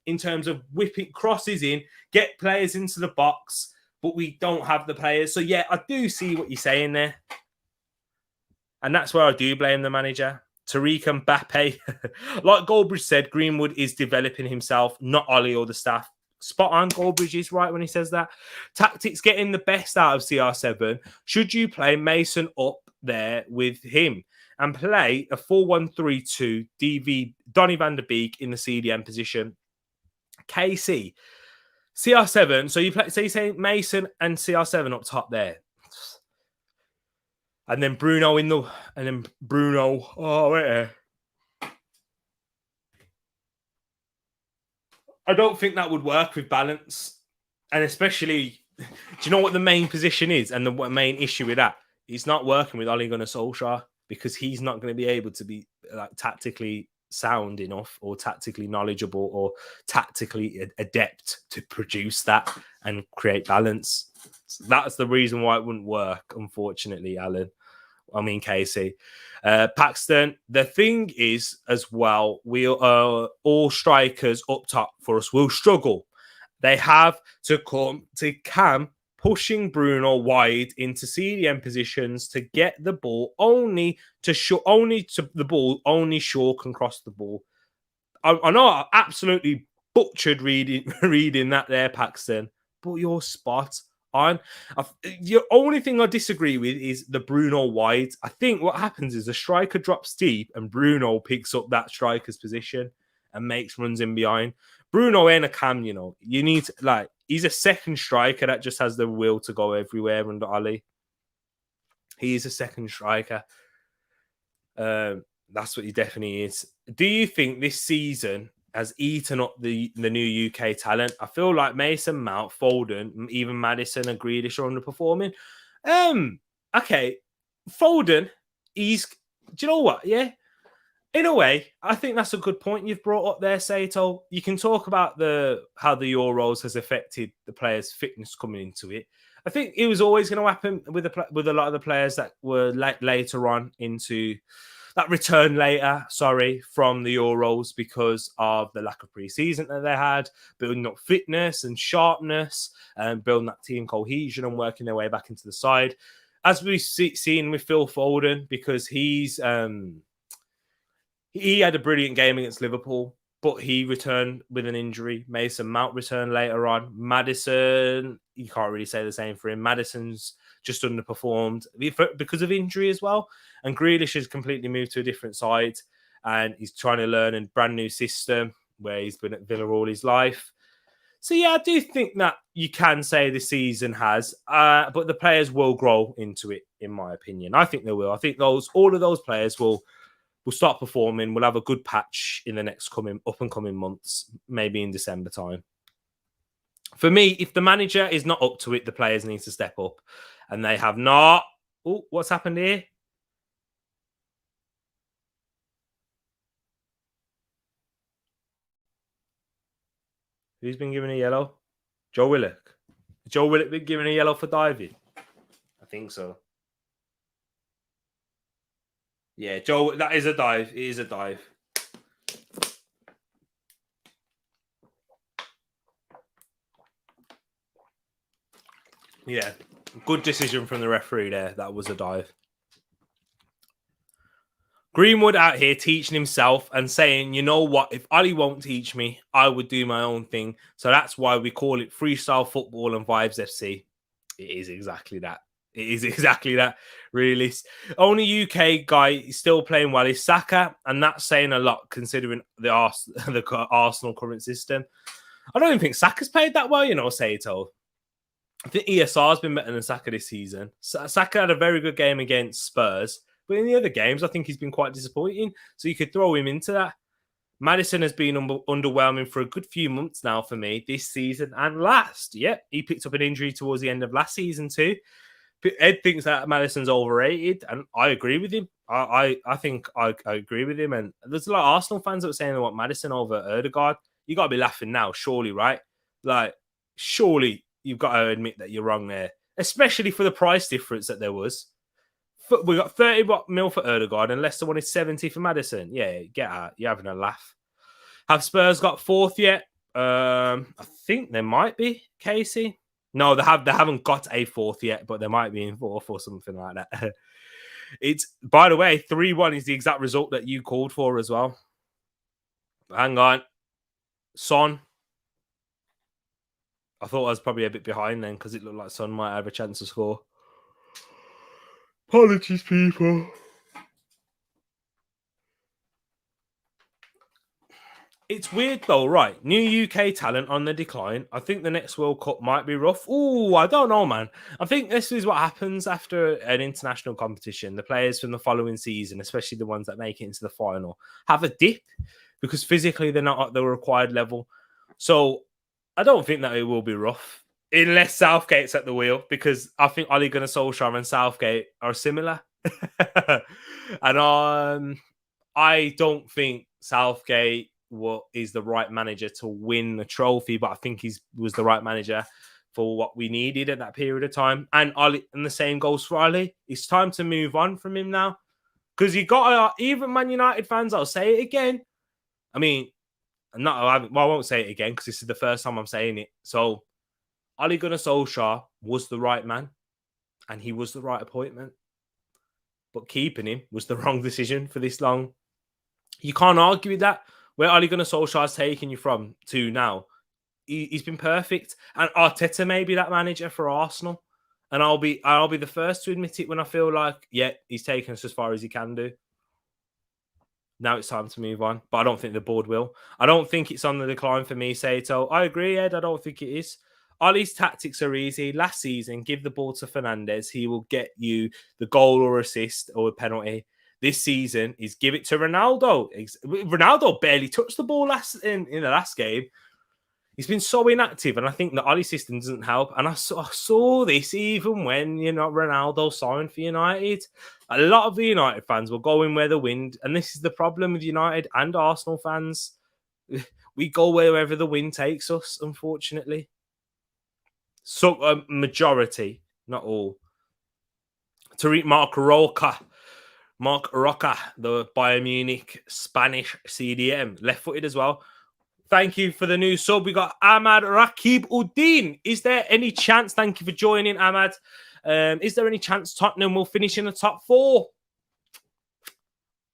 in terms of whipping crosses in, get players into the box, but we don't have the players. So, yeah, I do see what you're saying there. And that's where I do blame the manager. Tereak Mbappe. Like Goldbridge said, Greenwood is developing himself, not Ollie or the staff. Spot on, Goldbridge is right when he says that. Tactics getting the best out of CR7. Should you play Mason up there with him? And play a 4-1-3-2 Donny van der Beek in the CDM position. KC. CR7. So you're saying Mason and CR7 up top there. And then Bruno Oh, wait. I don't think that would work with balance. And especially you know what the main position is and the main issue with that? He's not working with Ole Gunnar Solskjaer because he's not going to be able to be like tactically sound enough or tactically knowledgeable or tactically adept to produce that and create balance. So that's the reason why it wouldn't work, unfortunately, Alan. I mean, Casey. Paxton, the thing is as well, we are all strikers up top for us will struggle. They have to come to Cam pushing Bruno wide into CDM positions to get the ball only to the ball only Shaw can cross the ball. I know I absolutely butchered reading that there, Paxton, but you're spot on. The only thing I disagree with is the Bruno wide. I think what happens is the striker drops deep and Bruno picks up that striker's position and makes runs in behind. Bruno ain't a Cam, you need to, he's a second striker that just has the will to go everywhere under Ali. He is a second striker. That's what he definitely is. Do you think this season has eaten up the new UK talent? I feel like Mason Mount, Foden, even Maddison and Grealish are underperforming. Okay, Foden, do you know what? Yeah, in a way, I think that's a good point you've brought up there, Sato. You can talk about how the Euros has affected the players' fitness coming into it. I think it was always going to happen with a lot of the players that were later on into that return later, from the Euros because of the lack of pre-season that they had, building up fitness and sharpness and building that team cohesion and working their way back into the side. As we've seen with Phil Foden, because he had a brilliant game against Liverpool, but he returned with an injury. Mason Mount returned later on. Maddison, you can't really say the same for him. Maddison's just underperformed because of injury as well. And Grealish has completely moved to a different side and he's trying to learn a brand new system where he's been at Villa all his life. So, yeah, I do think that you can say the season has, but the players will grow into it, in my opinion. I think they will. I think all of those players will start performing. We'll have a good patch in the next up and coming months, maybe in December time. For me, if the manager is not up to it, the players need to step up. And they have not. Oh, what's happened here? Who's been given a yellow? Joe Willock. Joe Willock been given a yellow for diving? I think so. Yeah, Joe, that is a dive. It is a dive. Yeah, good decision from the referee there. That was a dive. Greenwood out here teaching himself and saying, you know what, if Ali won't teach me, I would do my own thing. So that's why we call it freestyle football and Vibes FC. It is exactly that. It is exactly that, really. Only UK guy is still playing well is Saka, and that's saying a lot considering the Arsenal current system. I don't even think Saka's played that well, Saito. I think ESR has been better than Saka this season. Saka had a very good game against Spurs, but in the other games, I think he's been quite disappointing. So you could throw him into that. Maddison has been underwhelming for a good few months now for me this season and last. Yep, he picked up an injury towards the end of last season too. Ed thinks that Maddison's overrated, and I agree with him. I think I agree with him. And there's a lot of Arsenal fans that were saying they want Maddison over Ødegaard. You got to be laughing now, surely, right? Surely you've got to admit that you're wrong there, especially for the price difference that there was. We got 30 mil for Ødegaard and Leicester wanted 70 for Maddison. Yeah, get out. You're having a laugh. Have Spurs got fourth yet? I think they might be, Casey. No, they haven't got a fourth yet, but they might be in fourth or something like that. It's, by the way, 3-1 is the exact result that you called for as well. Hang on. Son. I thought I was probably a bit behind then because it looked like Son might have a chance to score. Apologies, people. It's weird though, right? New UK talent on the decline. I think the next World Cup might be rough. Ooh, I don't know, man. I think this is what happens after an international competition. The players from the following season, especially the ones that make it into the final, have a dip because physically they're not at the required level. So I don't think that it will be rough. Unless Southgate's at the wheel, because I think Ole Gunnar Solskjaer and Southgate are similar. And I don't think Southgate is the right manager to win the trophy, but I think he was the right manager for what we needed at that period of time. And the same goes for Ole. It's time to move on from him now, because you got even Man United fans. I'll say it again. I mean, I won't say it again because this is the first time I'm saying it. So Ole Gunnar Solskjaer was the right man, and he was the right appointment. But keeping him was the wrong decision for this long. You can't argue with that. Where Ole Gunnar Solskjaer's taking you from to now, he's been perfect. And Arteta may be that manager for Arsenal, and I'll be the first to admit it when I feel like, yeah, he's taken us as far as he can do. Now it's time to move on, but I don't think the board will. I don't think it's on the decline for me, Sato. I agree, Ed. I don't think it is. Ollie's tactics are easy. Last season, give the ball to Fernandes. He will get you the goal or assist or a penalty. This season is give it to Ronaldo. Ronaldo barely touched the ball in the last game. He's been so inactive, and I think the Ollie system doesn't help. And I saw this even when Ronaldo signed for United. A lot of the United fans were going where the wind, and this is the problem with United and Arsenal fans. We go wherever the wind takes us, unfortunately. So a majority, not all. Tereak Mark Roca, the Bayern Munich Spanish CDM, left-footed as well. Thank you for the new sub. We got Ahmad Rakib Uddin. Is there any chance? Thank you for joining, Ahmad. Is there any chance Tottenham will finish in the top 4?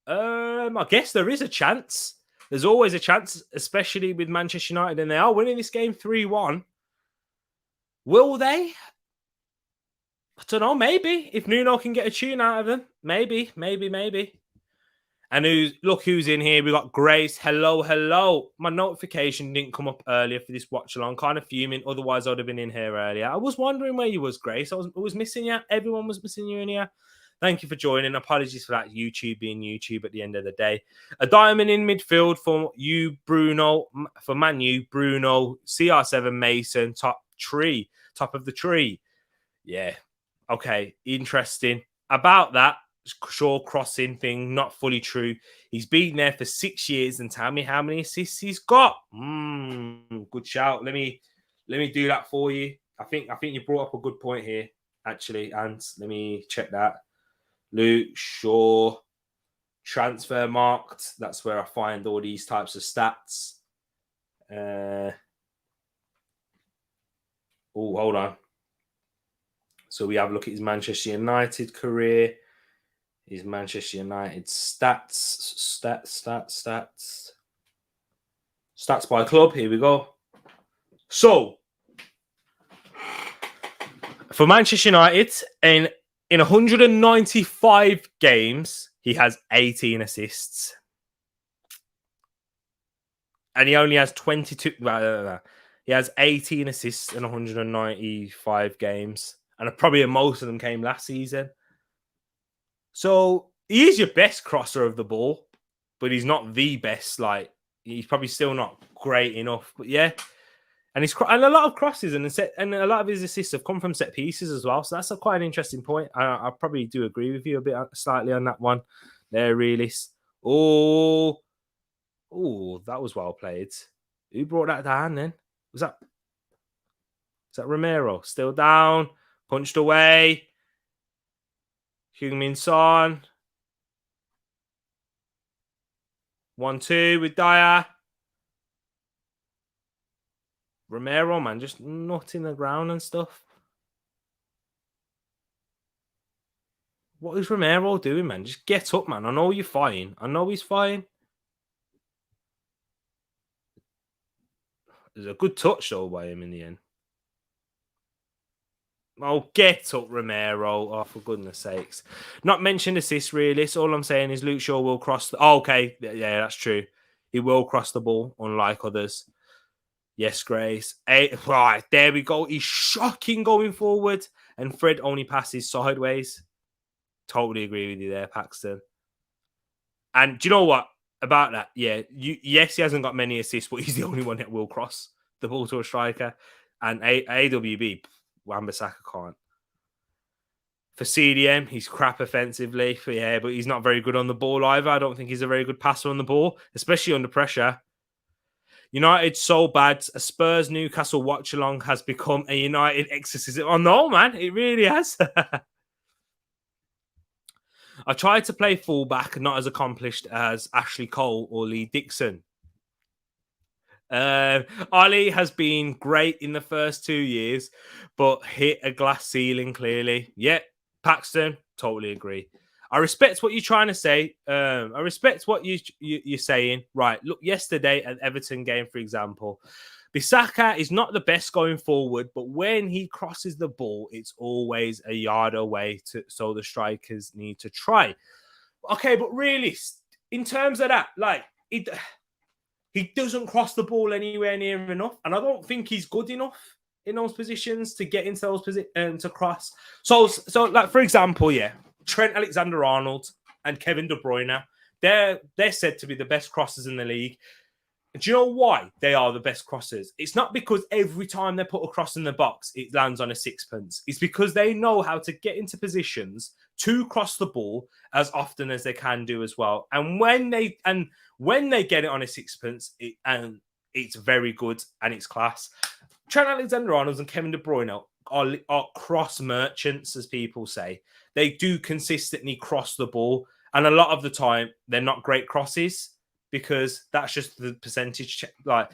I guess there is a chance. There's always a chance, especially with Manchester United, and they are winning this game 3-1. Will they? I don't know. Maybe if Nuno can get a tune out of them, maybe. And who's in here? We got Grace. Hello. My notification didn't come up earlier for this watch along. Kind of fuming. Otherwise, I'd have been in here earlier. I was wondering where you was, Grace. I was missing you. Everyone was missing you in here. Thank you for joining. Apologies for that YouTube being YouTube at the end of the day. A diamond in midfield for you, Bruno. For Man U, Bruno. CR7 Mason. Top of the tree. Yeah. Okay. Interesting. About that Shaw crossing thing, not fully true. He's been there for 6 years, and tell me how many assists he's got. Good shout. Let me do that for you. I think you brought up a good point here, actually, and let me check that. Luke Shaw transfer marked. That's where I find all these types of stats. Hold on. So we have a look at his Manchester United career. His Manchester United stats by club. Here we go. So for Manchester United, in 195 games, he has 18 assists. And he only has 22. He has 18 assists in 195 games. And probably most of them came last season. So he is your best crosser of the ball, but he's not the best. Like, he's probably still not great enough. But yeah, and a lot of crosses and a lot of his assists have come from set pieces as well. So that's quite an interesting point. I probably do agree with you a bit slightly on that one. There, realist. Oh, that was well played. Who brought that down then? Was that Romero? Still down, punched away. Heung-min Son. 1-2 with Dyer. Romero, man, just nutting the ground and stuff. What is Romero doing, man? Just get up, man. I know you're fine. I know he's fine. There's a good touch, though, by him in the end. Oh, get up, Romero. Oh, for goodness sakes. Not mentioned assists, really. So all I'm saying is Luke Shaw will cross the... Oh, okay. Yeah, that's true. He will cross the ball, unlike others. Yes, Grace. Right, there we go. He's shocking going forward. And Fred only passes sideways. Totally agree with you there, Paxton. And do you know what? About that, yeah. Yes, he hasn't got many assists, but he's the only one that will cross the ball to a striker. And AWB, Wan-Bissaka can't. For CDM, he's crap offensively. But he's not very good on the ball either. I don't think he's a very good passer on the ball, especially under pressure. United so bad. A Spurs Newcastle watch along has become a United exorcism. Oh no, man, it really has. I tried to play fullback, not as accomplished as Ashley Cole or Lee Dixon. Ollie has been great in the first 2 years, but hit a glass ceiling clearly. Yeah, Paxton, totally agree. I respect what you're trying to say. I respect what you're saying. Right, look, yesterday at Everton game, for example, Bissaka is not the best going forward, but when he crosses the ball, it's always a yard away. So the strikers need to try. Okay, but really, in terms of that, like, he doesn't cross the ball anywhere near enough, and I don't think he's good enough in those positions to get into those positions to cross. So, like, for example, Trent Alexander-Arnold and Kevin De Bruyne, they're said to be the best crossers in the league. Do you know why they are the best crossers? It's not because every time they put a cross in the box, it lands on a sixpence. It's because they know how to get into positions to cross the ball as often as they can do as well. And when they get it on a sixpence, it's very good and it's class. Trent Alexander-Arnold and Kevin De Bruyne are cross merchants, as people say. They do consistently cross the ball, and a lot of the time they're not great crosses, because that's just the percentage. But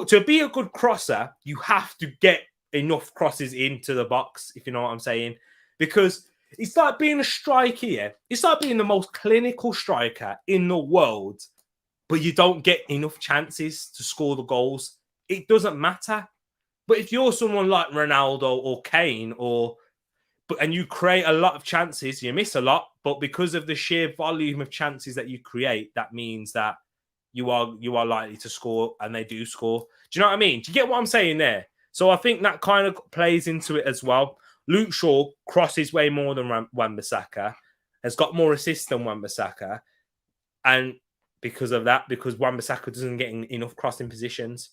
to be a good crosser, you have to get enough crosses into the box, if you know what I'm saying. Because it's like being a striker, yeah? It's like being the most clinical striker in the world, but you don't get enough chances to score the goals. It doesn't matter. But if you're someone like Ronaldo or Kane, and you create a lot of chances, you miss a lot, but because of the sheer volume of chances that you create, that means that you are likely to score, and they do score. Do you know what I mean? Do you get what I'm saying there? So I think that kind of plays into it as well. Luke Shaw crosses way more than Wan-Bissaka, has got more assists than Wan-Bissaka, and because of that, because Wan-Bissaka doesn't get enough crossing positions.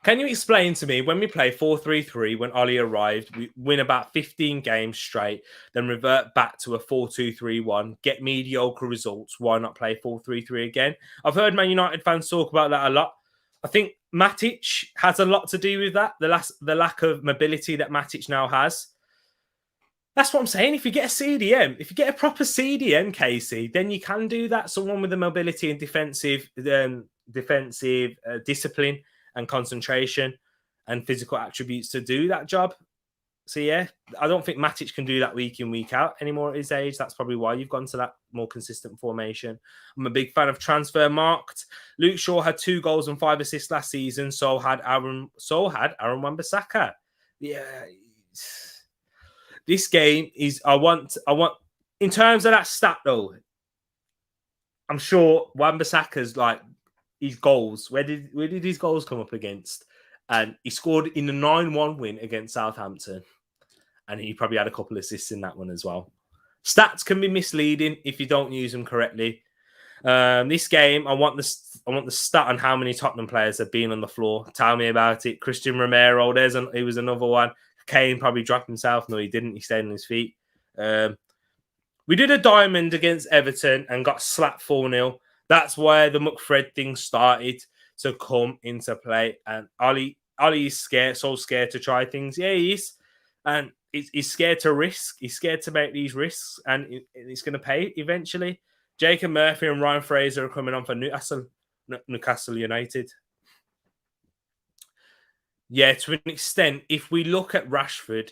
Can you explain to me, when we play 4-3-3, when Ollie arrived, we win about 15 games straight, then revert back to a 4-2-3-1, get mediocre results, why not play 4-3-3 again? I've heard Man United fans talk about that a lot. I think Matic has a lot to do with that, the lack of mobility that Matic now has. That's what I'm saying. If you get a CDM, if you get a proper CDM, Casey, then you can do that. Someone with the mobility and defensive discipline and concentration and physical attributes to do that job. So, yeah, I don't think Matic can do that week in, week out anymore at his age. That's probably why you've gone to that more consistent formation. I'm a big fan of transfer marked. Luke Shaw had 2 goals and 5 assists last season. So had Aaron Wan-Bissaka. Yeah. This game is, I want, in terms of that stat though, I'm sure Wan-Bissaka's like, his goals, where did his goals come up against? And he scored in the 9-1 win against Southampton. And he probably had a couple of assists in that one as well. Stats can be misleading if you don't use them correctly. This game, I want the stat on how many Tottenham players have been on the floor. Tell me about it. Christian Romero, he was another one. Kane probably dropped himself. No, he didn't. He stayed on his feet. We did a diamond against Everton and got slapped 4-0. That's where the McFred thing started to come into play. And Ollie is scared, so scared to try things. Yeah, he is. And he's scared to risk. He's scared to make these risks. And it's going to pay eventually. Jacob Murphy and Ryan Fraser are coming on for Newcastle United. Yeah, to an extent, if we look at Rashford,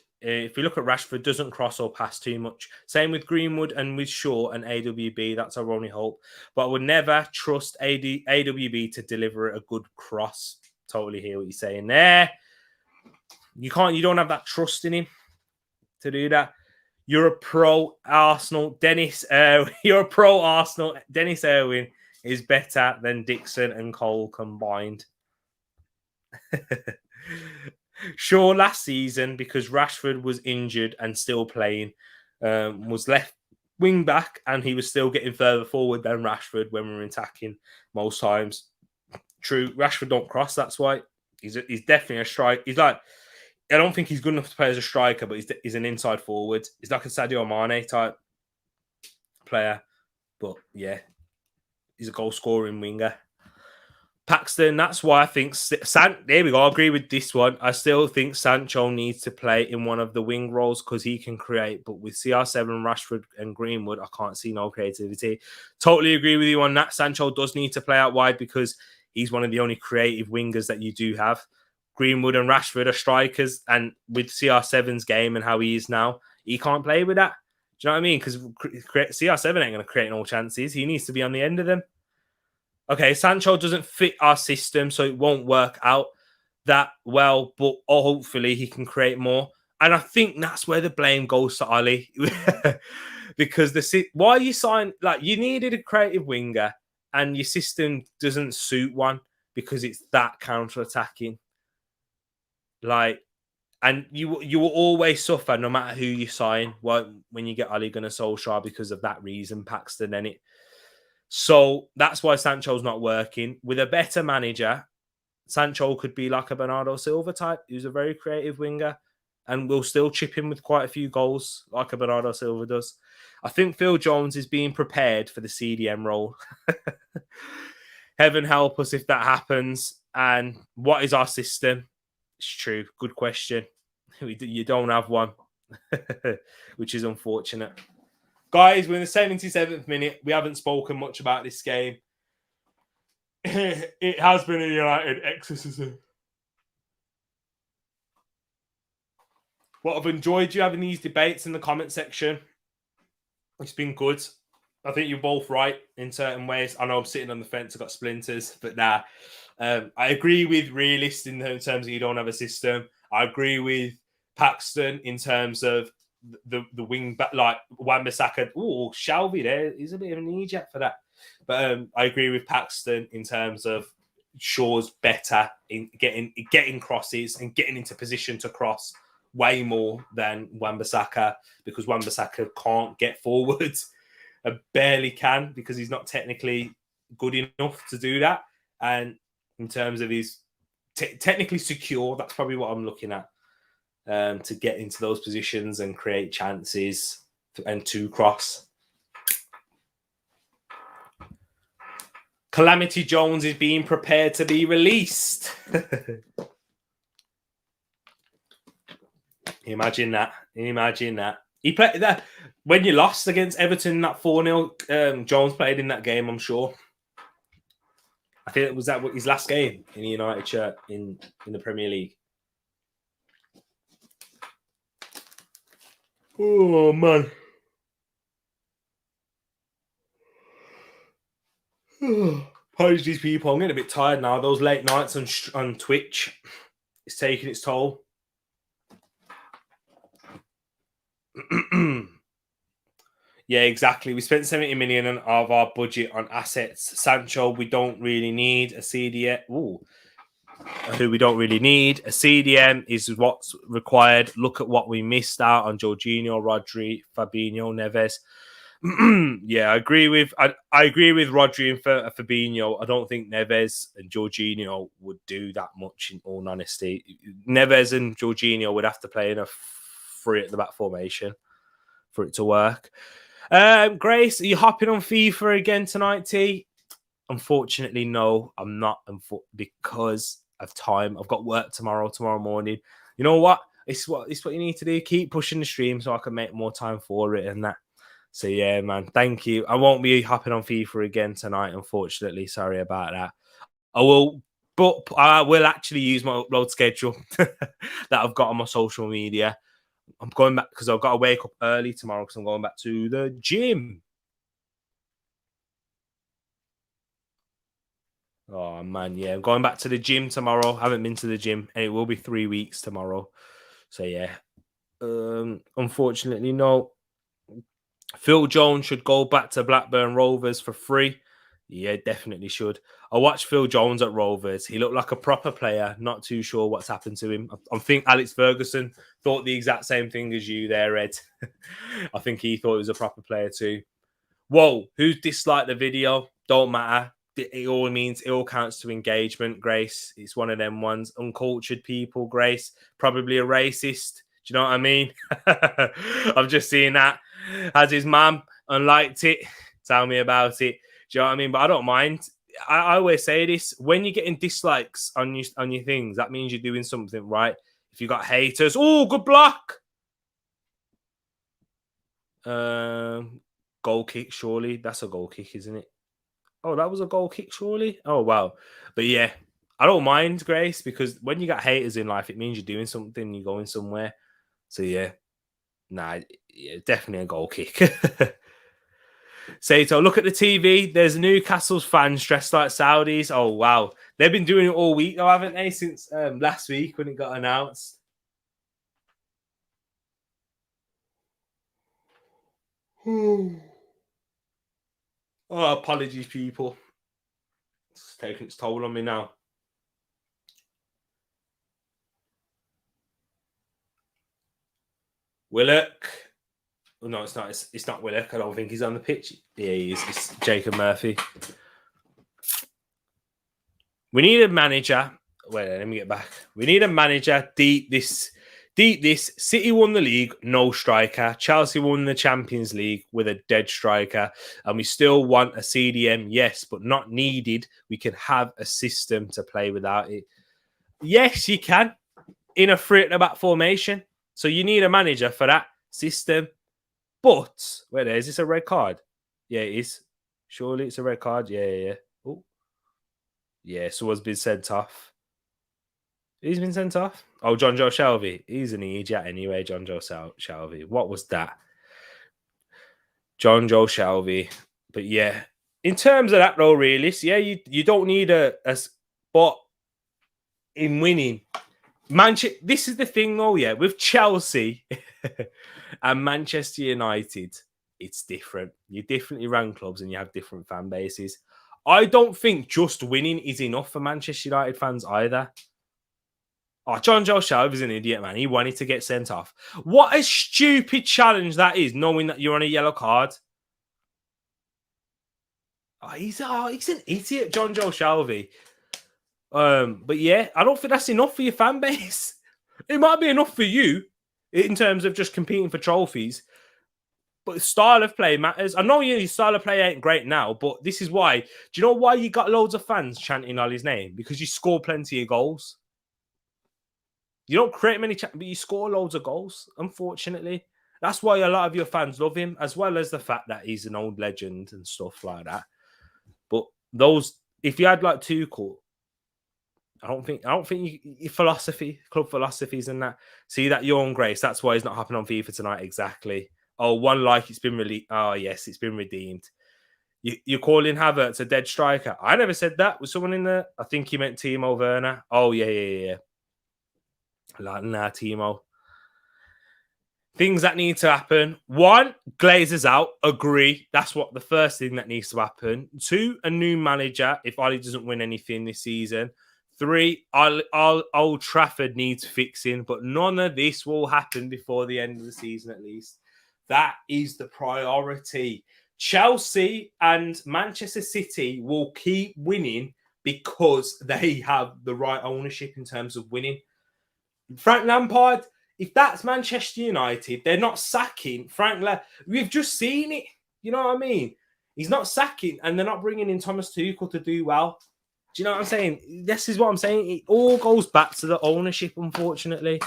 doesn't cross or pass too much. Same with Greenwood and with Shaw and AWB. That's our only hope. But I would never trust AWB to deliver a good cross. Totally hear what you're saying there. You don't have that trust in him to do that. You're a pro Arsenal. Dennis Irwin is better than Dixon and Cole combined. Shaw last season, because Rashford was injured and still playing, was left wing back, and he was still getting further forward than Rashford when we were attacking most times. True, Rashford don't cross, that's why. He's definitely a strike. He's like, I don't think he's good enough to play as a striker, but he's an inside forward. He's like a Sadio Mane type player. But yeah, he's a goal scoring winger. Paxton, that's why I think there we go. I agree with this one. I still think Sancho needs to play in one of the wing roles because he can create. But with CR7, Rashford, and Greenwood, I can't see no creativity. Totally agree with you on that. Sancho does need to play out wide because he's one of the only creative wingers that you do have. Greenwood and Rashford are strikers, and with CR7's game and how he is now, he can't play with that. Do you know what I mean? Because CR7 ain't going to create no chances. He needs to be on the end of them. Okay, Sancho doesn't fit our system, so it won't work out that well, but hopefully he can create more. And I think that's where the blame goes to Ali. Because why you signed, like, you needed a creative winger and your system doesn't suit one because it's that counter-attacking. Like, and you will always suffer no matter who you sign when you get Ole Gunnar Solskjaer because of that reason, Paxton. So that's why Sancho's not working. With a better manager, Sancho could be like a Bernardo Silva type, who's a very creative winger, and will still chip in with quite a few goals like a Bernardo Silva does. I think Phil Jones is being prepared for the CDM role. Heaven help us if that happens. And what is our system? It's true. Good question. You don't have one, which is unfortunate. Guys, we're in the 77th minute. We haven't spoken much about this game. It has been a United exorcism. What I've enjoyed you having these debates in the comment section. It's been good. I think you're both right in certain ways. I know I'm sitting on the fence. I've got splinters, but nah. I agree with Realist in terms of you don't have a system. I agree with Paxton in terms of the wing back, like Wan-Bissaka. Oh, Shelby there. He's a bit of an eject for that. But I agree with Paxton in terms of Shaw's better in getting crosses and getting into position to cross way more than Wan-Bissaka because Wan-Bissaka can't get forwards. Barely can because he's not technically good enough to do that. And in terms of his technically secure, that's probably what I'm looking at. To get into those positions and create chances and to cross. Calamity Jones is being prepared to be released. Imagine that. He played that when you lost against Everton, that 4-0. Jones played in that game, I'm sure. I think it was his last game in the United shirt in the Premier League. Oh, man. Apologies, people. I'm getting a bit tired now. Those late nights on Twitch, it's taking its toll. Yeah, exactly. We spent 70 million of our budget on assets. Sancho, we don't really need a CDM. Who we don't really need. A CDM is what's required. Look at what we missed out on: Jorginho, Rodri, Fabinho, Neves. Yeah, I agree with Rodri and Fabinho. I don't think Neves and Jorginho would do that much. In all honesty, Neves and Jorginho would have to play in a three at the back formation for it to work. Grace, are you hopping on FIFA again tonight, T? Unfortunately, no, I'm not. Because of time. I've got work tomorrow morning. You know what? It's what you need to do. Keep pushing the stream so I can make more time for it and that. So yeah, man, thank you. I won't be hopping on FIFA again tonight, unfortunately. Sorry about that. I will, but I will actually use my upload schedule that I've got on my social media. I'm going back because I've got to wake up early tomorrow because I'm going back to the gym. Oh, man, yeah. I'm going back to the gym tomorrow. I haven't been to the gym, and it will be 3 weeks tomorrow. So, yeah. Unfortunately, no. Phil Jones should go back to Blackburn Rovers for free. Yeah, definitely should. I watched Phil Jones at Rovers. He looked like a proper player. Not too sure what's happened to him. I think Alex Ferguson thought the exact same thing as you there, Ed. I think he thought he was a proper player too. Whoa, who disliked the video? Don't matter. it all counts to engagement, Grace. It's one of them ones. Uncultured people, Grace. Probably a racist. Do you know what I mean? I've just seen that. Has his mum unliked it? Tell me about it. Do you know what I mean? But I don't mind. I always say this: when you're getting dislikes on your things, that means you're doing something right. If you got haters, oh, good block. Goal kick, surely. That's a goal kick, isn't it? Oh, that was a goal kick, surely. Oh, wow. But yeah, I don't mind, Grace, because when you got haters in life, it means you're doing something, you're going somewhere. So yeah, definitely a goal kick. Sato, look at the TV. There's Newcastle's fans dressed like Saudis. Oh, wow. They've been doing it all week, though, haven't they? Since last week when it got announced. Oh, apologies, people. It's taking its toll on me now. Willock. Oh, no, it's not. It's not Willock. I don't think he's on the pitch. Yeah, he is. It's Jacob Murphy. We need a manager. Wait, let me get back. We need a manager. Deep this. City won the league, no striker. Chelsea won the Champions League with a dead striker. And we still want a CDM, yes, but not needed. We can have a system to play without it. Yes, you can. In a 3-at-the-back formation. So you need a manager for that system. But, wait there, is this a red card? Yeah, it is. Surely it's a red card. Yeah. Oh. Yeah, someone's been sent off. He's been sent off? Oh, John Joe Shelby. He's an idiot anyway, John Joe Shelby. What was that? John Joe Shelby. But yeah, in terms of that though, really, yeah, you don't need a spot in winning. This is the thing though, yeah, with Chelsea and Manchester United, it's different. You differently run clubs and you have different fan bases. I don't think just winning is enough for Manchester United fans either. Oh, John Joe Shelby's an idiot, man. He wanted to get sent off. What a stupid challenge that is, knowing that you're on a yellow card. He's an idiot, John Joe Shelby. But yeah, I don't think that's enough for your fan base. It might be enough for you in terms of just competing for trophies. But style of play matters. I know your style of play ain't great now, but this is why. Do you know why you got loads of fans chanting Ollie's name? Because you score plenty of goals. You don't create many, but you score loads of goals, unfortunately. That's why a lot of your fans love him, as well as the fact that he's an old legend and stuff like that. But if you had like Tuchel, I don't think your club philosophies and that. See that Young Grace, that's why he's not happening on FIFA tonight. Exactly. Oh, one like it's been released. Oh, yes, it's been redeemed. You're calling Havertz a dead striker. I never said that. Was someone in there? I think you meant Timo Werner. Oh, yeah. Like, nah, Timo. Things that need to happen. 1, Glazer's out. Agree. That's what the first thing that needs to happen. 2, a new manager if Ollie doesn't win anything this season. 3, Old Trafford needs fixing, but none of this will happen before the end of the season at least. That is the priority. Chelsea and Manchester City will keep winning because they have the right ownership in terms of winning. Frank Lampard, if that's Manchester United, they're not sacking Frank Lampard. We've just seen it. You know what I mean? He's not sacking, and they're not bringing in Thomas Tuchel to do well. Do you know what I'm saying? This is what I'm saying. It all goes back to the ownership, unfortunately.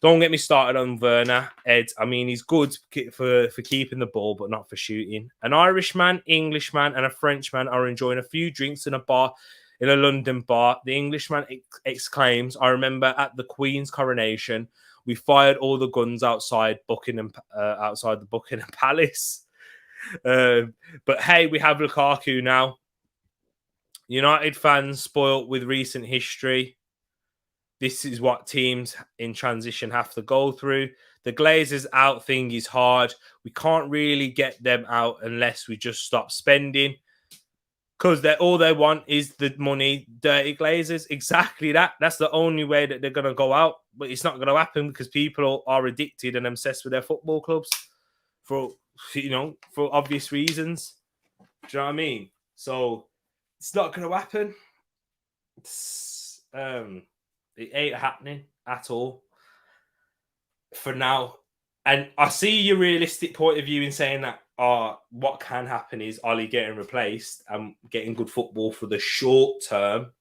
Don't get me started on Werner, Ed. I mean, he's good for keeping the ball, but not for shooting. An Irishman, Englishman, and a Frenchman are enjoying a few drinks in a London bar. The Englishman exclaims, I remember at the Queen's coronation, we fired all the guns outside the Buckingham Palace. But hey, we have Lukaku now. United fans spoilt with recent history. This is what teams in transition have to go through. The Glazers out thing is hard. We can't really get them out unless we just stop spending. Because all they want is the money, dirty Glazers. Exactly that. That's the only way that they're going to go out. But it's not going to happen because people are addicted and obsessed with their football clubs for obvious reasons. Do you know what I mean? So It's not going to happen. It ain't happening at all for now. And I see your realistic point of view in saying that what can happen is Ollie getting replaced and getting good football for the short term.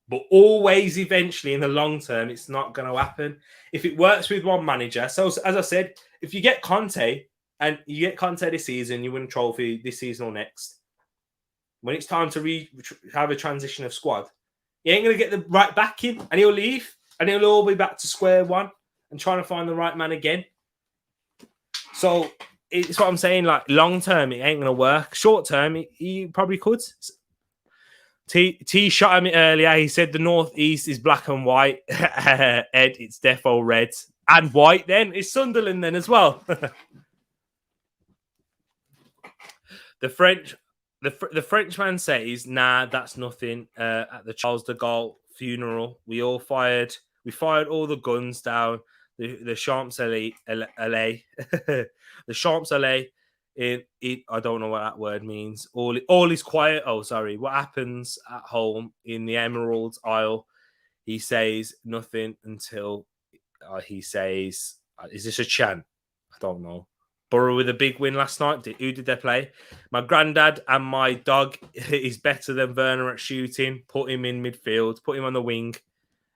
But always, eventually, in the long term, it's not going to happen. If it works with one manager, so as I said, if you get Conte and you get Conte this season, you win a trophy this season or next. When it's time to have a transition of squad, he ain't going to get the right backing, and he'll leave, and he'll all be back to square one and trying to find the right man again. So it's what I'm saying. Like long term, it ain't going to work. Short term, he probably could. T shot at me earlier. He said the northeast is black and white. Ed, it's defo red and white. Then it's Sunderland then as well. The Frenchman says, "Nah, that's nothing." At the Charles de Gaulle funeral, we fired all the guns down the Champs Elysees. The Champs Elysees. I don't know what that word means. All is quiet. Oh, sorry. What happens at home in the Emerald Isle? He says nothing until he says, "Is this a chant?" I don't know. Borough with a big win last night. Who did they play? My granddad and my dog is better than Werner at shooting. Put him in midfield. Put him on the wing.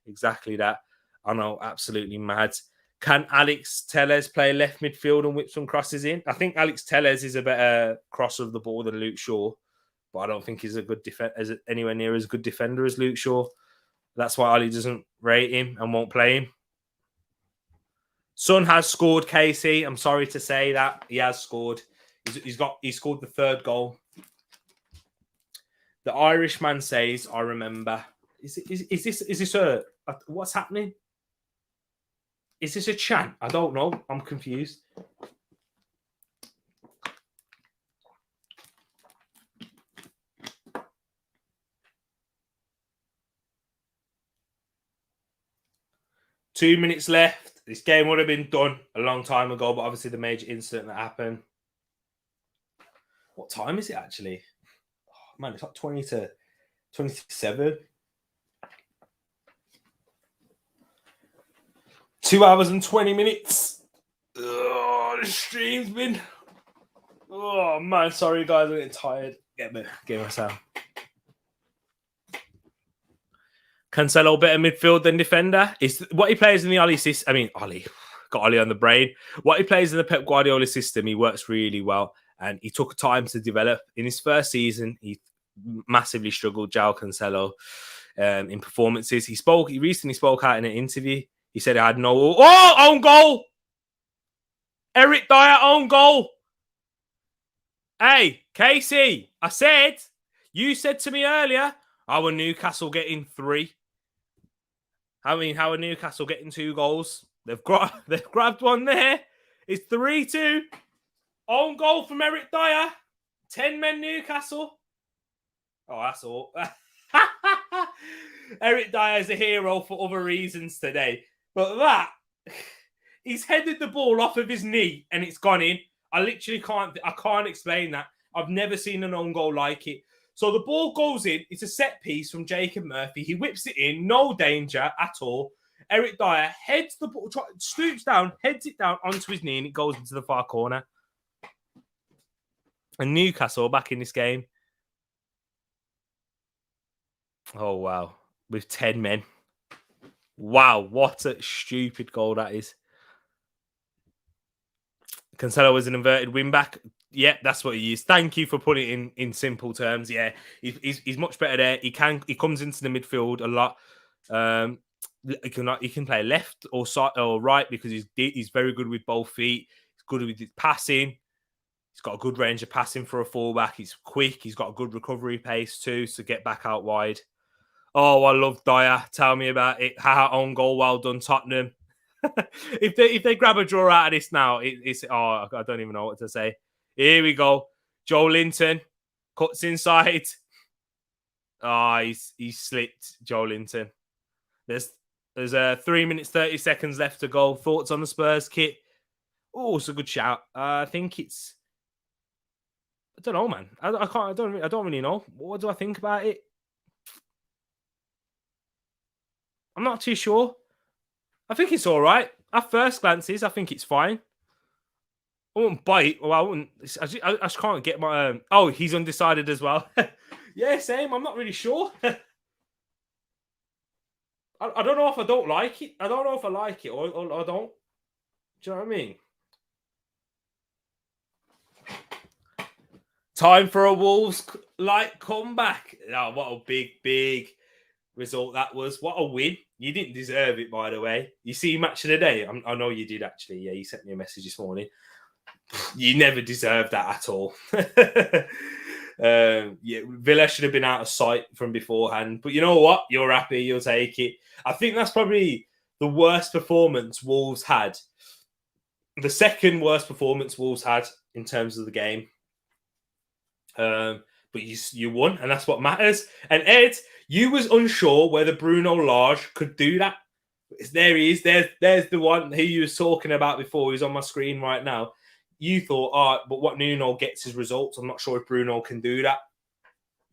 Exactly that. I know, absolutely mad. Can Alex Telles play left midfield and whip some crosses in? I think Alex Telles is a better crosser of the ball than Luke Shaw, but I don't think he's a good anywhere near as good defender as Luke Shaw. That's why Ali doesn't rate him and won't play him. Son has scored, Casey. I'm sorry to say that he has scored. He scored the third goal. The Irishman says, "I remember." Is this a what's happening? Is this a chant? I don't know. I'm confused. Two minutes left. This game would have been done a long time ago, but obviously the major incident that happened. What time is it actually? Oh, man, it's like 20 to 27. 2 hours and 20 minutes. Oh, the stream's been... Oh, man. Sorry, guys. I'm getting tired. Get myself. Cancelo better midfield than defender. Is what he plays in the Ollie system. I mean, Ollie. Got Ollie on the brain. What he plays in the Pep Guardiola system, he works really well. And he took time to develop. In his first season, he massively struggled, João Cancelo, in performances. He recently spoke out in an interview. He said I had no... Oh, own goal! Eric Dyer, own goal! Hey, Casey, you said to me earlier, how are Newcastle getting 3? How are Newcastle getting 2 goals? They've grabbed one there. It's 3-2. Own goal from Eric Dyer. 10 men Newcastle. Oh, that's all. Eric Dyer is a hero for other reasons today. But he's headed the ball off of his knee and it's gone in. I can't explain that. I've never seen an own goal like it. So the ball goes in. It's a set piece from Jacob Murphy. He whips it in. No danger at all. Eric Dyer heads the ball, stoops down, heads it down onto his knee, and it goes into the far corner. And Newcastle back in this game. Oh, wow. With 10 men. Wow, what a stupid goal that is. Cancelo was an inverted wing-back. Yeah, that's what he is. Thank you for putting it in simple terms. Yeah, he's much better there. He comes into the midfield a lot. He can play left or side or right because he's very good with both feet. He's good with his passing. He's got a good range of passing for a fullback. He's quick. He's got a good recovery pace too, so get back out wide. Oh, I love Dyer. Tell me about it. Own goal. Well done, Tottenham. if they grab a draw out of this now, I don't even know what to say. Here we go. Joe Linton cuts inside. He's slipped, Joe Linton. There's 3 minutes 30 seconds left to go. Thoughts on the Spurs kit? Oh, it's a good shout. I think it's... I don't know, man. I don't really know. What do I think about it? I'm not too sure. I think it's all right. At first glances, I think it's fine. I wouldn't bite, or I wouldn't. I just can't get my. Oh, he's undecided as well. Yeah, same. I'm not really sure. I don't know if I don't like it. I don't know if I like it or I don't. Do you know what I mean? Time for a Wolves-like comeback. Oh, what a big result that was. What a win. You didn't deserve it, by the way. You see Match of the Day? I know you did, actually. Yeah, you sent me a message this morning. You never deserved that at all. Yeah, Villa should have been out of sight from beforehand. But you know what? You're happy. You'll take it. I think that's probably the worst performance Wolves had. The second worst performance Wolves had in terms of the game. But you won, and that's what matters. And Ed, you was unsure whether Bruno Lage could do that. There he is. There's the one who you was talking about before. He's on my screen right now. You thought, all right, but what Nuno gets his results. I'm not sure if Bruno can do that.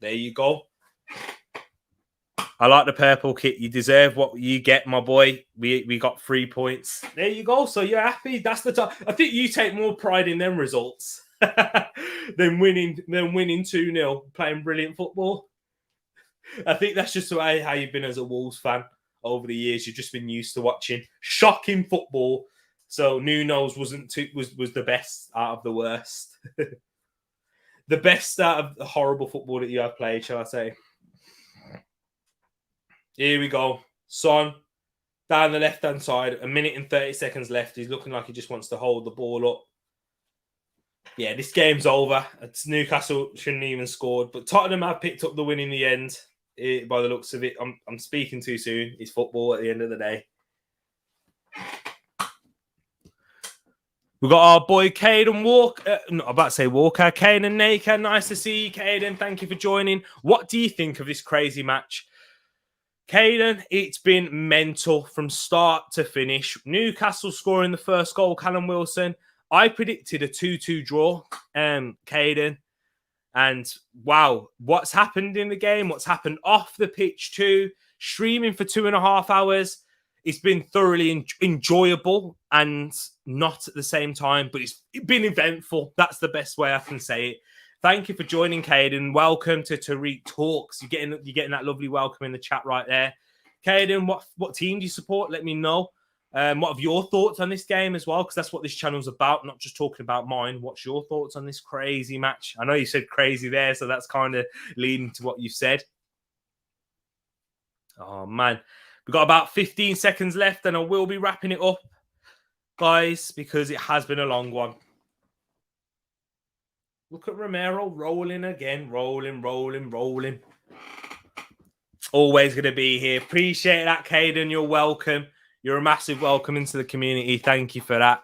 There you go. I like the purple kit. You deserve what you get, my boy. We got 3 points. There you go. So you're happy. That's the time. I think you take more pride in them results than winning 2-0, playing brilliant football. I think that's just the way how you've been as a Wolves fan over the years. You've just been used to watching shocking football. So Nuno's was the best out of the worst. The best out of the horrible football that you have played, shall I say. Here we go. Son, down the left-hand side, 1 minute and 30 seconds left. He's looking like he just wants to hold the ball up. Yeah, this game's over. It's Newcastle shouldn't even scored. But Tottenham have picked up the win in the end, by the looks of it. I'm speaking too soon. It's football at the end of the day. We've got our boy Caden Walker. I'm about to say Walker. Caden Naker. Nice to see you, Caden. Thank you for joining. What do you think of this crazy match? Caden, it's been mental from start to finish. Newcastle scoring the first goal, Callum Wilson. I predicted a 2-2 draw, Caden. And wow, what's happened in the game, what's happened off the pitch too, streaming for 2.5 hours. It's been thoroughly enjoyable and not at the same time, but it's been eventful. That's the best way I can say it. Thank you for joining, Caden. Welcome to Tereak Talks. You're getting that lovely welcome in the chat right there. Caden, what team do you support? Let me know. What are your thoughts on this game as well? Because that's what this channel's about, not just talking about mine. What's your thoughts on this crazy match? I know you said crazy there, so that's kind of leading to what you said. Oh, man. We've got about 15 seconds left, and I will be wrapping it up, guys, because it has been a long one. Look at Romero rolling again. Rolling. Always going to be here. Appreciate that, Caden. You're welcome. You're a massive welcome into the community. Thank you for that.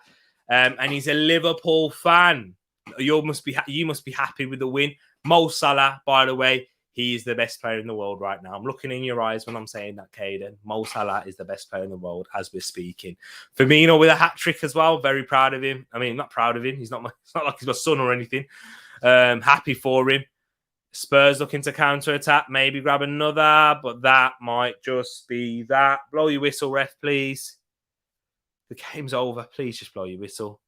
And he's a Liverpool fan. You must be happy with the win. Mo Salah, by the way, he is the best player in the world right now. I'm looking in your eyes when I'm saying that, Caden. Mo Salah is the best player in the world as we're speaking. Firmino with a hat-trick as well. Very proud of him. I mean, not proud of him. It's not like he's my son or anything. Happy for him. Spurs looking to counter-attack. Maybe grab another, but that might just be that. Blow your whistle, ref, please. The game's over. Please just blow your whistle.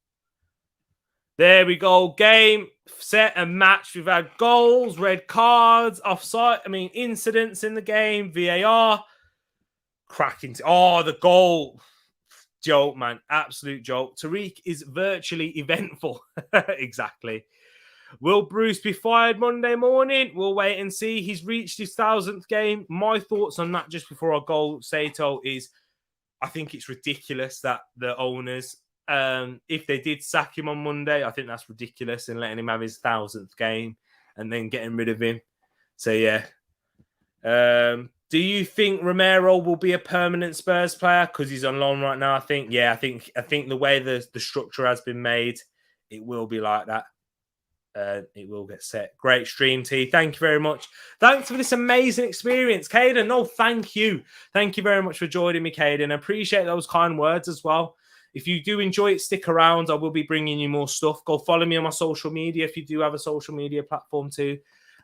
There we go. Game, set, and match. We've had goals, red cards, offside. I mean, incidents in the game, VAR. Cracking. Oh, the goal. Joke, man. Absolute joke. Tereak is virtually eventful. Exactly. Will Bruce be fired Monday morning? We'll wait and see. He's reached his 1,000th game. My thoughts on that just before I go, Sato, is I think it's ridiculous that the owners, if they did sack him on Monday, I think that's ridiculous, and letting him have his 1,000th game and then getting rid of him. So, yeah. Do you think Romero will be a permanent Spurs player? Because he's on loan right now, I think. Yeah, I think the way the structure has been made, it will be like that. It will get set. Great stream, T. Thank you very much. Thanks for this amazing experience, Caden. No, thank you. Thank you very much for joining me, Caden. I appreciate those kind words as well. If you do enjoy it, stick around. I will be bringing you more stuff. Go follow me on my social media if you do have a social media platform too.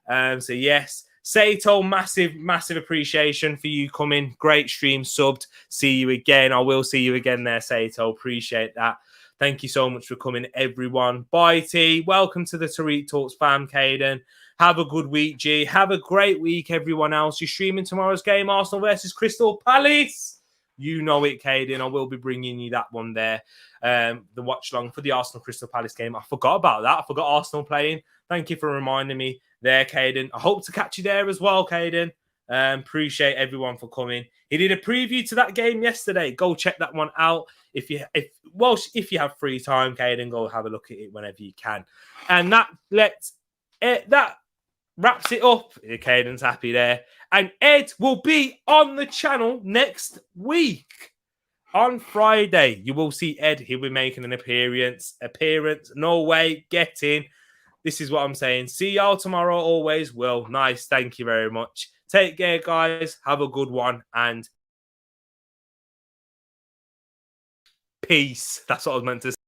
So, yes. Sato, massive appreciation for you coming. Great stream, subbed. See you again. I will see you again there, Sato. Appreciate that. Thank you so much for coming, everyone. Bye, T. Welcome to the Tereak Talks fam, Caden. Have a good week, G. Have a great week, everyone else. You're streaming tomorrow's game, Arsenal versus Crystal Palace. You know it, Caden. I will be bringing you that one there. The watch long for the Arsenal Crystal Palace game. I forgot about that. I forgot Arsenal playing. Thank you for reminding me there, Caden. I hope to catch you there as well, Caden. Appreciate everyone for coming. He did a preview to that game yesterday. Go check that one out. If you have free time, Caden, go have a look at it whenever you can. And that wraps it up. Caden's happy there. And Ed will be on the channel next week. On Friday, you will see Ed. He'll be making an appearance. No way. Get in. This is what I'm saying. See y'all tomorrow. Always will. Nice. Thank you very much. Take care, guys. Have a good one. And peace. That's what I was meant to say.